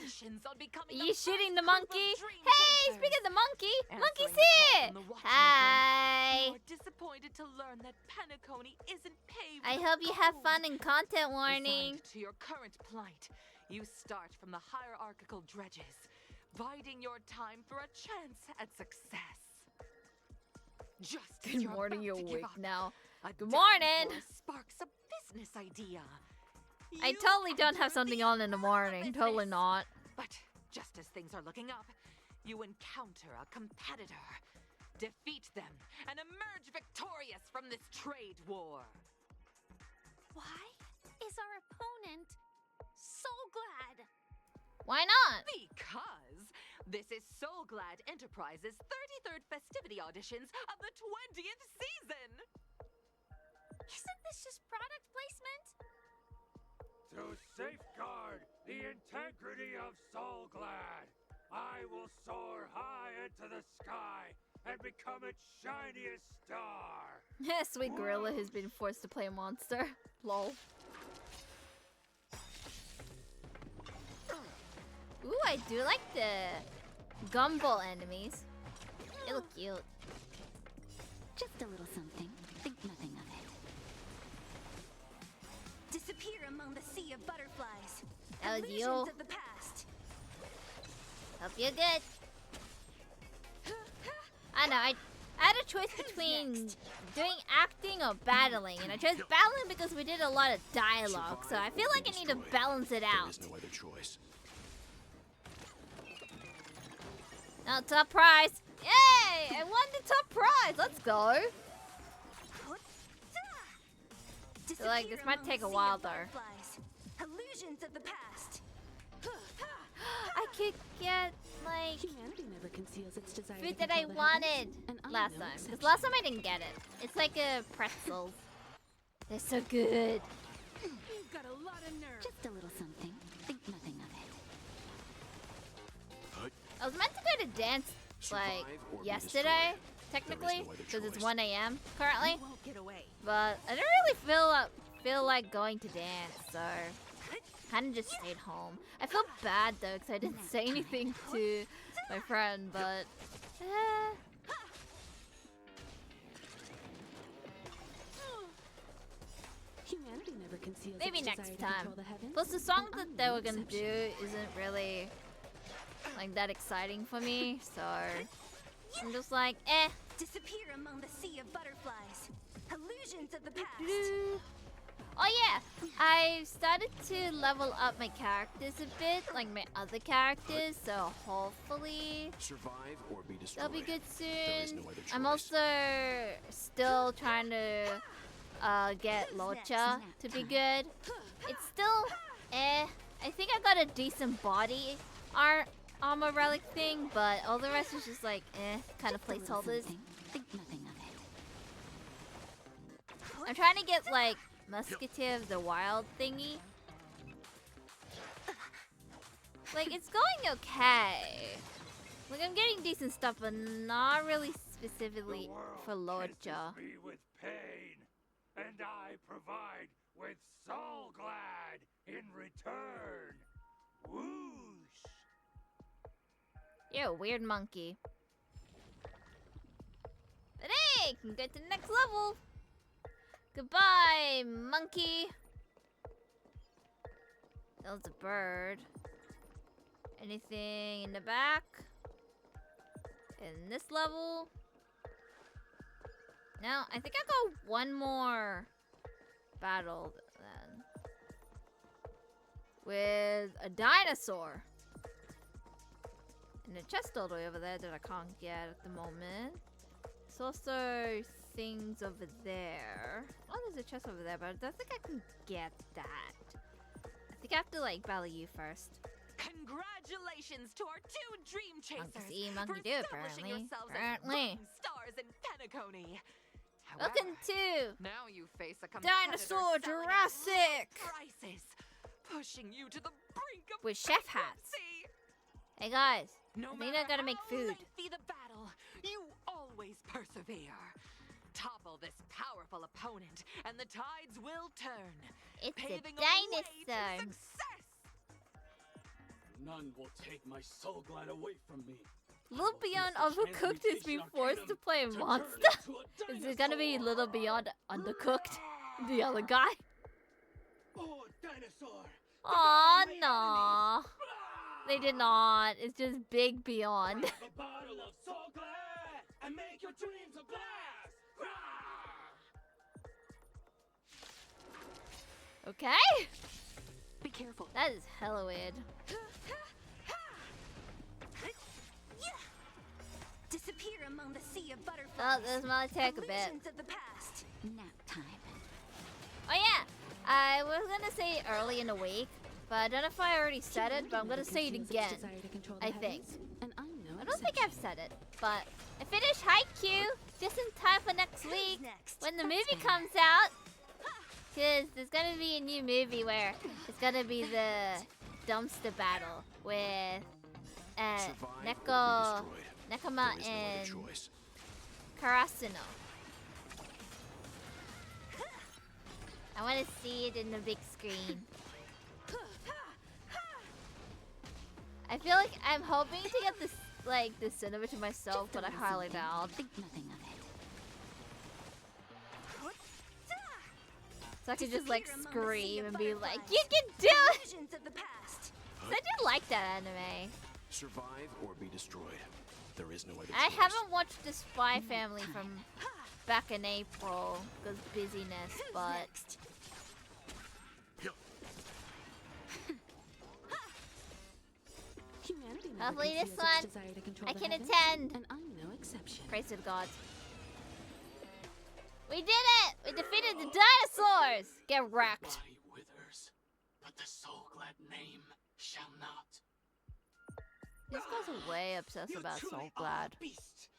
you shooting the monkey? Hey, speaking of the monkey, monkey's here. Hi. Disappointed to learn that Penacony isn't paved. I hope you have fun in content warning. To your current plight, you start from the hierarchical dredges, biding your time for a chance at success. Just as Good you're morning, about you're to give awake up, now. a Good morning. downpour sparks a business idea. I totally don't have something on in the morning. Totally not. But just as things are looking up, you encounter a competitor. Defeat them and emerge victorious from this trade war. Why is our opponent so glad? Why not? Because this is Soul Glad Enterprises' 33rd festivity auditions of the 20th season. Isn't this just product placement? To safeguard the integrity of Soul Glad, I will soar high into the sky and become its shiniest star. Sweet gorilla who's been forced to play a monster. Lol. Ooh, I do like the gumball enemies. They look cute. Just a little something. Think nothing of it. Disappear among the sea of butterflies. That was you. Illusions of the past. Hope you're good. I know, I had a choice between doing acting or battling, and I chose battling because we did a lot of dialogue, so I feel like I need to balance it out. There is no other choice. Now, top prize! Yay! I won the top prize! Let's go! So, like, this might take a while, though. Illusions of the past. I could get, like, Humanity never conceals its desire food to that I control the wanted heavens, and I'm last no time. exception. Because last time I didn't get it. It's like a pretzel. They're so good. You've got a lot of nerve. Just a little something. Think nothing of it. I was meant to go to dance, like, yesterday, technically, because it's 1 a.m. currently. You won't get away. But I didn't really feel like going to dance, so kind of just stayed home. I feel bad though, because I didn't say anything to my friend, but Humanity never conceals maybe its next desire to time. control the heavens, Plus, the song and that I'm they no were gonna exception. do isn't really like that exciting for me, so I'm just like, eh. Disappear among the sea of butterflies. Illusions of the past. Oh yeah, I started to level up my characters a bit, like my other characters, so hopefully Survive or be destroyed. they'll be good There is soon. no other I'm choice. also still trying to get Locha to be good. It's still eh. I think I got a decent body armor relic thing, but all the rest is just like eh, kind of placeholders. Think nothing of it. I'm trying to get like Musketeer of the Wild thingy. Like, it's going okay. Like, I'm getting decent stuff, but not really specifically for Locha. Me with pain, and I provide with soul glad in return. Whoosh! You're a weird monkey. But hey, can get to the next level. Goodbye, monkey. That was a bird. Anything in the back? In this level? No, I think I got one more battle then. With a dinosaur. And a chest all the way over there that I can't get at the moment. There's also things over there. Oh, there's a chest over there, but I don't think I can get that. I think I have to like battle you first. Congratulations to our 2 dream chasers Monkey see, for monkey do, establishing apparently. yourselves Apparently. as stars in Penacony. Welcome to Now you face a Dinosaur competitor selling at Jurassic low prices, pushing you to the brink of with chef hats. bankruptcy. Hey guys, No I think matter I gotta make how food. lengthy the battle, you always persevere. Topple this powerful opponent, and the tides will turn. It's a paving way to dinosaur. success. None will take my soul glad away from me. Little Beyond Overcooked is being forced to play a monster. Is it gonna be Little Beyond Undercooked? The other guy? Oh, dinosaur! Aw, no. They did not. It's just Big Beyond. Grab a bottle of soul glad and make your dreams a blast! Okay? Be careful. That is hella weird. Disappear among the sea of butterflies. Oh, this might take a bit. Illusions of the past. Nap time. Oh yeah, I was gonna say early in the week, but I don't know if I already said it, but I'm gonna say it again. I think. I don't think I've said it, but I finished Haikyuu just in time for next week when the movie comes out. Cause there's gonna be a new movie where it's gonna be the dumpster battle with Nekoma and Karasuno. I want to see it in the big screen. I feel like I'm hoping to get this, like, the cinema to myself, but I highly doubt. Think nothing of it. So I could just like scream and be like, "You can do it!" So I do like that anime. Survive or be destroyed. There is no other I choice. haven't watched the Spy Family from back in April because busyness, but hopefully this one I can attend. And I'm no exception. Praise to the gods. We did it! We defeated the dinosaurs! Get wrecked. Body withers, but the Soulglad name shall not. This guy's way obsessed about Soulglad. Beast,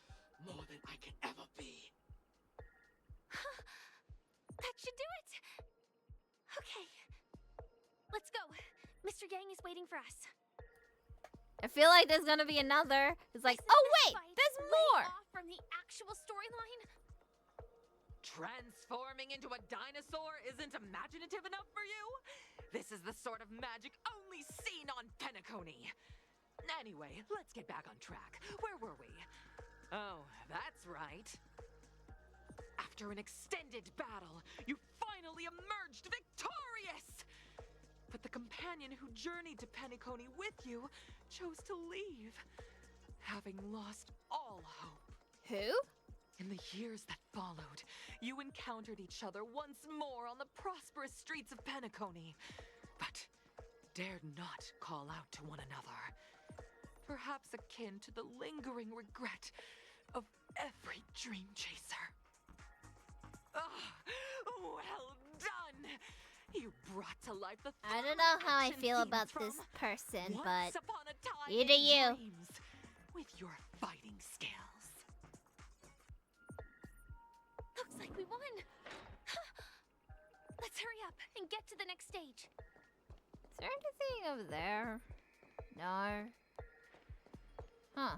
more than I can ever be. That should do it. Okay. Let's go. Mr. Yang is waiting for us. I feel like there's gonna be another. It's like, oh wait, there's more! Off from the actual storyline? Transforming into a dinosaur isn't imaginative enough for you? This is the sort of magic only seen on Penacony. Anyway, let's get back on track. Where were we? Oh, that's right. After an extended battle, you finally emerged victorious! But the companion who journeyed to Penacony with you chose to leave, having lost all hope. Who? In the years that followed, you encountered each other once more on the prosperous streets of Penacony, but dared not call out to one another. Perhaps akin to the lingering regret of every dream chaser. Well done! You brought to life the I don't know how I feel about this person, but you do you. With your fighting skills. Looks like we won. Let's hurry up and get to the next stage. Is there anything over there? No. Huh.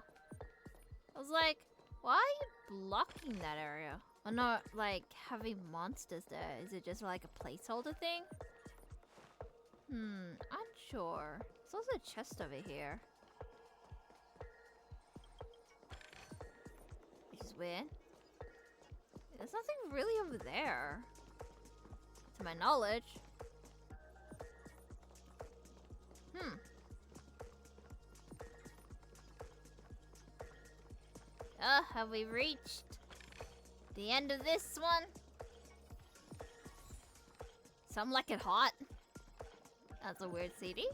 I was like, why are you blocking that area? Or not, like, having monsters there? Is it just like a placeholder thing? Unsure. There's also a chest over here. Which is weird. There's nothing really over there. To my knowledge. Have we reached the end of this one? Some like it hot. That's a weird CD.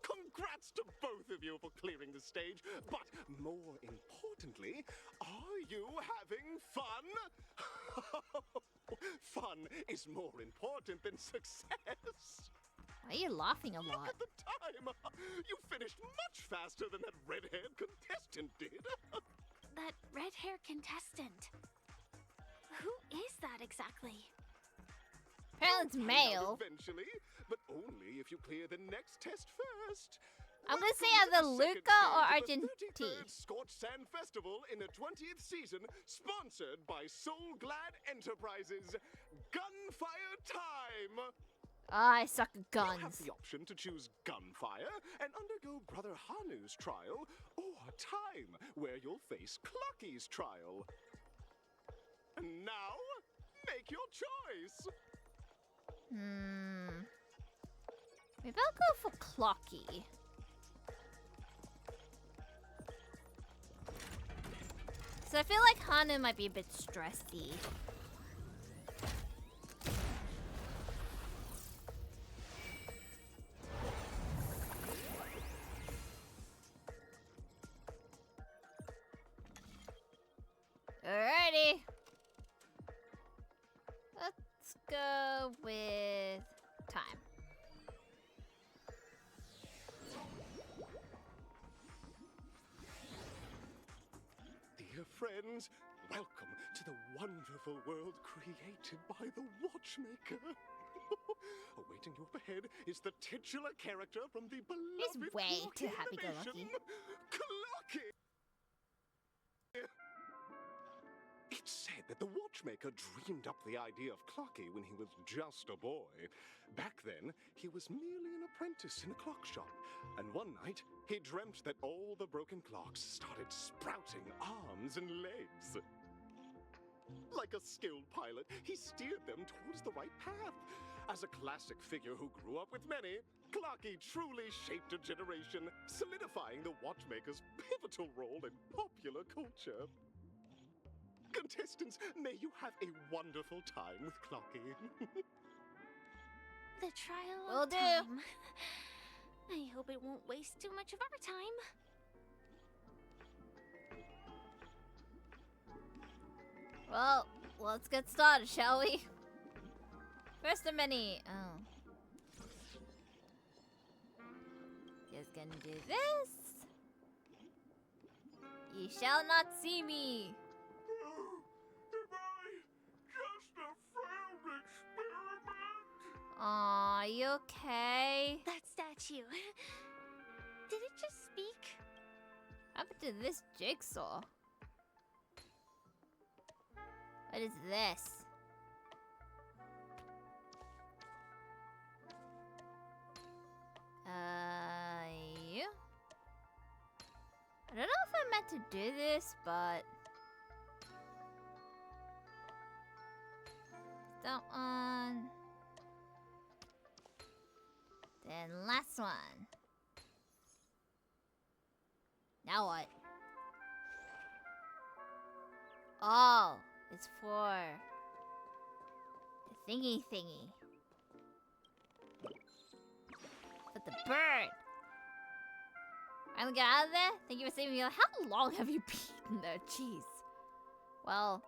Congrats to both of you for clearing the stage, but more importantly, are you having fun? Fun is more important than success. Why are you laughing a lot? Look at the time! You finished much faster than that red-haired contestant did. That red-haired contestant. Who is that exactly? Apparently it's male. Eventually, but only if you clear the next test first. I'm gonna say either Luca or Argentine. Scorched Sand Festival in the 20th season, sponsored by Soulglad Enterprises. Gunfire time! I suck at guns. You have the option to choose gunfire and undergo Brother Hanu's trial, or time, where you'll face Clucky's trial. And now, make your choice. Maybe I'll go for Clocky. So I feel like Hanu might be a bit stressy. Alrighty. Let's go with time. Dear friends, welcome to the wonderful world created by the Watchmaker. Awaiting you up ahead is the titular character from the beloved He's way too Clocky happy-go-lucky. animation, Clocky! It's said that the Watchmaker dreamed up the idea of Clocky when he was just a boy. Back then, he was merely an apprentice in a clock shop, and one night, he dreamt that all the broken clocks started sprouting arms and legs. Like a skilled pilot, he steered them towards the right path. As a classic figure who grew up with many, Clocky truly shaped a generation, solidifying the watchmaker's pivotal role in popular culture. Contestants, may you have a wonderful time with Clocky. The trial Will of do. time. I hope it won't waste too much of our time. Well, let's get started, shall we? First of many. Oh. Just gonna do this. You shall not see me. Just a failed experiment. Aw, you okay? That statue. Did it just speak? What happened to this jigsaw? What is this? You? I don't know if I meant to do this, but that one. Then last one. Now what? Oh, it's for the thingy. But the bird. I'm gonna get out of there. Thank you for saving me. How long have you been there? Jeez. Well,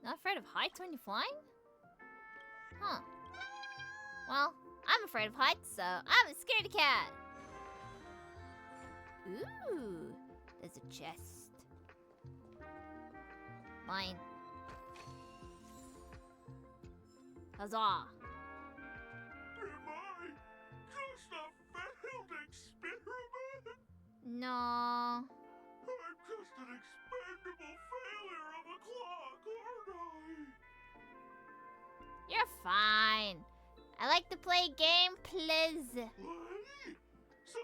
not afraid of heights when you're flying? Huh. Well, I'm afraid of heights, so I'm a scaredy cat. Ooh, there's a chest. Mine. Huzzah. Am I just a failed experiment? No. I'm just an expendable failure of a clock, aren't I? You're fine. I like to play game, please. Play? So,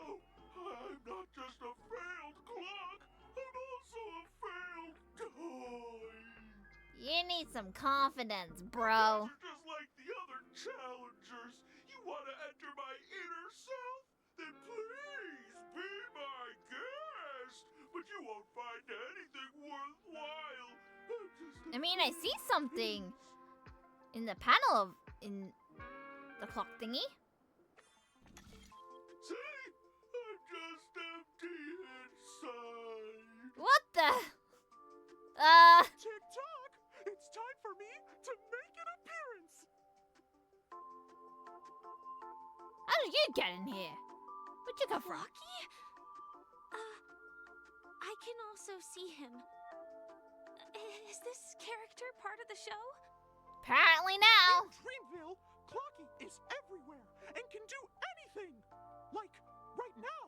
I'm not just a failed clock, I'm also a failed toy. You need some confidence, bro. You're just like the other challengers. You want to enter my inner self? Then please be my guest. But you won't find anything worthwhile. I mean, I see something in the panel in the clock thingy. See? I'm just empty inside. What the? Tick-tock! It's time for me to make an appearance! How did you get in here? Where'd you come from? Lucky? I can also see him. Is this character part of the show? Apparently now. In Dreamville, Clocky is everywhere and can do anything! Like, right now,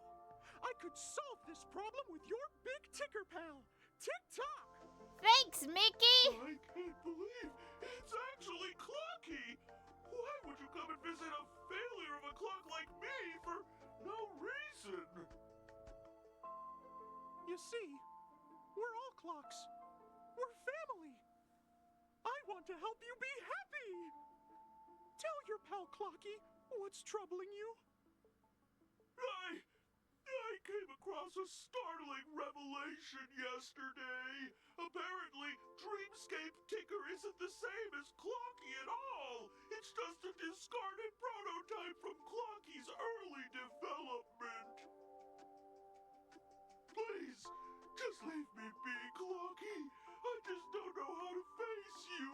I could solve this problem with your big ticker pal, Tick-tock! Thanks, Mickey! I can't believe it's actually Clocky! Why would you come and visit a failure of a clock like me for no reason? You see, we're all clocks. We're family. I want to help you be happy. Tell your pal Clocky what's troubling you. I came across a startling revelation yesterday. Apparently, Dreamscape Ticker isn't the same as Clocky at all. It's just a discarded prototype from Clocky's early development. Please, just leave me be, Clocky. I just don't know how to face you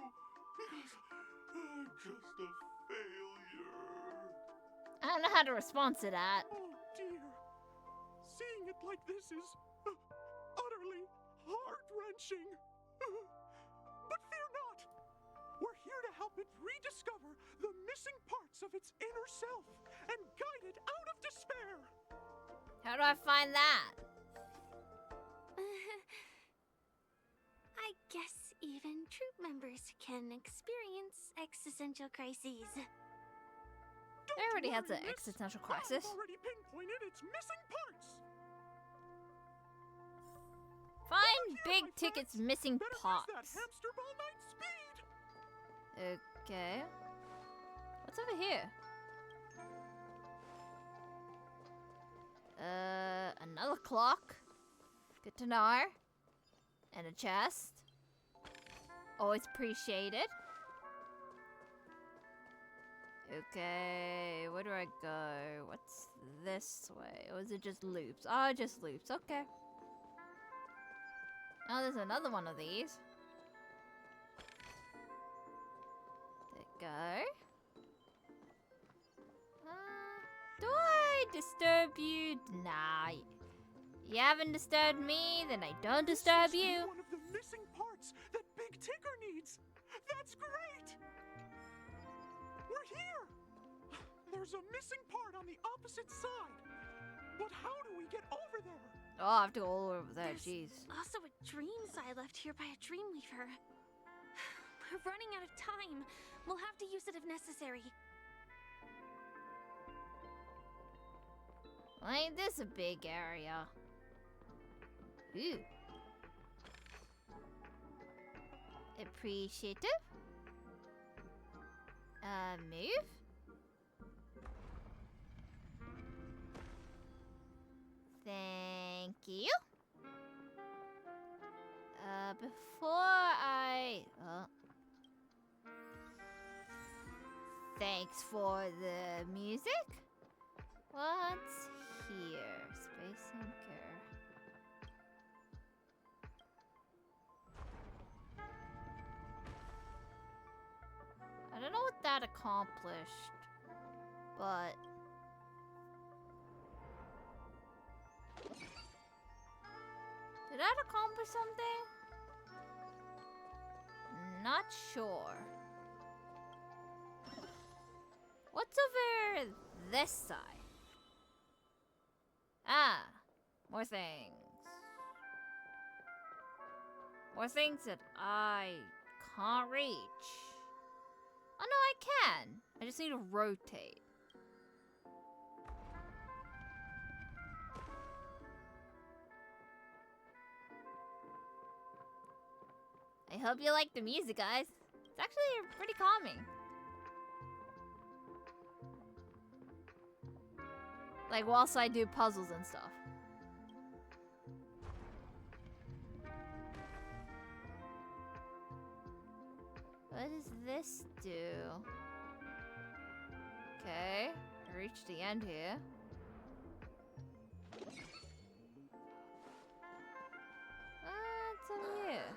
because I'm just a failure. I don't know how to respond to that. Oh dear. Seeing it like this is utterly heart-wrenching. But fear not. We're here to help it rediscover the missing parts of its inner self and guide it out of despair. How do I find that? I guess even troop members can experience existential crises. Everybody has an existential crisis. I've already pinpointed its missing parts. Find big tickets missing Better use parts. that hamster ball night speed. Okay. What's over here? Another clock. Good to know. And a chest. Always appreciated. Okay, where do I go? What's this way? Or is it just loops? Oh, just loops. Okay. Oh, there's another one of these. There we go. Do I disturb you? Nah. You haven't disturbed me, then I don't disturb you. One of the missing parts that Big Tinker needs. That's great. We're here. There's a missing part on the opposite side. But how do we get over there? Oh, I have to go all over there. Jeez. Also, a dream sign left here by a Dreamweaver. We're running out of time. We'll have to use it if necessary. Ain't this a big area? Ooh. Appreciative. Move. Thank you. Before I... Thanks for the music. What's here? Space Anchor. I don't know what that accomplished, but... Did that accomplish something? Not sure. What's over this side? Ah, more things. More things that I can't reach. Oh no, I can. I just need to rotate. I hope you like the music, guys. It's actually pretty calming. Like, whilst I do puzzles and stuff. What does this do? Okay, I reached the end here. What's over here?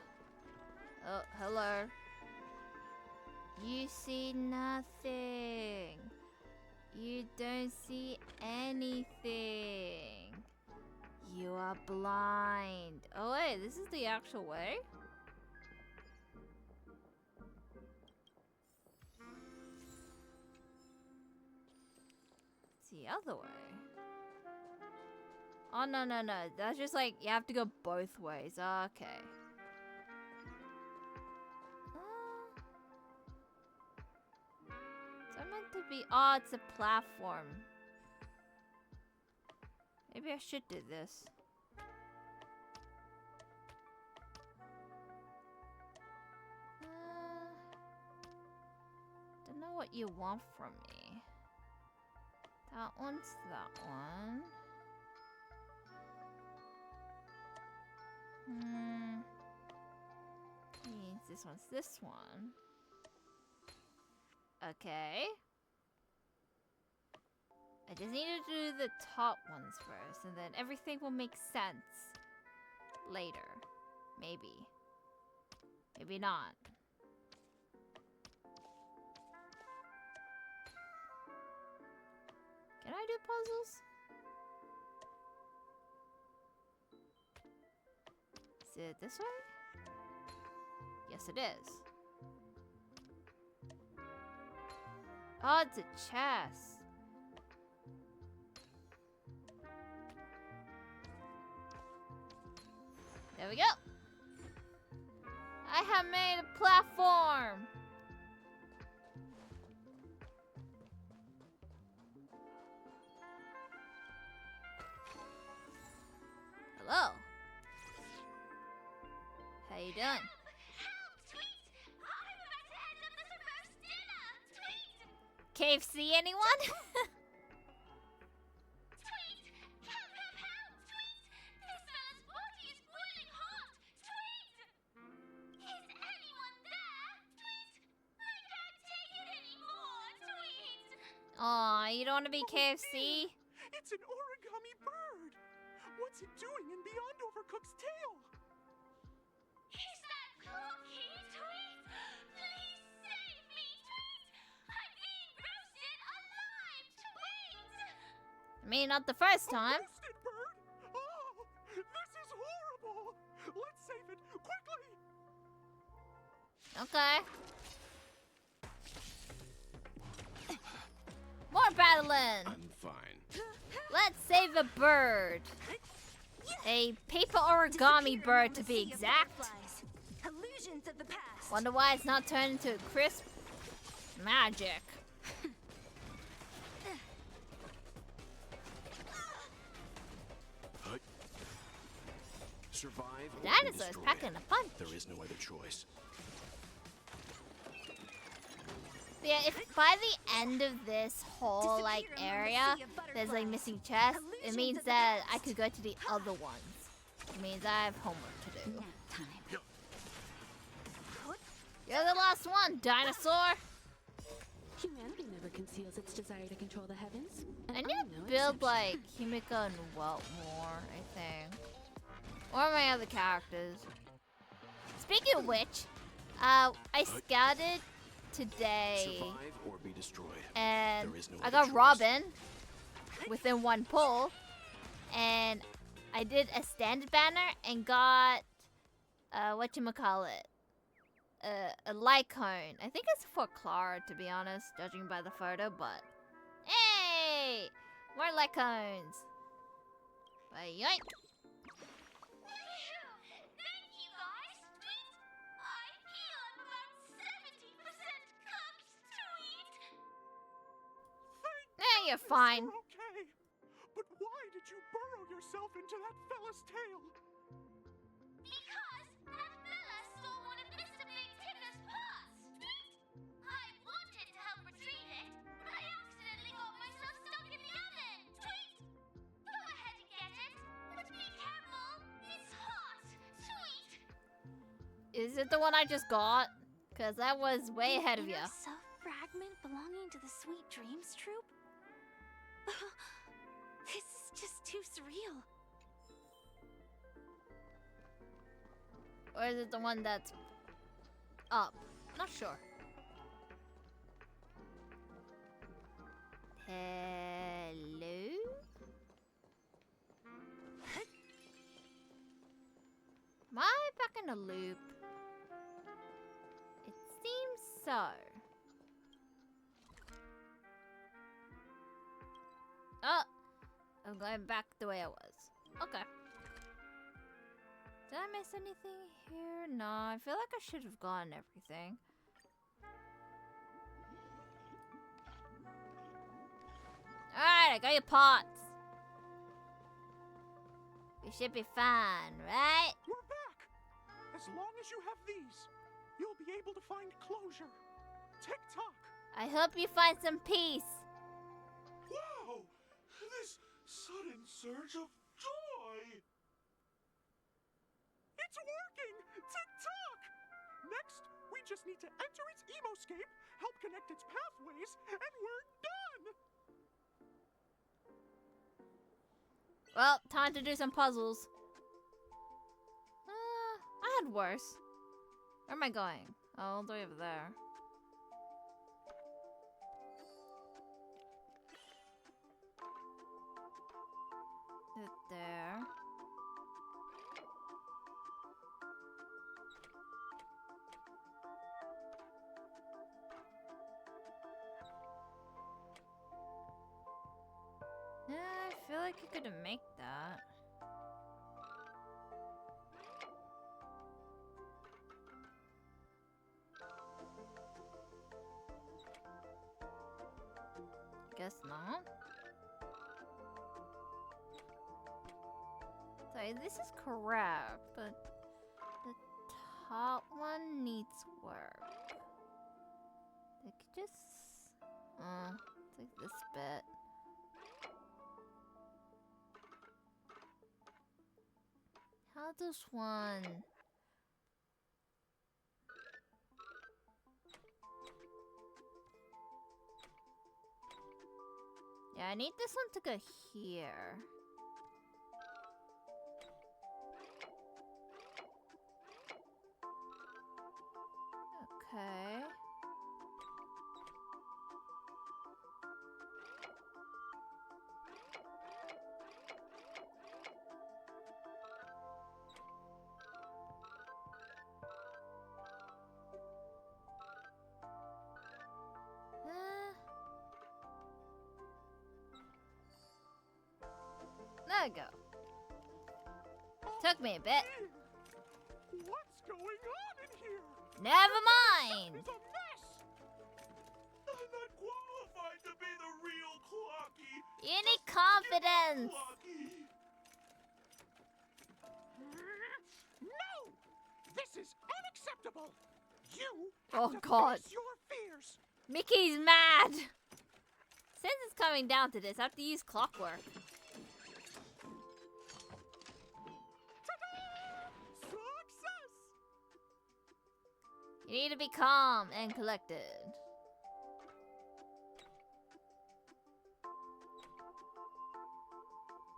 Oh, hello. You see nothing. You don't see anything. You are blind. Oh wait, this is the actual way? It's the other way. Oh no, no, no. That's just like, you have to go both ways. Okay. Is that meant to be? Oh, it's a platform. Maybe I should do this. Don't know what you want from me. That one's that one. Means this one's this one. Okay. I just need to do the top ones first, and then everything will make sense later. Maybe. Maybe not. Can I do puzzles? Is it this way? Yes, it is. Oh, it's a chest. There we go. I have made a platform. Hello. How you doing? Help, sweet! I'm at the end of this KFC, anyone? Aw, you don't want to be KFC? It's an origami bird! What's it doing in beyond Overcook's tail? Is that Cookie, Tweet? Please save me, Tweet! I'm being roasted alive, Tweet! I mean, not the first time. Roasted bird? Oh, this is horrible! Let's save it, quickly! Okay. More battling! I'm fine. Let's save a bird. A paper origami bird to be exact. Illusions of the past. Wonder why it's not turned into crisp magic. Survive or be Dinosaurs destroyed. packing a punch. There is no other choice. Yeah, if by the end of this whole like area there's like missing chests, it means that I could go to the other ones. It means I have homework to do. You're the last one, dinosaur. Humanity never conceals its desire to control the heavens. I need to build like Himiko and Welt more, I think. Or my other characters. Speaking of which, I scouted today. Survive or be destroyed. And There is no I other got choice. Robin within one pull, and I did a standard banner and got whatchamacallit, a light cone. I think it's for Clara, to be honest, judging by the photo, but hey, more light cones. But yoink. Thank you, guys, Tweet! I feel I'm about 70% cooked, Tweet! Yeah, you're fine. Okay, but why did you burrow yourself into that fella's tail? Because that fella stole one of Mr. Big Ticker's paws, Tweet! I wanted to help retrieve it, but I accidentally got myself stuck in the oven, Tweet! Go ahead and get it, but be careful, it's hot, Tweet! Is it the one I just got? Cause that was way ahead of you. Self-fragment belonging to the Sweet Dreams troupe? This is just too surreal. Or is it the one that's up? Not sure. Hello? Am I back in a loop? It seems so. Oh! I'm going back the way I was. Okay. Did I miss anything here? No, I feel like I should have gotten everything. Alright, I got your pots. We should be fine, right? We're back! As long as you have these, you'll be able to find closure. Tick-tock! I hope you find some peace. Wow! This sudden surge of joy! It's working! Tick-tock! Next, we just need to enter its emoscape, help connect its pathways, and we're done! Well, time to do some puzzles. I had worse. Where am I going? Oh, all the way over there. It there. Yeah, I feel like you could make that. Guess not. Sorry, this is correct, but the top one needs work. They could just... Take this bit. How does one... Yeah, I need this one to go here. Okay. There we go. Took me a bit. What's going on in here? Never mind. It's a mess. I'm not qualified to be the real Clocky. You need confidence. No! This is unacceptable. You Oh have to God. face your fears. Mickey's mad. Since it's coming down to this, I have to use clockwork. Success! You need to be calm and collected.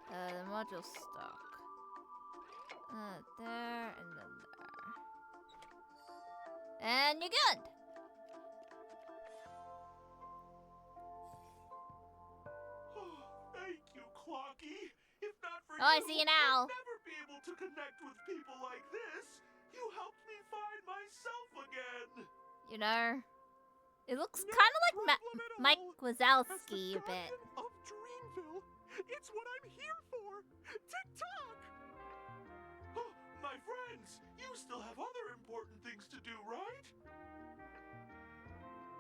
The module stock. There and then there. And you're good. Thank you, Clocky. If not for Oh, I you, see you now. I'd never be able to connect with people like this. You helped me find myself again. You know, it looks kind of like Mike Wazowski a bit. Of Dreamville, it's what I'm here for. TikTok. Oh, my friends, you still have other important things to do, right?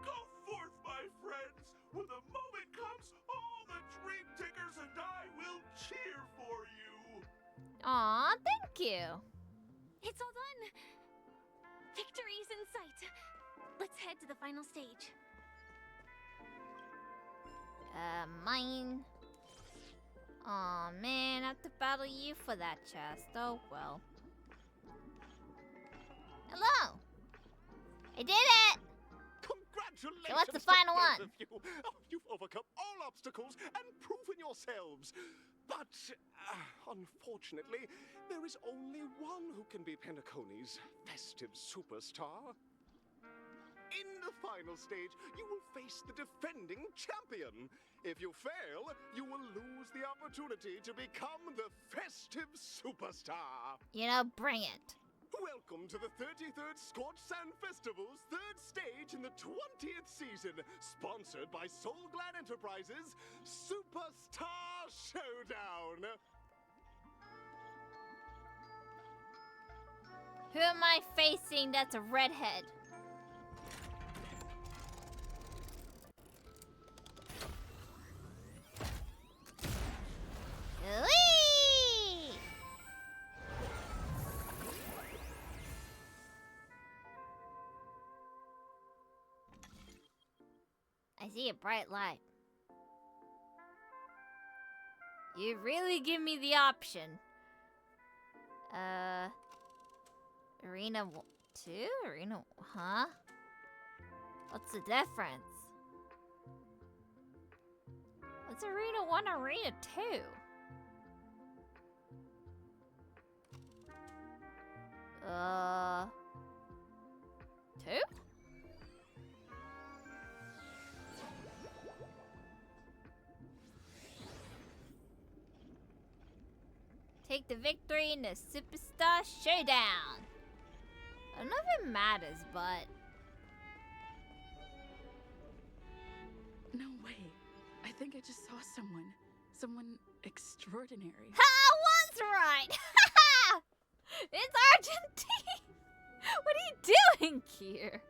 Go forth, my friends. When the moment comes, all the dream tickers and I will cheer for you. Aw, thank you. It's all done. Victory's in sight. Let's head to the final stage. Mine. Aw, man, I have to battle you for that chest. Oh, well. Hello. I did it! Congratulations! So what's the to final both one? of you. Oh, you've overcome all obstacles and proven yourselves. But, unfortunately, there is only one who can be Penacony's festive superstar. In the final stage, you will face the defending champion. If you fail, you will lose the opportunity to become the festive superstar. You know, bring it. Welcome to the 33rd Scorched Sand Festival's third stage in the 20th season, sponsored by Soulglad Enterprises Superstar Showdown. Who am I facing that's a redhead? Whee! I see a bright light. You really give me the option. Arena 2? Arena... Huh? What's the difference? What's Arena 1, Arena 2? Two? Take the victory in the Superstar Showdown. I don't know if it matters, but... No way. I think I just saw someone. Someone extraordinary. Ha! I was right! It's Argentine! What are you doing here?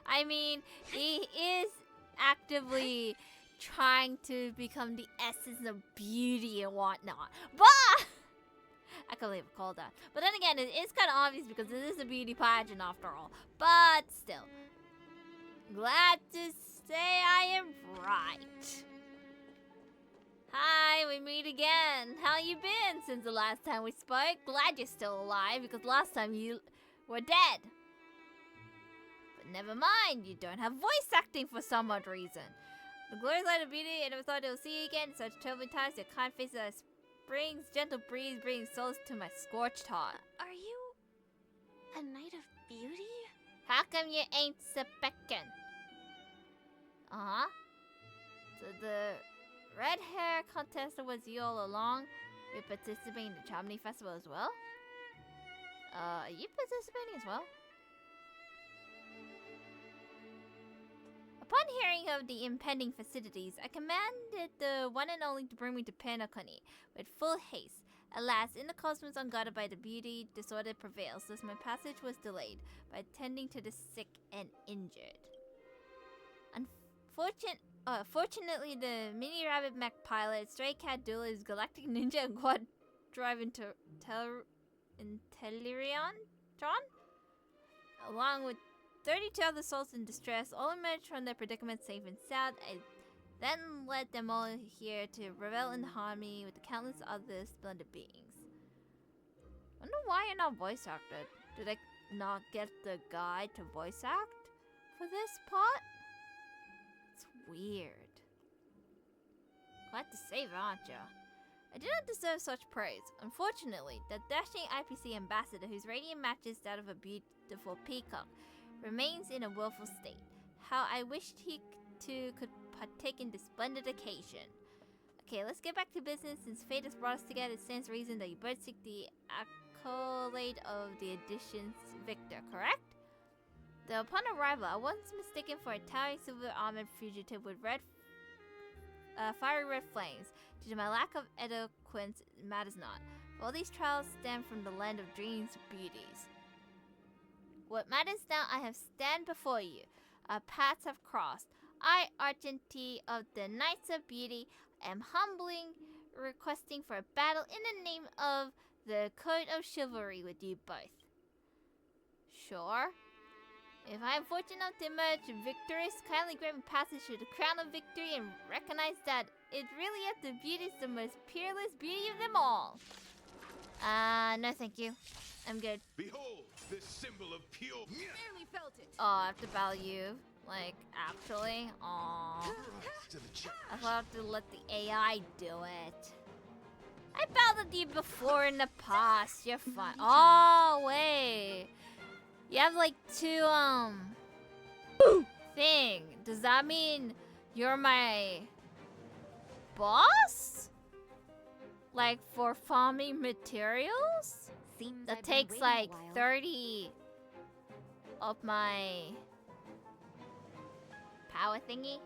I mean, he is actively trying to become the essence of beauty and whatnot. But... I can't believe I called that. But then again, it is kind of obvious because it is a beauty pageant after all. But still. Glad to say I am right. Hi, we meet again. How you been since the last time we spoke? Glad you're still alive, because last time you were dead. But never mind, you don't have voice acting for some odd reason. The glorious light of beauty, I never thought I would see you again. In such turbulent times, your kind face as springs, gentle breeze, bringing solace to my scorched heart. Are you a knight of beauty? How come you ain't speckin'? So the red hair contest was you all along. You're participating in the Chomny Festival as well? Are you participating as well? Upon hearing of the impending festivities, I commanded the one and only to bring me to Penacony with full haste. Alas, in the cosmos unguarded by the beauty, disorder prevails, thus my passage was delayed by attending to the sick and injured. Fortunately, the mini rabbit mech pilot, stray cat duelist, galactic ninja, and quad drive Intellirion, along with 32 other souls in distress, all emerged from their predicament safe and sound. I then led them all here to revel in harmony with the countless other splendid beings. Wonder why you're not voice acted. Did I not get the guy to voice act for this part? It's weird. Glad to save it, aren't ya? I do not deserve such praise. Unfortunately, the dashing IPC ambassador, whose radiant matches that of a beautiful peacock, remains in a woeful state. How I wished he too could partake in this splendid occasion. Okay, let's get back to business. Since fate has brought us together, it stands to reason that you both seek the accolade of the edition's victor, correct? Though upon arrival, I was mistaken for a towering silver-armored fugitive with fiery red flames. Due to my lack of eloquence, it matters not. For all these trials stem from the land of dreams, beauties. What matters now, I have stand before you. Our paths have crossed. I, Argentee of the Knights of Beauty, am humbling, requesting for a battle in the name of the Code of Chivalry with you both. Sure. If I am fortunate enough to emerge victorious, kindly grant me passage to the crown of victory and recognize that it really is the beauty is the most peerless beauty of them all. No thank you. I'm good. Behold, this symbol of pure... Barely felt it. Oh, I have to battle you. Like, actually? Aww. I thought I have to let the AI do it. I battled you before in the past. You're fine. Oh, wait. You have like 2, thing. Does that mean you're my boss? Like for farming materials? Seems that I've been takes waiting a like while. 30 of my power thingy.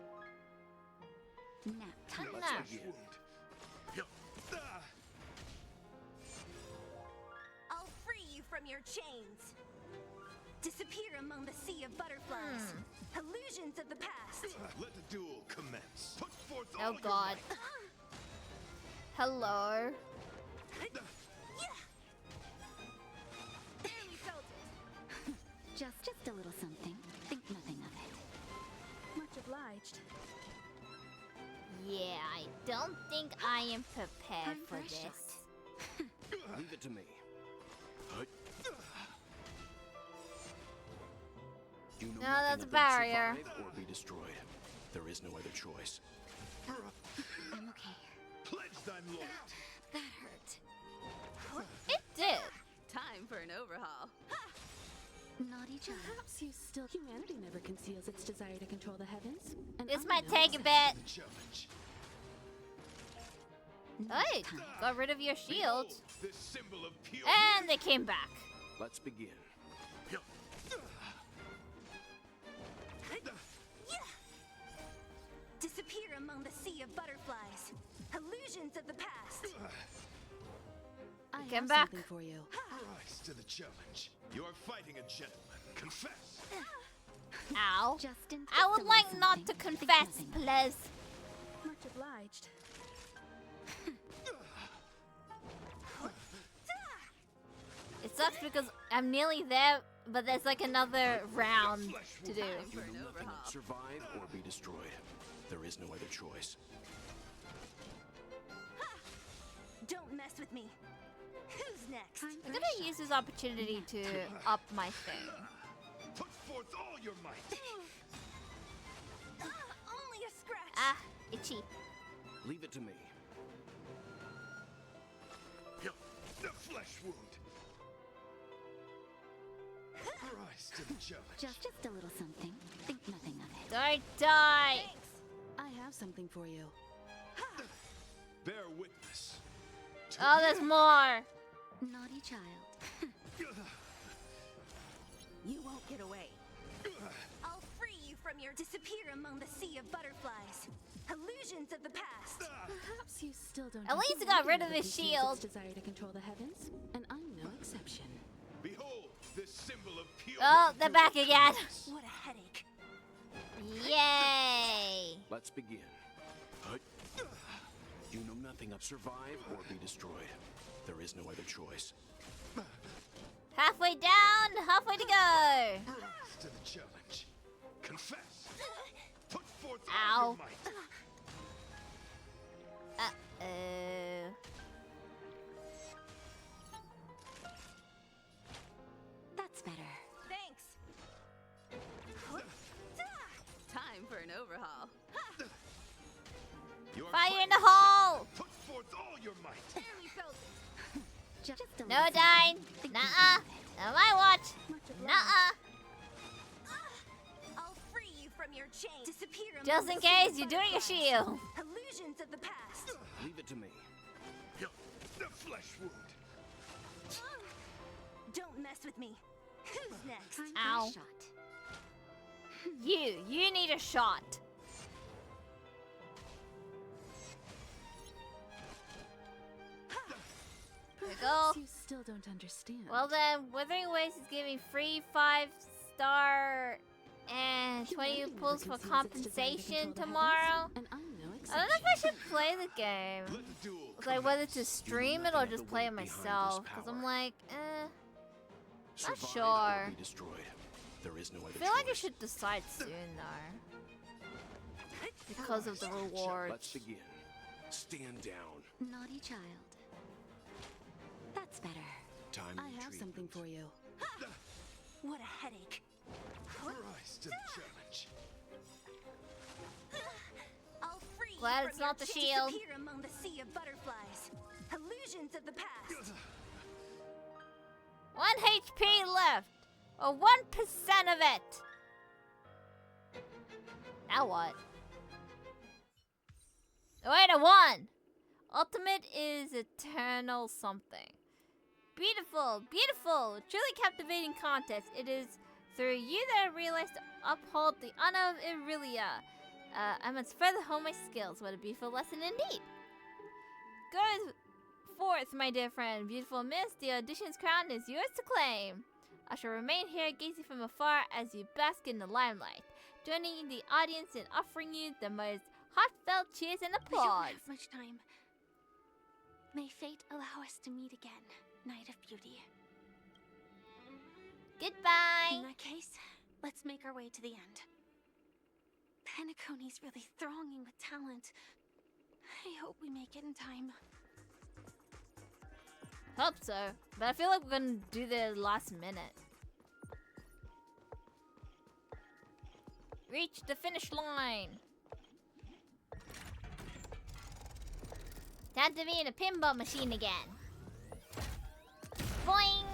Nap time. Nap. I'll free you from your chains. Disappear among the sea of butterflies. Illusions of the past. Let the duel commence. Put forth Oh god. Hello. Barely felt it. Just a little something. Think nothing of it. Much obliged. Yeah, I don't think I am prepared I'm for fresh this. Leave it to me. You know No, nothing that's a of them barrier. survive or be destroyed. There is no other choice. I'm okay. Pledge thy loyalty. That hurt. It did. Time for an overhaul. Naughty child. Perhaps you still... Humanity never conceals its desire to control the heavens. And This I might know take a it. bit. The challenge. Hey, got rid of your shield. Behold, this symbol of pure... And they came back. Let's begin. Disappear among the sea of butterflies. Illusions of the past. I Come have back. something for you. Rise to the challenge. You are fighting a gentleman. Confess. Ow. Justin, I would just a like little not to something. Think confess, nothing of it. please. Much obliged. It sucks because I'm nearly there but there's like another round to do. You know nothing of survive or be destroyed. There is no other choice. Don't mess with me. Who's next? I'm gonna use this opportunity to up my thing. Put forth all your might. Only a scratch. Ah, itchy. Leave it to me. The flesh wound. Rise to the challenge. Just a little something. Think nothing of it. Don't die. I have something for you. Bear witness. Oh, there's more. Naughty child. You won't get away. I'll free you from your disappear among the sea of butterflies. Illusions of the past. Perhaps you still don't. At least he got rid of his shield. Desire to control the heavens, and I'm no exception. Behold, this symbol of pure. Oh, they're back again. What a headache. Yay. Let's begin. You know nothing of survive or be destroyed. There is no other choice. Halfway down, halfway to go. Rise to the challenge. Confess. Put forth Ow. all your might. Uh-oh. That's better. Thanks. Time for an overhaul. Your Fire in the fight is hole. set. Put forth all your might. Barely felt it. Just a No little dying. something. Think Nuh-uh. On my watch. Much obliged. Nuh-uh. I'll free you from your chains. Disappear among Just the in sea case of you're doing a butterflies. shield. Illusions of the past. Leave it to me. The flesh wound. Don't mess with me. Who's next? Time for Ow. a shot. You need a shot. There we go. Perhaps you still don't understand. Well then, Withering Waves is giving free 5-star and 20 pulls for compensation tomorrow. And I'm no I exception. don't know if I should play the game. Let the duel Like whether to stream it or just play it myself. Because I'm like, not Survive sure. or be destroyed. There is no other I feel like I choice. should decide soon though. Because of the reward. Let's begin. Stand down. Naughty child. That's better. Time I have retreat. something for you. What a headache. Rise to the challenge. I'll free you Glad from it's your not the chains. shield. Disappear among the sea of butterflies. Illusions of the past. 1 HP left. Or 1% of it. Now what? Oh, wait, a 1. Ultimate is eternal something. Beautiful, beautiful, truly captivating contest. It is through you that I realized to uphold the honor of Irelia. I must further hone my skills. What a beautiful lesson indeed. Go forth, my dear friend. Beautiful miss, the audition's crown is yours to claim. I shall remain here gazing from afar as you bask in the limelight, joining the audience in offering you the most heartfelt cheers and We don't applause. have much time. May fate allow us to meet again, Night of Beauty. Goodbye. In that case, let's make our way to the end. Penacony's really thronging with talent. I hope we make it in time. Hope so, but I feel like we're gonna do the last minute. Reach the finish line. Time to be in a pinball machine again. Boing!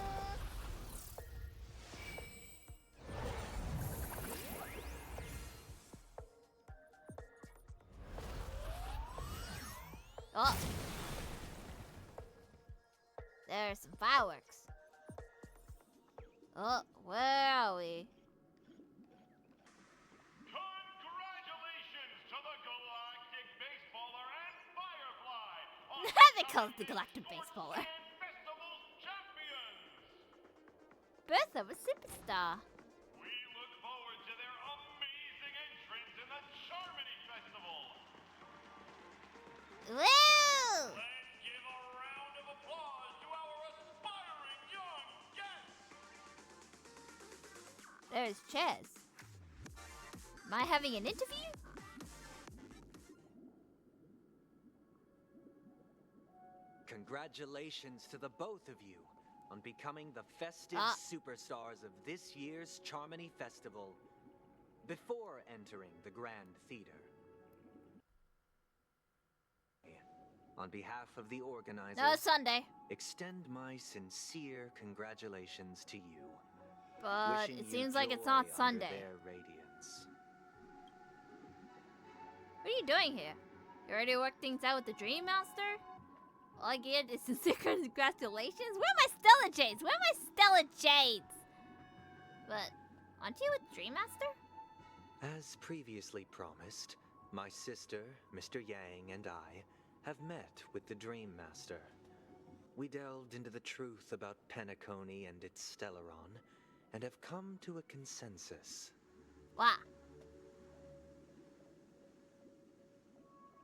Oh. There's some fireworks. Oh, where are we? Congratulations to the Galactic Baseballer and Firefly! They call it the Galactic Baseballer. Festival's champions! Birth of a superstar. We look forward to their amazing entrance in the Charmony Festival! Woo! Let's give a round of applause to our aspiring young guests! There's Ches. Am I having an interview? Congratulations to the both of you on becoming the festive superstars of this year's Charmony Festival before entering the Grand Theater. On behalf of the organizers, no, Sunday. Extend my sincere congratulations to you. But it seems like it's not Sunday. Their radiance. What are you doing here? You already worked things out with the Dream Master? All I get is sincere congratulations? Where are my Stella Jades? Where are my Stella Jades? But, aren't you with Dream Master? As previously promised, my sister, Mr. Yang, and I have met with the Dream Master. We delved into the truth about Penacony and its Stellaron, and have come to a consensus. What?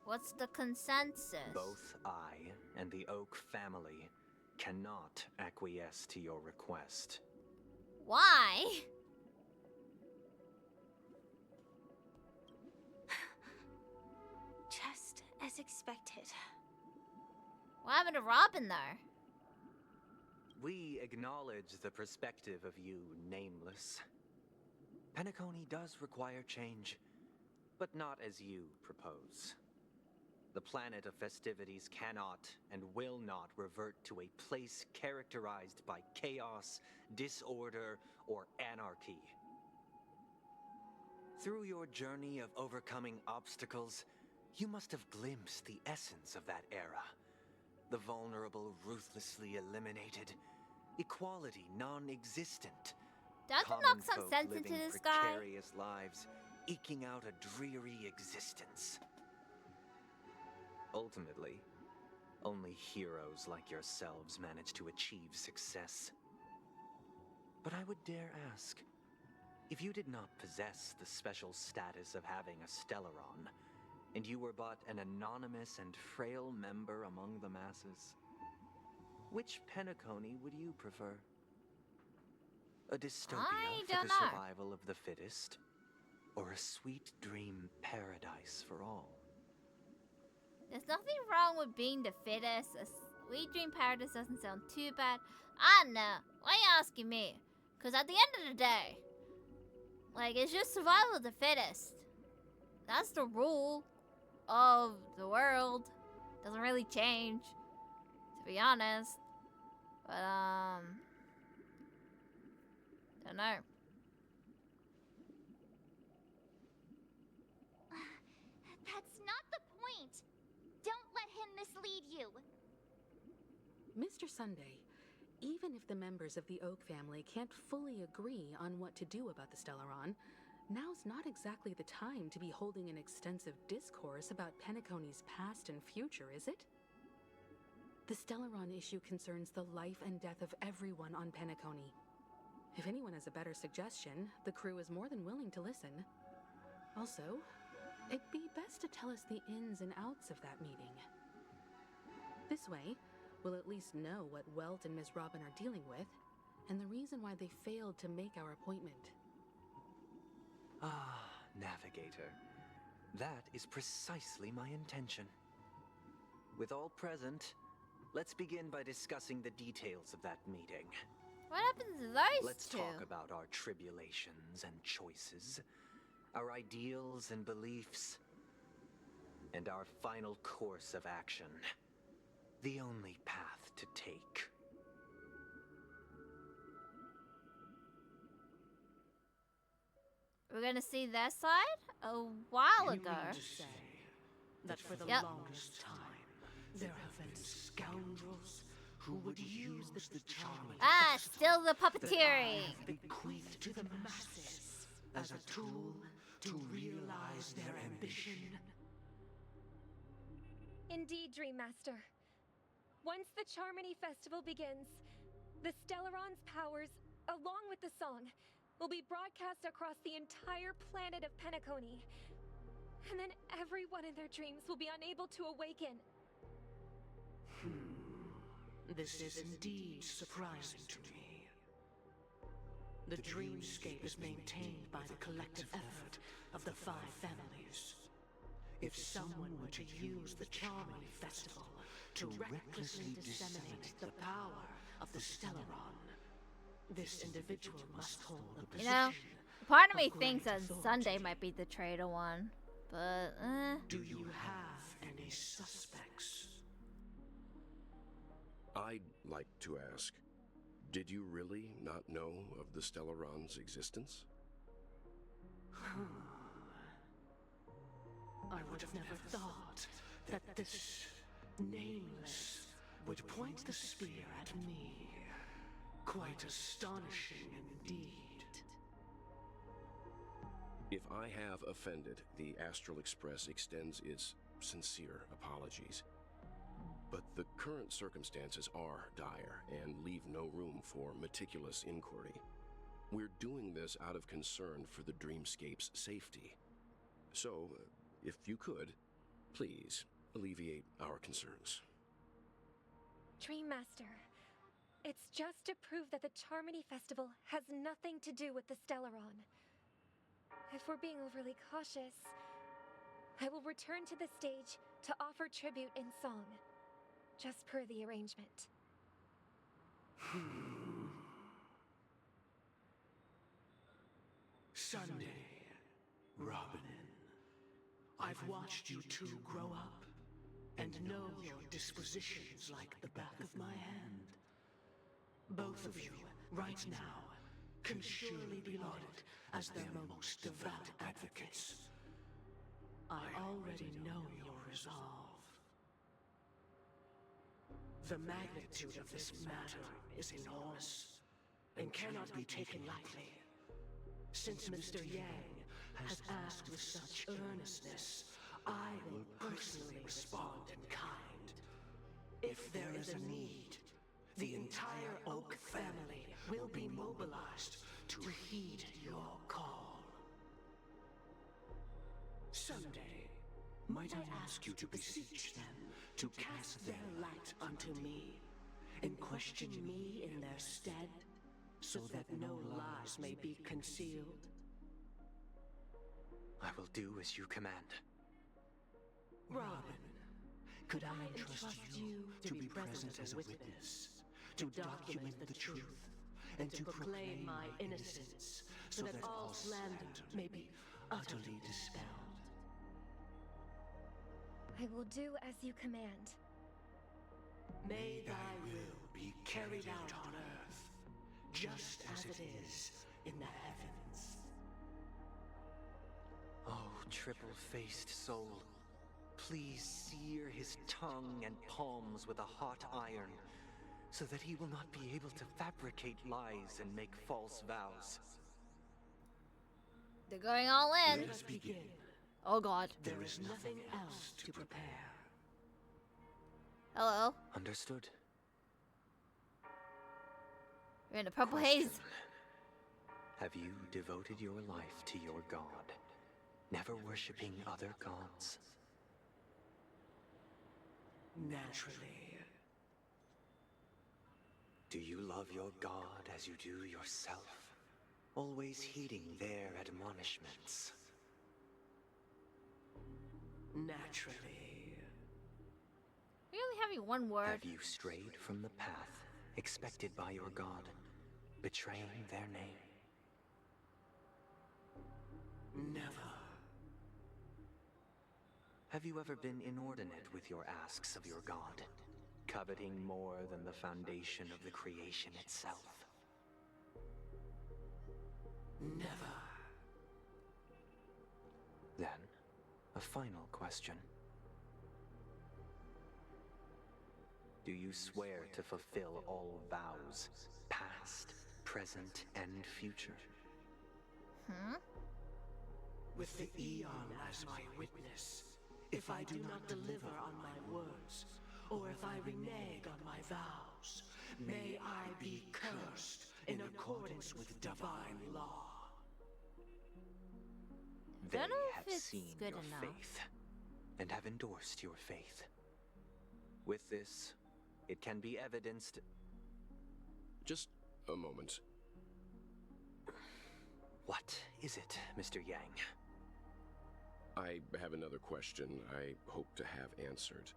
What's the consensus? Both I and the Oak family cannot acquiesce to your request. Why? Just as expected. What happened to Robin there? We acknowledge the perspective of you, Nameless. Penacony does require change, but not as you propose. The planet of festivities cannot and will not revert to a place characterized by chaos, disorder, or anarchy. Through your journey of overcoming obstacles, you must have glimpsed the essence of that era. The vulnerable ruthlessly eliminated, equality non-existent. Don't you knock some sense into this guy? Precarious lives, eking out a dreary existence. Ultimately, only heroes like yourselves manage to achieve success. But I would dare ask, if you did not possess the special status of having a Stellaron, and you were but an anonymous and frail member among the masses, which Penacony would you prefer? A dystopia for the survival of the fittest, or a sweet dream paradise for all? There's nothing wrong with being the fittest. A sweet dream paradise doesn't sound too bad. I don't know. Why are you asking me? Because at the end of the day, like, it's just survival of the fittest. That's the rule of the world. Doesn't really change, to be honest. But, don't know. That's not the point. Don't let him mislead you. Mr. Sunday, even if the members of the Oak family can't fully agree on what to do about the Stellaron, now's not exactly the time to be holding an extensive discourse about Penacony's past and future, is it? The Stellaron issue concerns the life and death of everyone on Penacony. If anyone has a better suggestion, the crew is more than willing to listen. Also, it'd be best to tell us the ins and outs of that meeting. This way, we'll at least know what Welt and Miss Robin are dealing with, and the reason why they failed to make our appointment. Ah, Navigator. That is precisely my intention. With all present, let's begin by discussing the details of that meeting. What happens to those Let's two? talk about our tribulations and choices, our ideals and beliefs, and our final course of action. The only path to take. We're gonna see their side a while ago. That for the longest time, there have been scoundrels who would use the charm. Ah, still the puppeteering. Bequeathed to the masses as a tool to realize their ambition. Indeed, Dream Master. Once the Charmony Festival begins, the Stellaron's powers, along with the song, will be broadcast across the entire planet of Penacony. And then everyone in their dreams will be unable to awaken. This is indeed surprising to me. The dreamscape is maintained by the collective effort of the 5 families. If someone were to use the Charmony Festival to recklessly disseminate the power of the Stellaron, this individual must hold a You position. know, part of me thinks that Sunday might be the traitor one, but Do you have any suspects? I'd like to ask, did you really not know of the Stellaron's existence? I would have never thought that this nameless would point the spear at me. Quite astonishing indeed. If I have offended, the Astral Express extends its sincere apologies. But the current circumstances are dire and leave no room for meticulous inquiry. We're doing this out of concern for the Dreamscape's safety. So, if you could, please alleviate our concerns. Dreammaster, it's just to prove that the Charmony Festival has nothing to do with the Stellaron. If we're being overly cautious, I will return to the stage to offer tribute in song, just per the arrangement. Sunday, Robin, I've watched you two grow up and know your dispositions like the back of my hand. Both of you, right now, can surely be lauded as their most devout advocates. I already know your resolve. The magnitude of this matter is enormous and cannot be taken lightly. Since Mr. Yang has asked with such earnestness, I will personally respond in kind. If there is a need, the entire Oak family will be mobilized to heed your call. Someday, might I ask you to beseech them to cast their light unto me, and question me in their stead, so that no lies may be concealed? I will do as you command. Robin, could I entrust you to be present as a witness, to document the truth, and to proclaim my innocence, so that all slander may be utterly dispelled? I will do as you command. May thy will be carried out on earth, just as it is in the heavens. Oh, triple-faced soul, please sear his tongue and palms with a hot iron, so that he will not be able to fabricate lies and make false vows. They're going all in. Let us begin. Oh god. There is nothing else to prepare. Hello. Understood. We're in a purple haze. Have you devoted your life to your god, never worshipping other gods? Naturally. Do you love your god as you do yourself, always heeding their admonishments? Naturally. We only have you one word. Have you strayed from the path expected by your god, betraying their name? Never. Have you ever been inordinate with your asks of your god, coveting more than the foundation of the creation itself? Never. Then, a final question. Do you swear to fulfill all vows, past, present, and future? With the Eon as my witness, if I do not deliver on my words, or if I renege on my vows, may I be cursed in accordance with divine law. They Don't know have if it's seen good your enough. faith, and have endorsed your faith. With this, it can be evidenced. Just a moment. What is it, Mr. Yang? I have another question I hope to have answered.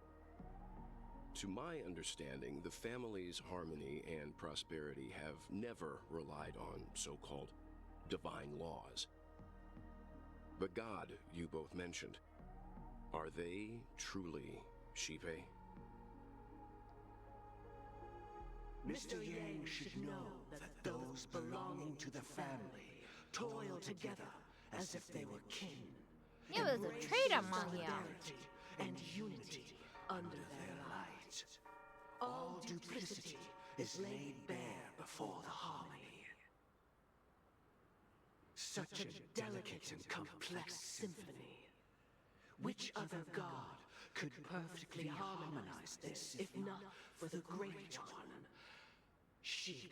To my understanding, the family's harmony and prosperity have never relied on so-called divine laws. The god you both mentioned, are they truly Shipe? Mr. Yang should know that those belonging to the family toil together as if they were kin. It was a traitor among you. Solidarity and unity under their light. All duplicity is laid bare before the harmony. Such a delicate and complex symphony. Which other god could perfectly harmonize this, if not for the great one, Shipe?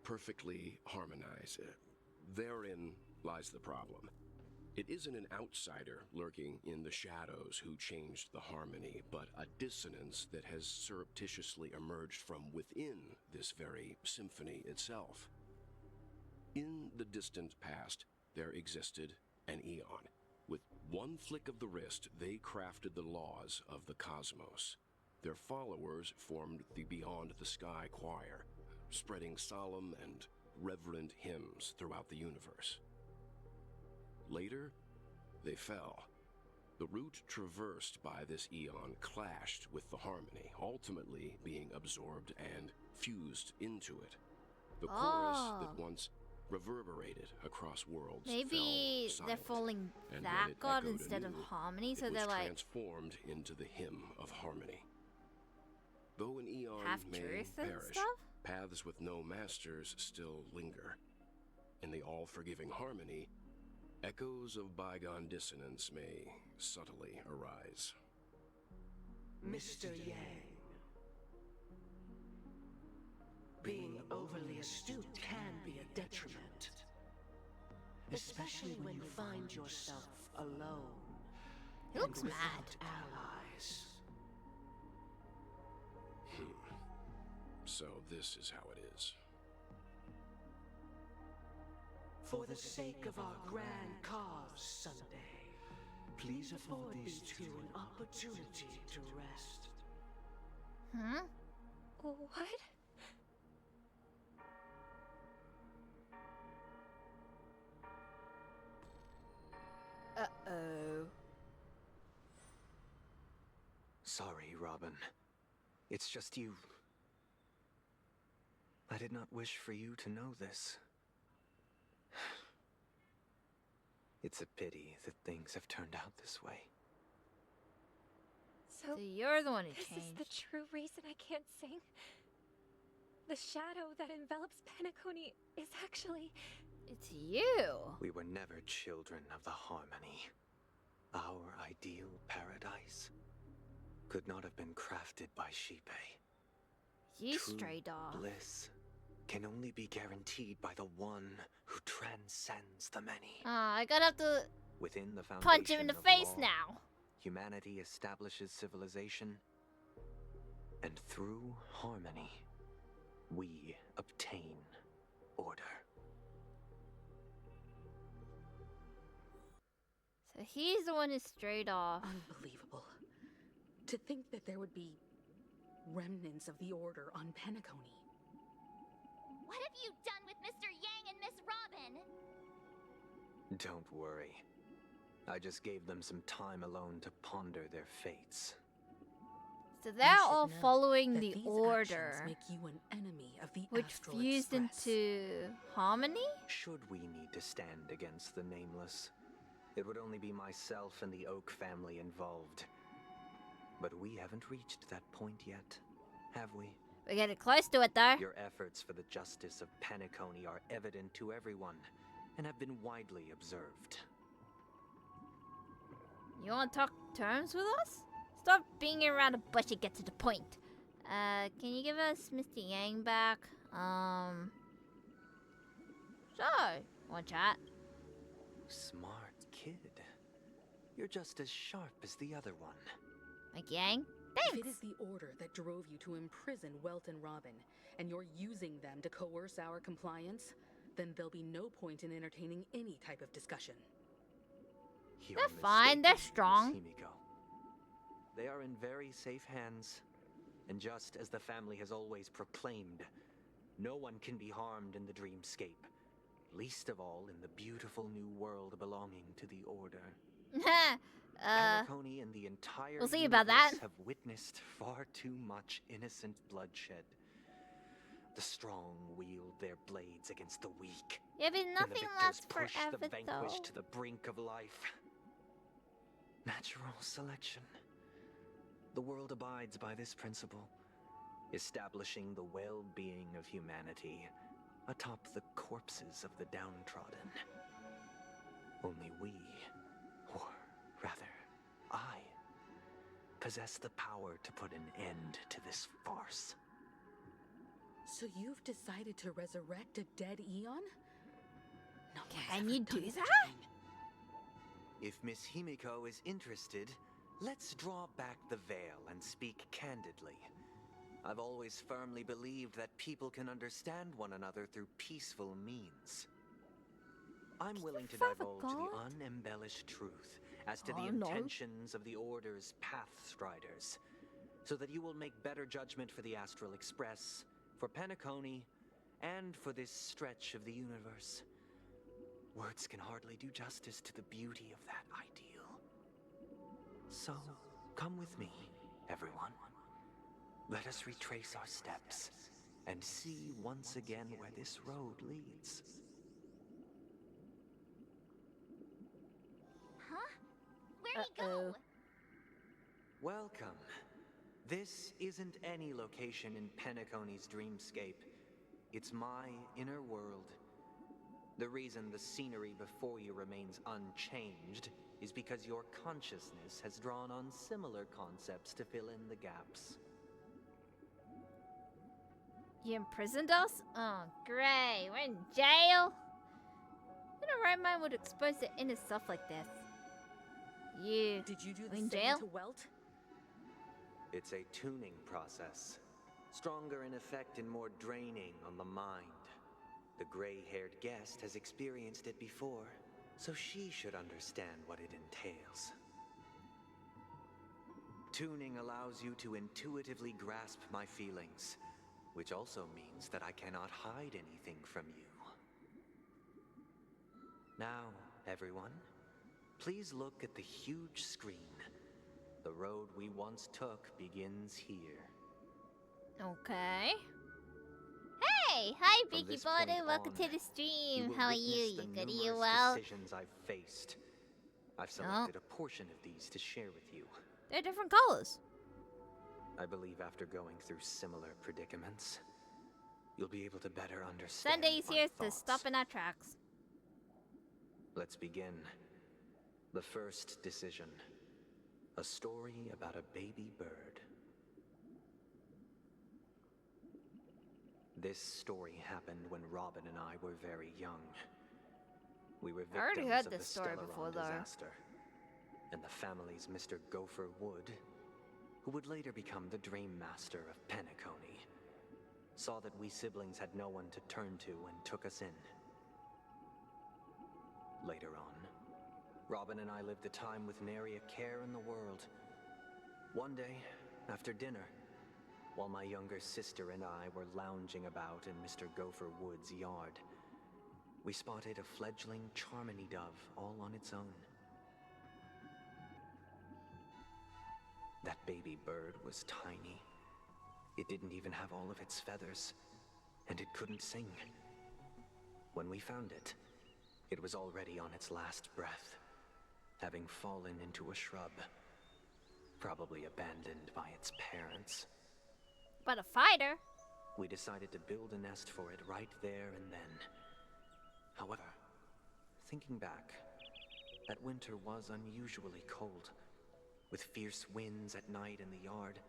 Perfectly harmonize. Therein lies the problem. It isn't an outsider lurking in the shadows who changed the harmony, but a dissonance that has surreptitiously emerged from within this very symphony itself. In the distant past, there existed an eon. With one flick of the wrist, they crafted the laws of the cosmos. Their followers formed the Beyond the Sky Choir, spreading solemn and reverent hymns throughout the universe. Later, they fell. The route traversed by this eon clashed with the harmony, ultimately being absorbed and fused into it. The chorus that once reverberated across worlds maybe fell they're silent, falling and that when it god echoed instead of anew, harmony, so it they're was like transformed into the hymn of harmony. Though an eon half may truth and perish, stuff. paths with no masters still linger. In the all-forgiving harmony, echoes of bygone dissonance may subtly arise. Mr. Yang. Being overly astute can be a detriment. Especially when you find yourself alone. He looks and without mad. allies. So this is how it is. For the sake of our grand cause, Sunday, please afford these two an opportunity to rest. Hmm? What? Uh-oh. Sorry, Robin. It's just you. I did not wish for you to know this. It's a pity that things have turned out this way. So you're the one who this changed. is the true reason I can't sing? The shadow that envelops Penacony is actually... It's you! We were never children of the harmony. Our ideal paradise could not have been crafted by Shipe. You True stray dog. bliss can only be guaranteed by the one who transcends the many. I gotta have to Within the foundation punch him in the of face law, now. Humanity establishes civilization, and through harmony, we obtain order. So he's the one who strayed off. Unbelievable. To think that there would be remnants of the Order on Penacony. What have you done with Mr. Yang and Miss Robin? Don't worry. I just gave them some time alone to ponder their fates. So they're all following the These order, actions make you an enemy of the which Astral fused Express. into harmony? Should we need to stand against the Nameless, it would only be myself and the Oak family involved. But we haven't reached that point yet, have we? We're getting close to it, though. Your efforts for the justice of Penacony are evident to everyone, and have been widely observed. You want to talk terms with us? Stop being around the bush and get to the point. Can you give us Mr. Yang back? Sure. Want chat? Smart kid. You're just as sharp as the other one. Like Yang? If it is the Order that drove you to imprison Welt and Robin, and you're using them to coerce our compliance, then there'll be no point in entertaining any type of discussion. You're They're fine, they're mistaken, strong. Miss Himiko. They are in very safe hands, and just as the family has always proclaimed, no one can be harmed in the dreamscape, least of all in the beautiful new world belonging to the Order. Penacony and the entire we'll see about that. universe have witnessed far too much innocent bloodshed. The strong wield their blades against the weak. Yeah, but nothing lasts push forever, the vanquished though. to the brink of life. Natural selection. The world abides by this principle, establishing the well-being of humanity atop the corpses of the downtrodden. Only we, or rather, I, possess the power to put an end to this farce. So you've decided to resurrect a dead Eon? No, can you do that? If Miss Himiko is interested, let's draw back the veil and speak candidly. I've always firmly believed that people can understand one another through peaceful means. I'm willing to divulge the unembellished truth as to the intentions of the Order's Pathstriders, so that you will make better judgment for the Astral Express, for Penacony, and for this stretch of the universe. Words can hardly do justice to the beauty of that ideal. So, come with me, everyone. Let us retrace our steps and see once again where this road leads. Huh? Where'd he go? Welcome. This isn't any location in Penacony's dreamscape. It's my inner world. The reason the scenery before you remains unchanged is because your consciousness has drawn on similar concepts to fill in the gaps. You imprisoned us? Oh, great. We're in jail? In a right mind would expose the inner stuff like this. You Did you do the in same jail? to Welt? It's a tuning process. Stronger in effect and more draining on the mind. The gray-haired guest has experienced it before, so she should understand what it entails. Tuning allows you to intuitively grasp my feelings, which also means that I cannot hide anything from you. Now, everyone, please look at the huge screen. The road we once took begins here. Okay. Hey! Hi, From Beaky this Body. point Welcome on, to the stream. will How are witness you? the You good? Are you numerous well? decisions I've faced. I've selected a portion of these to share with you. They're different colors. I believe after going through similar predicaments, you'll be able to better understand Sunday's my here to thoughts. stop in our tracks. Let's begin. The first decision. A story about a baby bird. This story happened when Robin and I were very young. We were I already victims heard of this the story Stellaron before, though. disaster. And the family's Mr. Gopher Wood, who would later become the Dream Master of Penacony, saw that we siblings had no one to turn to and took us in. Later on, Robin and I lived a time with nary a care in the world. One day, after dinner, while my younger sister and I were lounging about in Mr. Gopher Wood's yard, we spotted a fledgling Charmony dove all on its own. That baby bird was tiny. It didn't even have all of its feathers, and it couldn't sing. When we found it, it was already on its last breath, having fallen into a shrub, probably abandoned by its parents. But a fighter? We decided to build a nest for it right there and then. However, thinking back, that winter was unusually cold, with fierce winds at night in the yard,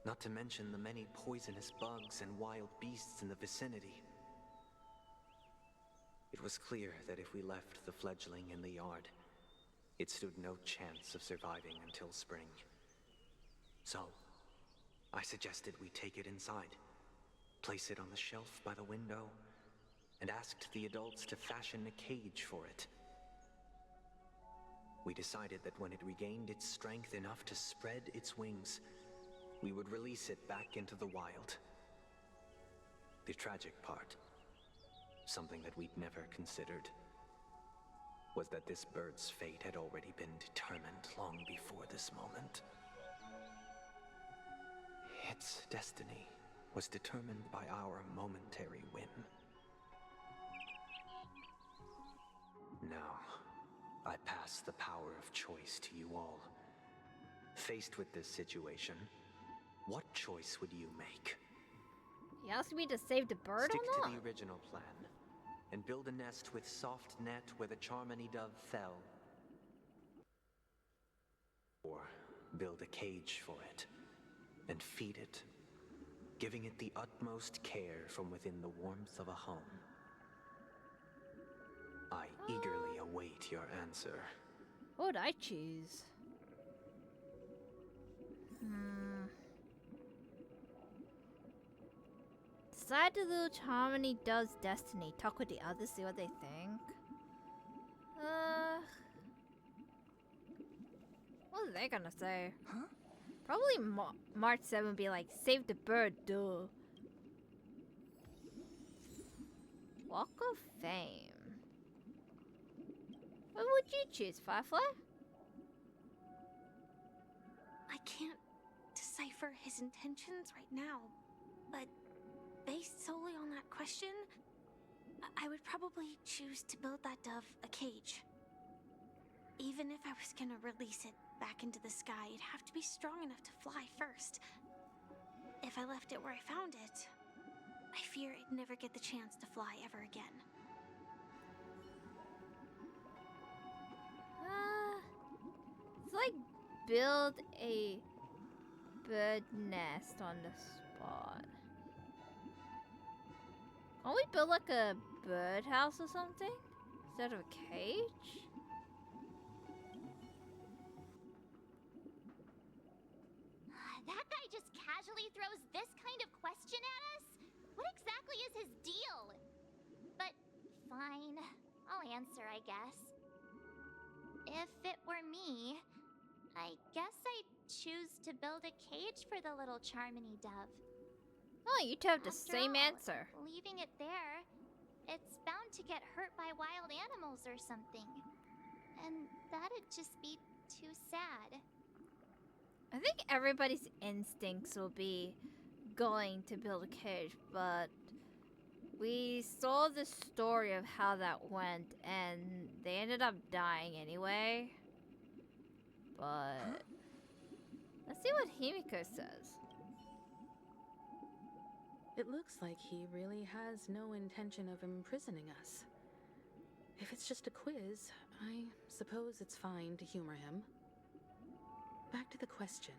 not to mention the many poisonous bugs and wild beasts in the vicinity. It was clear that if we left the fledgling in the yard, it stood no chance of surviving until spring. So, I suggested we take it inside, place it on the shelf by the window, and asked the adults to fashion a cage for it. We decided that when it regained its strength enough to spread its wings, we would release it back into the wild. The tragic part, something that we'd never considered, was that this bird's fate had already been determined long before this moment. Its destiny was determined by our momentary whim. Now, I pass the power of choice to you all. Faced with this situation, what choice would you make? You asked me to save the bird Stick or not? to the original plan and build a nest with soft net where the Charmony dove fell. Or build a cage for it and feed it, giving it the utmost care from within the warmth of a home. I eagerly await your answer. What would I choose? Decide the little Charmony does destiny. Talk with the others, see what they think. What are they gonna say? Huh? Probably March 7 would be like, save the bird, duh. Walk of Fame. What would you choose, Firefly? I can't decipher his intentions right now, but based solely on that question, I would probably choose to build that dove a cage. Even if I was gonna release it back into the sky, it'd have to be strong enough to fly first. If I left it where I found it, I fear it'd never get the chance to fly ever again. It's like build a bird nest on the spot. Can't we build like a birdhouse or something instead of a cage? That guy just casually throws this kind of question at us? What exactly is his deal? But fine, I'll answer, I guess. If it were me, I guess I'd choose to build a cage for the little Charmony dove. Oh, you two have the After same all, answer. Leaving it there, it's bound to get hurt by wild animals or something. And that'd just be too sad. I think everybody's instincts will be going to build a cage, but we saw the story of how that went, and they ended up dying anyway. But let's see what Himiko says. It looks like he really has no intention of imprisoning us. If it's just a quiz, I suppose it's fine to humor him. Back to the question.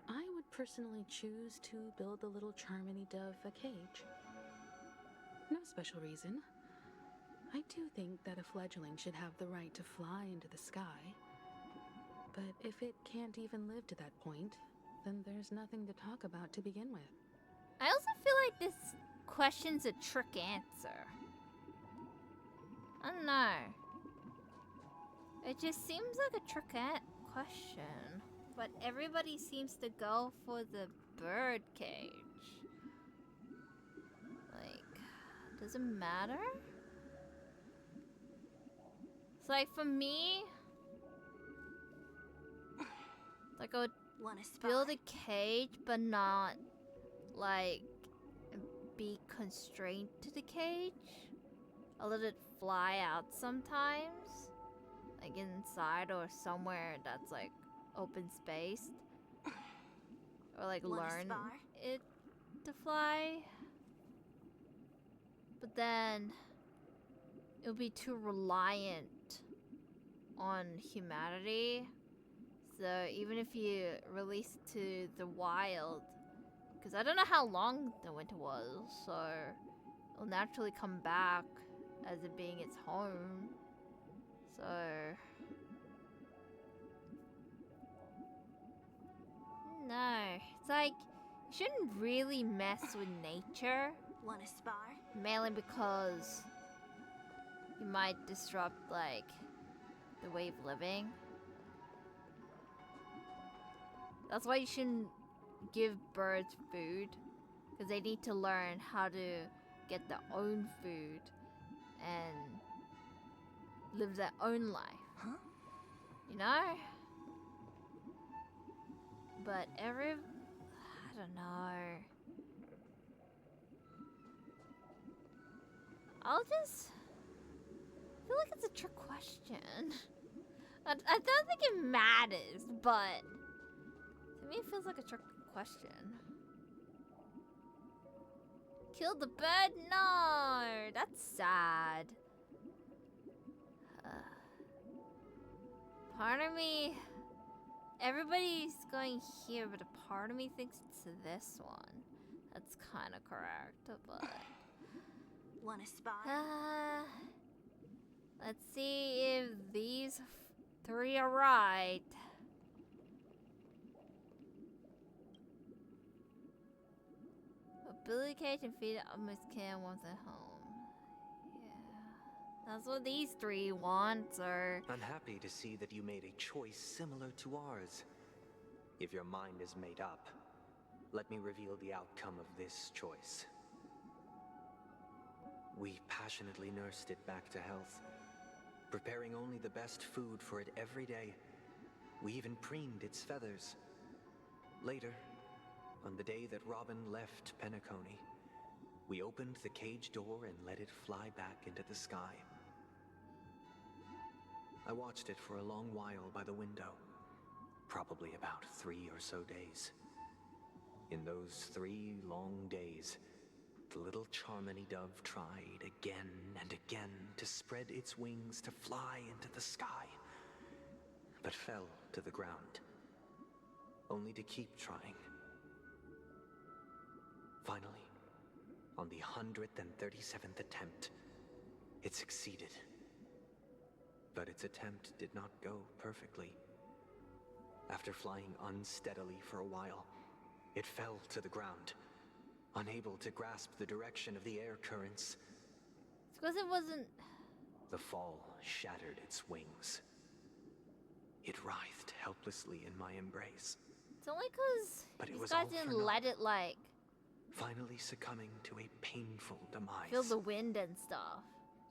I would personally choose to build the little Charmony dove a cage. No special reason. I do think that a fledgling should have the right to fly into the sky. But if it can't even live to that point, then there's nothing to talk about to begin with. I also feel like this question's a trick answer. I don't know. It just seems like a trick question. But everybody seems to go for the bird cage. Like, does it matter? It's like for me, like I would build a cage, but not like be constrained to the cage. I'll let it fly out sometimes, like inside or somewhere that's like open spaced, or like learn it to fly. But then it would be too reliant on humanity. So even if you release it to the wild, because I don't know how long the winter was, so it'll naturally come back as it being its home. So no, it's like You shouldn't really mess with nature. Wanna spar? Mainly because you might disrupt, like, the way of living. That's why you shouldn't give birds food. Because they need to learn how to get their own food and live their own life. Huh? You know? But I don't know. I feel like it's a trick question. I don't think it matters, but to me it feels like a trick question. Kill the bird? No, that's sad. Part of me, everybody's going here, but a part of me thinks it's this one. That's kind of correct, but Wanna spar? let's see if these three are right. Ability cage and feed almost can once at home. Yeah, that's what these three want, or... I'm happy to see that you made a choice similar to ours. If your mind is made up, let me reveal the outcome of this choice. We passionately nursed it back to health, preparing only the best food for it every day. We even preened its feathers. Later, on the day that Robin left Penacony, we opened the cage door and let it fly back into the sky. I watched it for a long while by the window, probably about 3 or so days. In those 3 long days, the little Charmony dove tried again and again to spread its wings to fly into the sky, but fell to the ground, only to keep trying. Finally, on the 137th attempt, it succeeded. But its attempt did not go perfectly. After flying unsteadily for a while, it fell to the ground, unable to grasp the direction of the air currents. It's because it wasn't... The fall shattered its wings. It writhed helplessly in my embrace. It's only because these was guys all for didn't naught. let it, like... Finally succumbing to a painful demise. Feel the wind and stuff.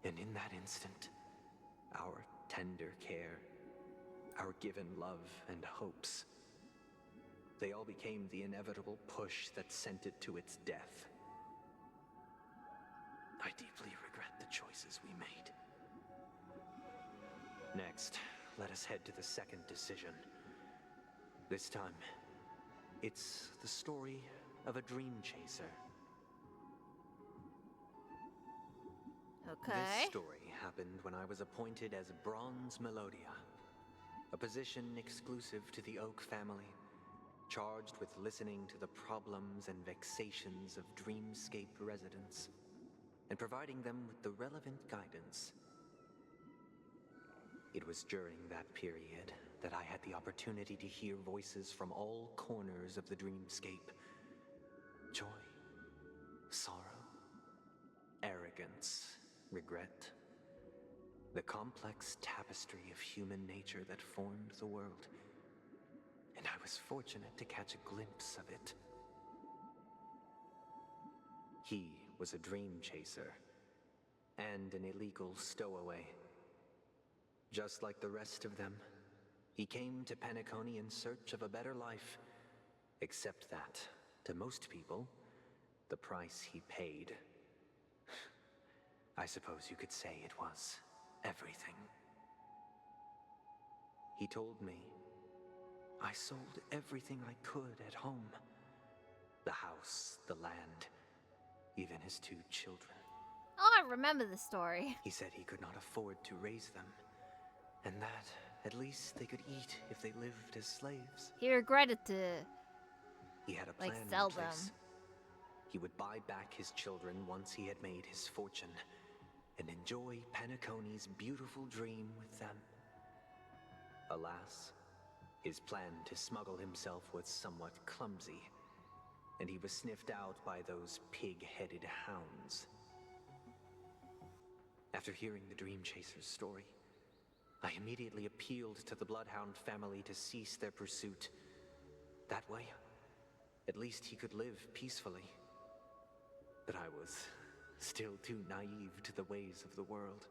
And in that instant, our tender care, our given love and hopes, they all became the inevitable push that sent it to its death. I deeply regret the choices we made. Next, let us head to the second decision. This time, it's the story of a dream chaser. Okay. This story happened when I was appointed as Bronze Melodia, a position exclusive to the Oak family, charged with listening to the problems and vexations of Dreamscape residents, and providing them with the relevant guidance. It was during that period that I had the opportunity to hear voices from all corners of the Dreamscape. Joy, sorrow, arrogance, regret. The complex tapestry of human nature that formed the world. And I was fortunate to catch a glimpse of it. He was a dream chaser and an illegal stowaway. Just like the rest of them, he came to Penacony in search of a better life, except that, to most people, the price he paid, I suppose you could say it was everything. He told me I sold everything I could at home. The house, the land, even his 2 children. Oh, I remember the story. He said he could not afford to raise them, and that at least they could eat if they lived as slaves. He regretted to, he had a plan like, sell in place. them. He would buy back his children once he had made his fortune, and enjoy Penacony's beautiful dream with them. Alas, his plan to smuggle himself was somewhat clumsy, and he was sniffed out by those pig-headed hounds. After hearing the Dream Chaser's story, I immediately appealed to the Bloodhound family to cease their pursuit. That way, at least he could live peacefully. But I was still too naive to the ways of the world.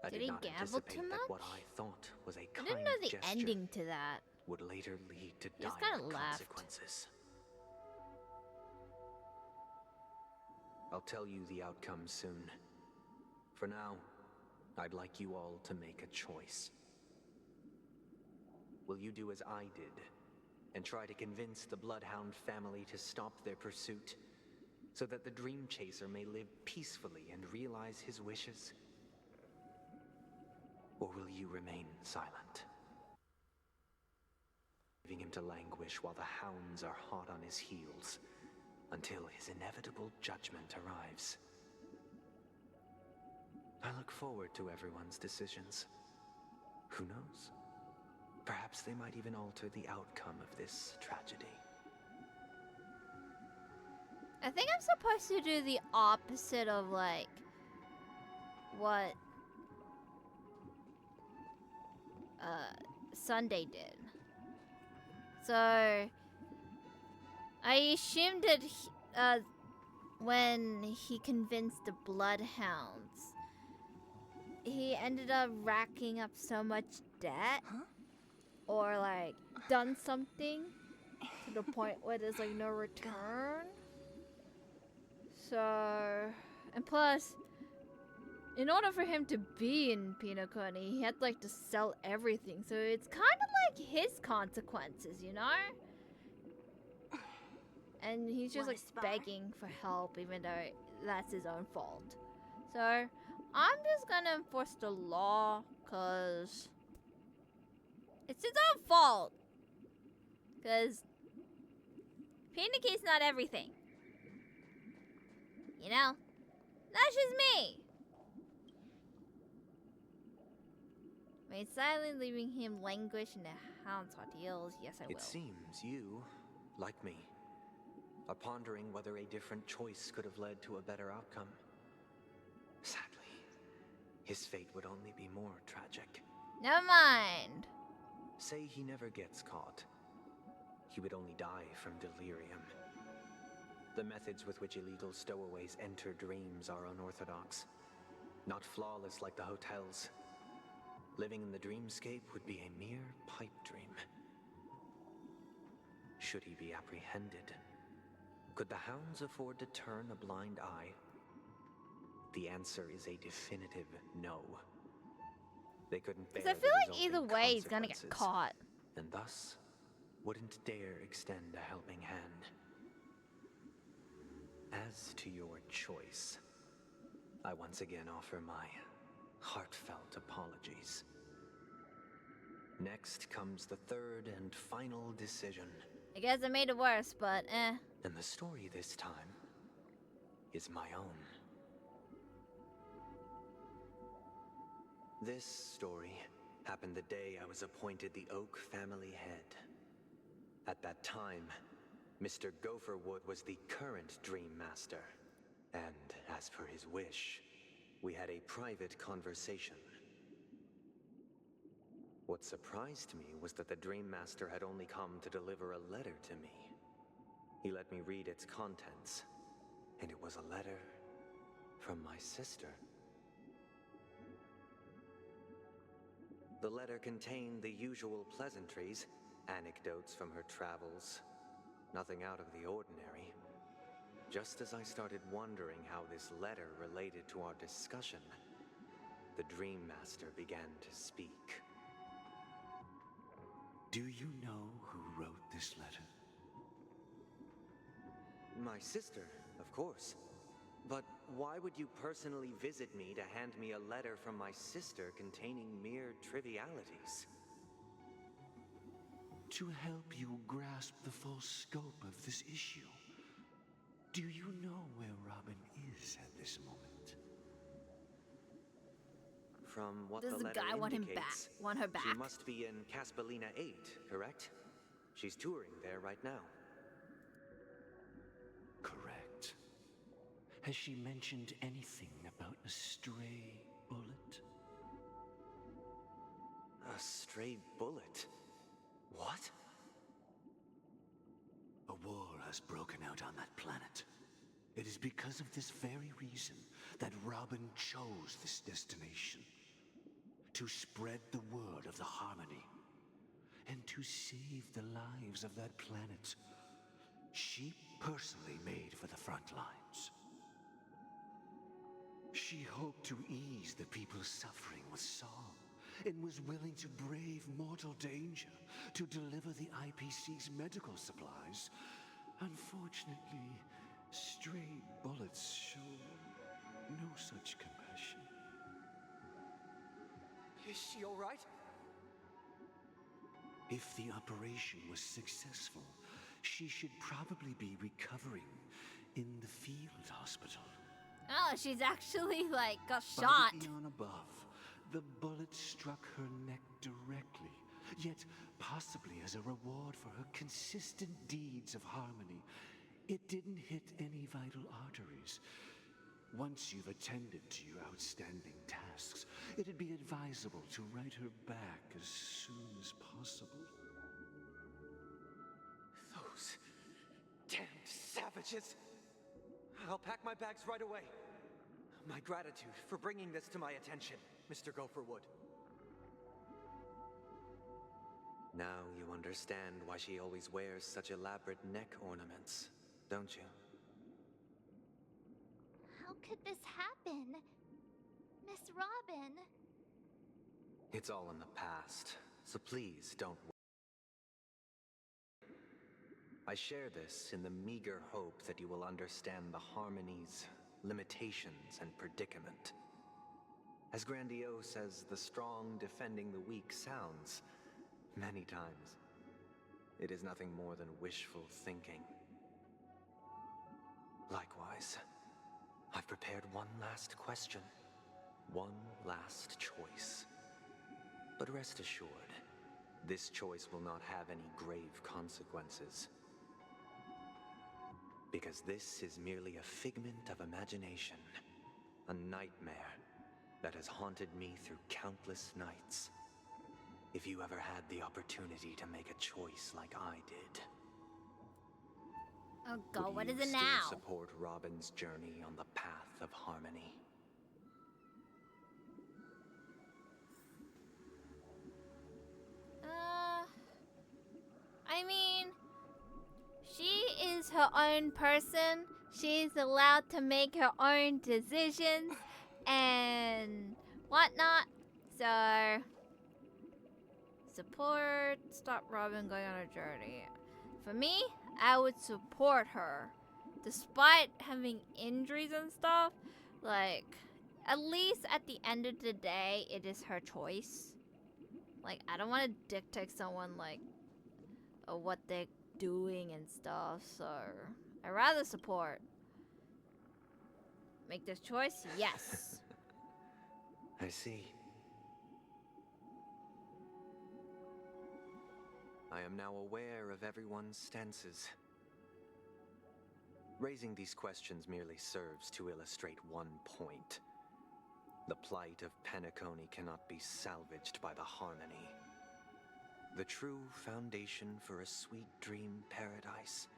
I did not anticipate that what I thought was a kind I didn't know the gesture ending to that. would later lead to He just dire kinda left. consequences. I'll tell you the outcome soon. For now, I'd like you all to make a choice. Will you do as I did and try to convince the Bloodhound family to stop their pursuit so that the Dream Chaser may live peacefully and realize his wishes? Or will you remain silent, leaving him to languish while the hounds are hot on his heels until his inevitable judgment arrives? I look forward to everyone's decisions. Who knows? Perhaps they might even alter the outcome of this tragedy. I think I'm supposed to do the opposite of like what Sunday did. So I assumed that when he convinced the Bloodhounds, he ended up racking up so much debt, or like done something to the point where there's like no return. So, and plus, in order for him to be in Pinocchio, he had like to sell everything. So it's kind of like his consequences, you know? And he's just like begging for help, even though that's his own fault. So I'm just gonna enforce the law, cause it's his own fault. Cause Pinocchio's not everything. You know? That's just me. Wait, silently leaving him languish in the hound's hot heels. Yes, I will. It seems you, like me, are pondering whether a different choice could have led to a better outcome. Sadly, his fate would only be more tragic. Never mind. Say he never gets caught. He would only die from delirium. The methods with which illegal stowaways enter dreams are unorthodox, not flawless like the hotels. Living in the dreamscape would be a mere pipe dream. Should he be apprehended? Could the hounds afford to turn a blind eye? The answer is a definitive no. They couldn't bear the I feel like either way he's gonna get caught. And thus, wouldn't dare extend a helping hand. As to your choice, I once again offer my heartfelt apologies. Next comes the third and final decision. I guess I made it worse, but eh. And the story this time is my own. This story happened the day I was appointed the Oak family head. At that time, Mr. Gopherwood was the current Dream Master, and as per his wish, we had a private conversation. What surprised me was that the Dream Master had only come to deliver a letter to me. He let me read its contents, and it was a letter from my sister. The letter contained the usual pleasantries, anecdotes from her travels, nothing out of the ordinary. Just as I started wondering how this letter related to our discussion, the Dream Master began to speak. Do you know who wrote this letter? My sister, of course. But why would you personally visit me to hand me a letter from my sister containing mere trivialities? To help you grasp the full scope of this issue. Do you know where Robin is at this moment? From what Does the the letter guy want him indicates, back? Want her back? She must be in Caspolina 8, correct? She's touring there right now. Has she mentioned anything about a stray bullet? A stray bullet? What? A war has broken out on that planet. It is because of this very reason that Robin chose this destination. To spread the word of the harmony. And to save the lives of that planet. She personally made for the front lines. She hoped to ease the people's suffering with song, and was willing to brave mortal danger to deliver the IPC's medical supplies. Unfortunately, stray bullets show no such compassion. Is she all right? If the operation was successful, she should probably be recovering in the field hospital. Oh, she's actually, like, got By shot. the eon above, the bullet struck her neck directly, yet possibly as a reward for her consistent deeds of harmony. It didn't hit any vital arteries. Once you've attended to your outstanding tasks, it'd be advisable to write her back as soon as possible. Those damned savages! I'll pack my bags right away. My gratitude for bringing this to my attention, Mr. Gopherwood. Now you understand why she always wears such elaborate neck ornaments, don't you? How could this happen? Miss Robin? It's all in the past, so please don't worry. I share this in the meager hope that you will understand the harmony's limitations and predicament. As grandiose as the strong defending the weak sounds, many times, it is nothing more than wishful thinking. Likewise, I've prepared one last question, one last choice. But rest assured, this choice will not have any grave consequences. Because this is merely a figment of imagination, a nightmare that has haunted me through countless nights. If you ever had the opportunity to make a choice like I did, oh God, what is would it you now? still support Robin's journey on the path of harmony? I mean, she is her own person. She's allowed to make her own decisions and whatnot. So, support, stop Robin going on her journey. For me, I would support her. Despite having injuries and stuff, like, at least at the end of the day, it is her choice. Like, I don't want to dictate someone, like, what they're doing and stuff, so I'd rather support. Make this choice? Yes. I see. I am now aware of everyone's stances. Raising these questions merely serves to illustrate one point. The plight of Penacony cannot be salvaged by the harmony. The true foundation for a sweet dream paradise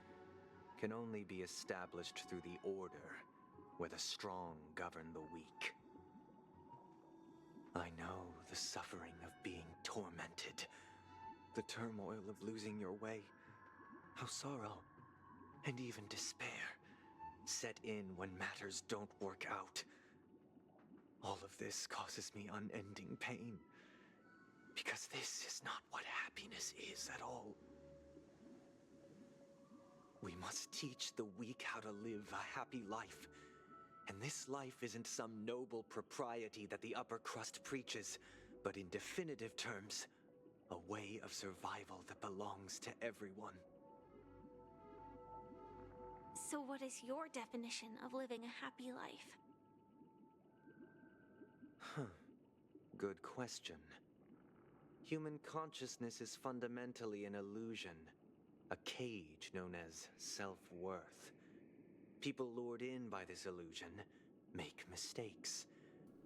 can only be established through the order where the strong govern the weak. I know the suffering of being tormented, the turmoil of losing your way, how sorrow and even despair set in when matters don't work out. All of this causes me unending pain, because this is not what happiness is at all. We must teach the weak how to live a happy life. And this life isn't some noble propriety that the upper crust preaches, but in definitive terms, a way of survival that belongs to everyone. So what is your definition of living a happy life? Good question. Human consciousness is fundamentally an illusion, a cage known as self-worth. People lured in by this illusion make mistakes,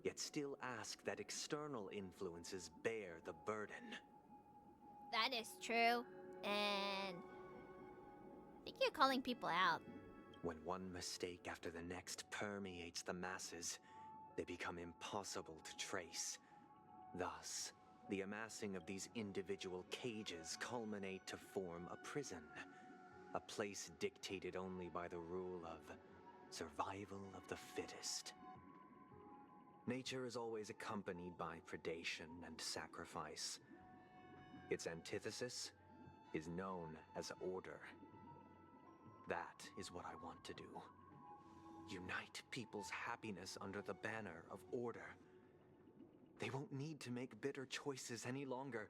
yet still ask that external influences bear the burden. That is true. And I think you're calling people out. When one mistake after the next permeates the masses, they become impossible to trace. Thus, the amassing of these individual cages culminate to form a prison. A place dictated only by the rule of survival of the fittest. Nature is always accompanied by predation and sacrifice. Its antithesis is known as order. That is what I want to do. Unite people's happiness under the banner of order. They won't need to make bitter choices any longer,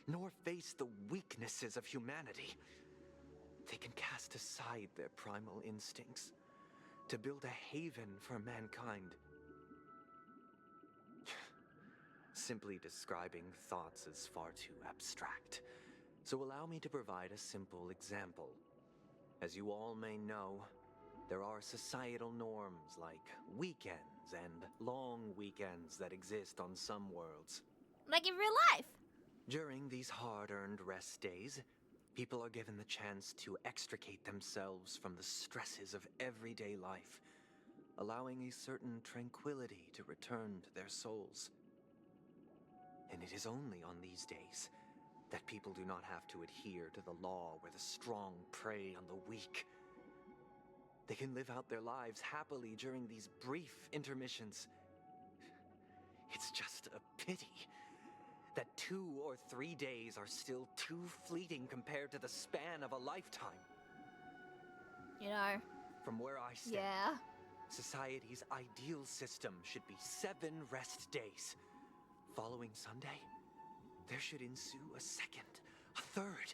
nor face the weaknesses of humanity. They can cast aside their primal instincts to build a haven for mankind. Simply describing thoughts is far too abstract, so allow me to provide a simple example. As you all may know, there are societal norms like weekends and long weekends that exist on some worlds. Like in real life. During these hard-earned rest days, people are given the chance to extricate themselves from the stresses of everyday life, allowing a certain tranquility to return to their souls. And it is only on these days that people do not have to adhere to the law where the strong prey on the weak. They can live out their lives happily during these brief intermissions. It's just a pity that 2 or 3 days are still too fleeting compared to the span of a lifetime. You know. From where I stand, yeah. Society's ideal system should be 7 rest days. Following Sunday, there should ensue a second, a third,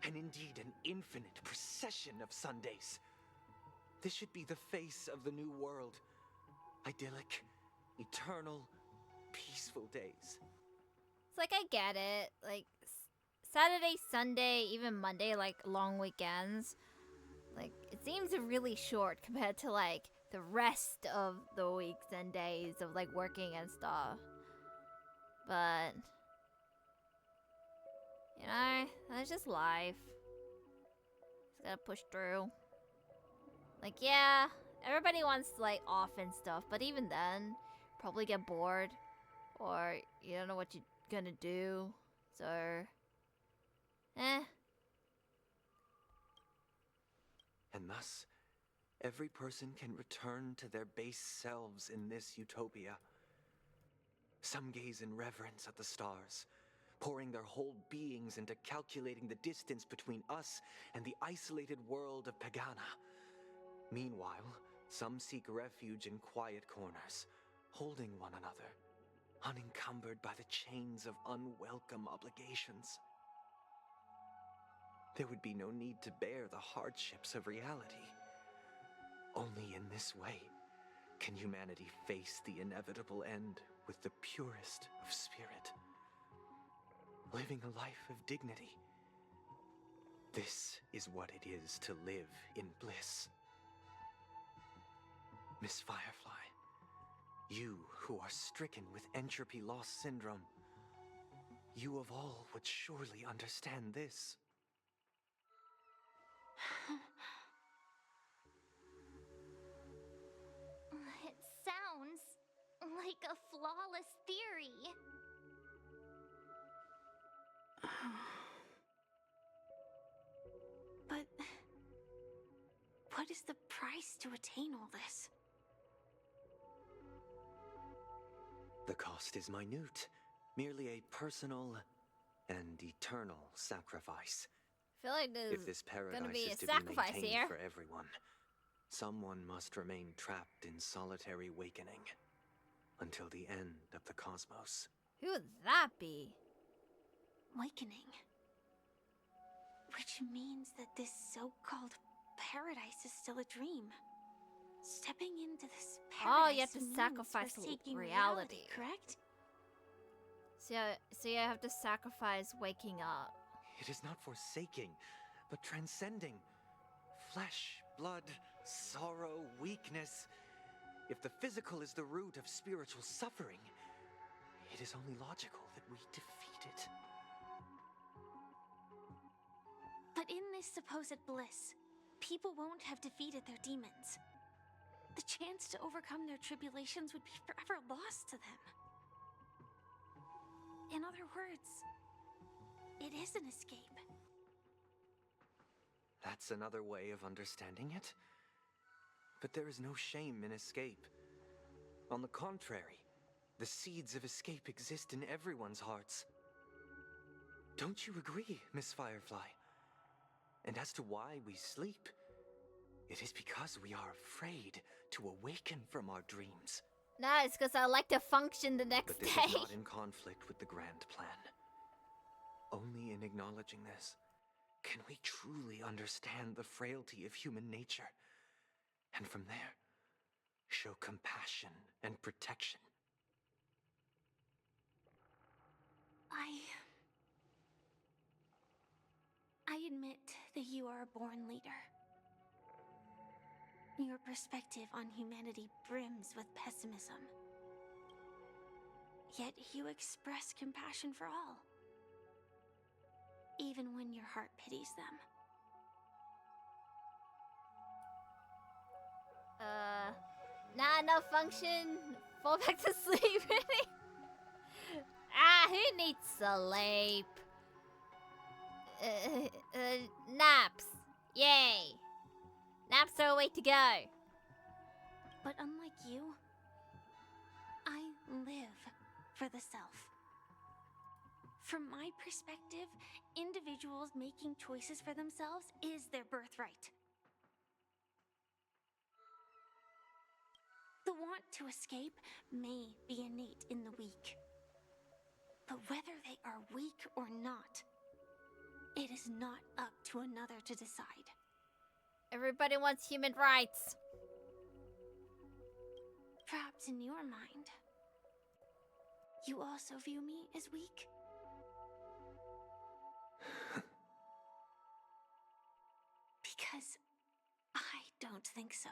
and indeed an infinite procession of Sundays. This should be the face of the new world. Idyllic, eternal, peaceful days. It's like, I get it. Like, Saturday, Sunday, even Monday, like, long weekends. Like, it seems really short compared to, like, the rest of the weeks and days of, like, working and stuff. But, you know, that's just life. Just gotta push through. Like, yeah, everybody wants, like, off and stuff, but even then, probably get bored. Or you don't know what you're gonna do. So, And thus, every person can return to their base selves in this utopia. Some gaze in reverence at the stars, pouring their whole beings into calculating the distance between us and the isolated world of Pagana. Meanwhile, some seek refuge in quiet corners, holding one another, unencumbered by the chains of unwelcome obligations. There would be no need to bear the hardships of reality. Only in this way can humanity face the inevitable end with the purest of spirit, living a life of dignity. This is what it is to live in bliss. Miss Firefly, you who are stricken with entropy loss syndrome, you of all would surely understand this. It sounds like a flawless theory. But what is the price to attain all this? The cost is minute, merely a personal and eternal sacrifice. I feel like If this paradise gonna be is a to sacrifice be maintained here. for everyone, someone must remain trapped in solitary awakening until the end of the cosmos. Who would that be? Awakening. Which means that this so-called paradise is still a dream. Stepping into this paradise Oh, you have to means sacrifice forsaking reality. correct? So you have to sacrifice waking up. It is not forsaking, but transcending. Flesh, blood, sorrow, weakness. If the physical is the root of spiritual suffering, it is only logical that we defeat it. But in this supposed bliss, people won't have defeated their demons. The chance to overcome their tribulations would be forever lost to them. In other words, it is an escape. That's another way of understanding it. But there is no shame in escape. On the contrary, the seeds of escape exist in everyone's hearts. Don't you agree, Miss Firefly? And as to why we sleep, it is because we are afraid to awaken from our dreams. No, it's because I like to function the next But this day. is not in conflict with the grand plan. Only in acknowledging this can we truly understand the frailty of human nature, and from there, show compassion and protection. I admit that you are a born leader. Your perspective on humanity brims with pessimism. Yet you express compassion for all, even when your heart pities them. Nah, no function. Fall back to sleep. Who needs sleep? Naps. Yay. Naps are a way to go. But unlike you, I live for the self. From my perspective, individuals making choices for themselves is their birthright. The want to escape may be innate in the weak. But whether they are weak or not, it is not up to another to decide. Everybody wants human rights. Perhaps in your mind, you also view me as weak? Because I don't think so.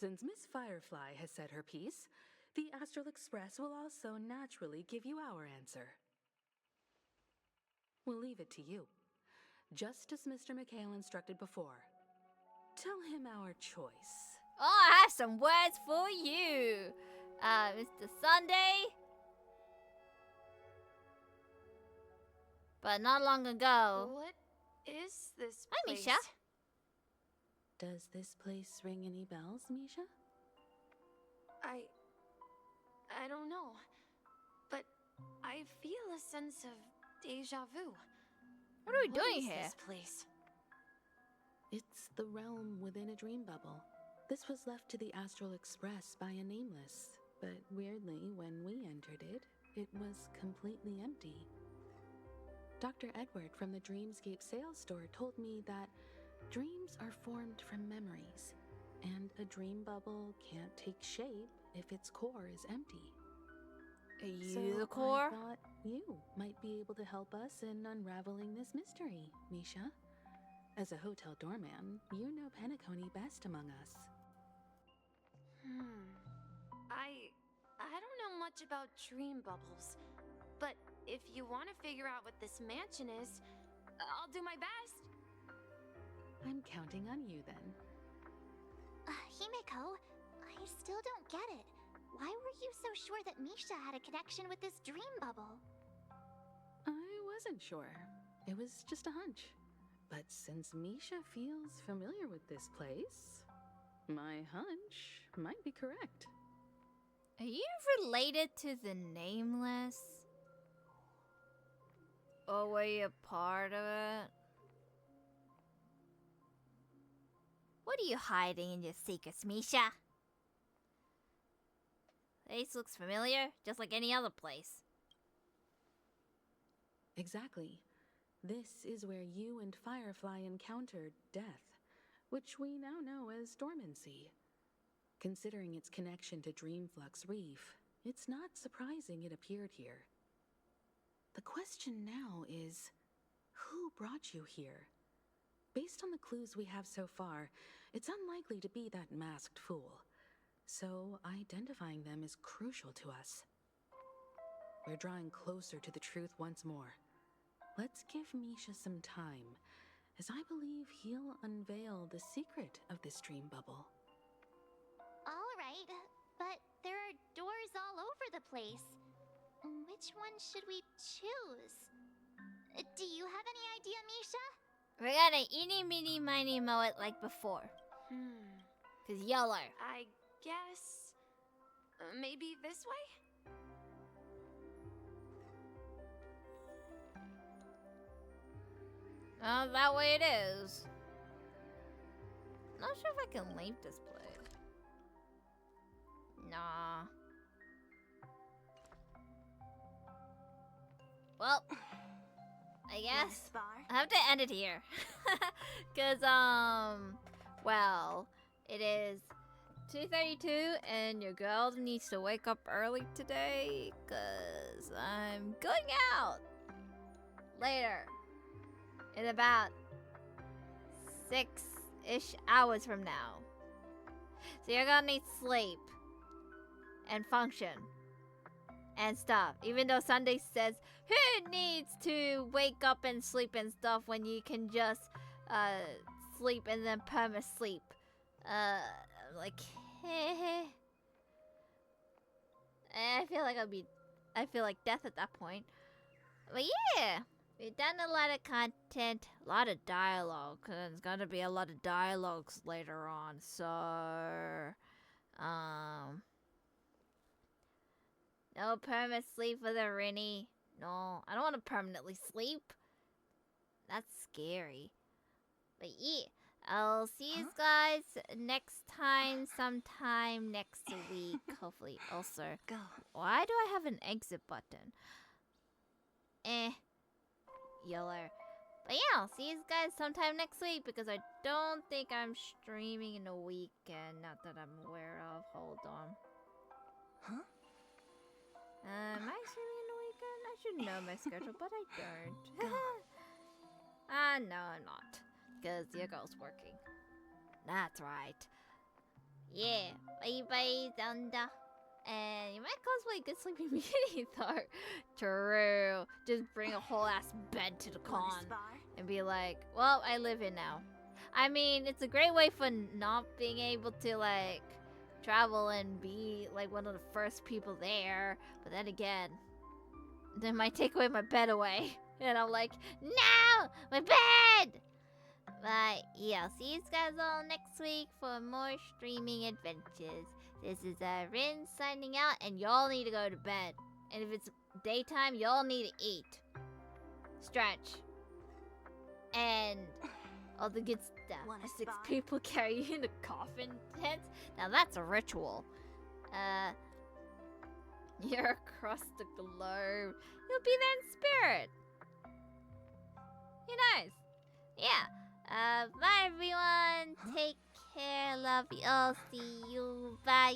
Since Miss Firefly has said her piece, the Astral Express will also naturally give you our answer. We'll leave it to you, just as Mr. McHale instructed before. Tell him our choice. Oh, I have some words for you, Mr. Sunday. But not long ago. What is this Hi, place? Misha. Does this place ring any bells, Misha? I don't know, but I feel a sense of deja vu. What are we doing is here? This place? It's the realm within a dream bubble. This was left to the Astral Express by a nameless, but weirdly, when we entered it, it was completely empty. Dr. Edward from the Dreamscape sales store told me that dreams are formed from memories, and a dream bubble can't take shape if its core is empty. Are you So the core? I thought you might be able to help us in unraveling this mystery, Misha. As a hotel doorman, you know Penacony best among us. I don't know much about dream bubbles, but if you want to figure out what this mansion is, I'll do my best. I'm counting on you then. Himeko, I still don't get it. Why were you so sure that Misha had a connection with this dream bubble? I wasn't sure. It was just a hunch. But since Misha feels familiar with this place, my hunch might be correct. Are you related to the Nameless? Or were you a part of it? What are you hiding in your secrets, Misha? Place looks familiar, just like any other place. Exactly. This is where you and Firefly encountered death, which we now know as dormancy. Considering its connection to Dreamflux Reef, it's not surprising it appeared here. The question now is, who brought you here? Based on the clues we have so far, it's unlikely to be that masked fool. So, identifying them is crucial to us. We're drawing closer to the truth once more. Let's give Misha some time, as I believe he'll unveil the secret of this dream bubble. All right, but there are doors all over the place. Which one should we choose? Do you have any idea, Misha? We're gonna eeny, meeny, miny, moe it like before. 'Cause YOLO. I guess... maybe this way? Oh, that way it is. Not sure if I can leave this place. Nah. Well, I guess I have to end it here. 'Cause, well, it is 2:32 and your girl needs to wake up early today 'cause I'm going out later in about 6-ish hours from now. So you're gonna need sleep and function and stuff. Even though Sunday says, who needs to wake up and sleep and stuff when you can just sleep and then perma-sleep? Like, I feel like death at that point. But yeah, we've done a lot of content, a lot of dialogue, 'cause there's gonna be a lot of dialogues later on, so, no permanent sleep for the Rinny. No, I don't want to permanently sleep. That's scary. But yeah, I'll see you guys next time, sometime next week, hopefully. Also, why do I have an exit button? Yellow. But yeah, I'll see you guys sometime next week because I don't think I'm streaming in a weekend. Not that I'm aware of. Hold on. Huh? Am I streaming in a weekend? I should know my schedule, but I don't. No, I'm not. Because your girl's working. That's right. Yeah. Bye-bye, Zonda. And you might cosplay Good Sleeping Beauty, though. True. Just bring a whole ass bed to the con. And be like, well, I live here now. I mean, it's a great way for not being able to, like, travel and be, like, one of the first people there. But then again, they might take away my bed away. And I'm like, no! My bed! But yeah, I'll see you guys all next week for more streaming adventures. This is Rin signing out, and y'all need to go to bed. And if it's daytime, y'all need to eat, stretch, and all the good stuff. 6 people carry you in a coffin tent. Now that's a ritual. You're across the globe. You'll be there in spirit. You nice. Yeah. Bye everyone. Take care. Love you all. See you. Bye.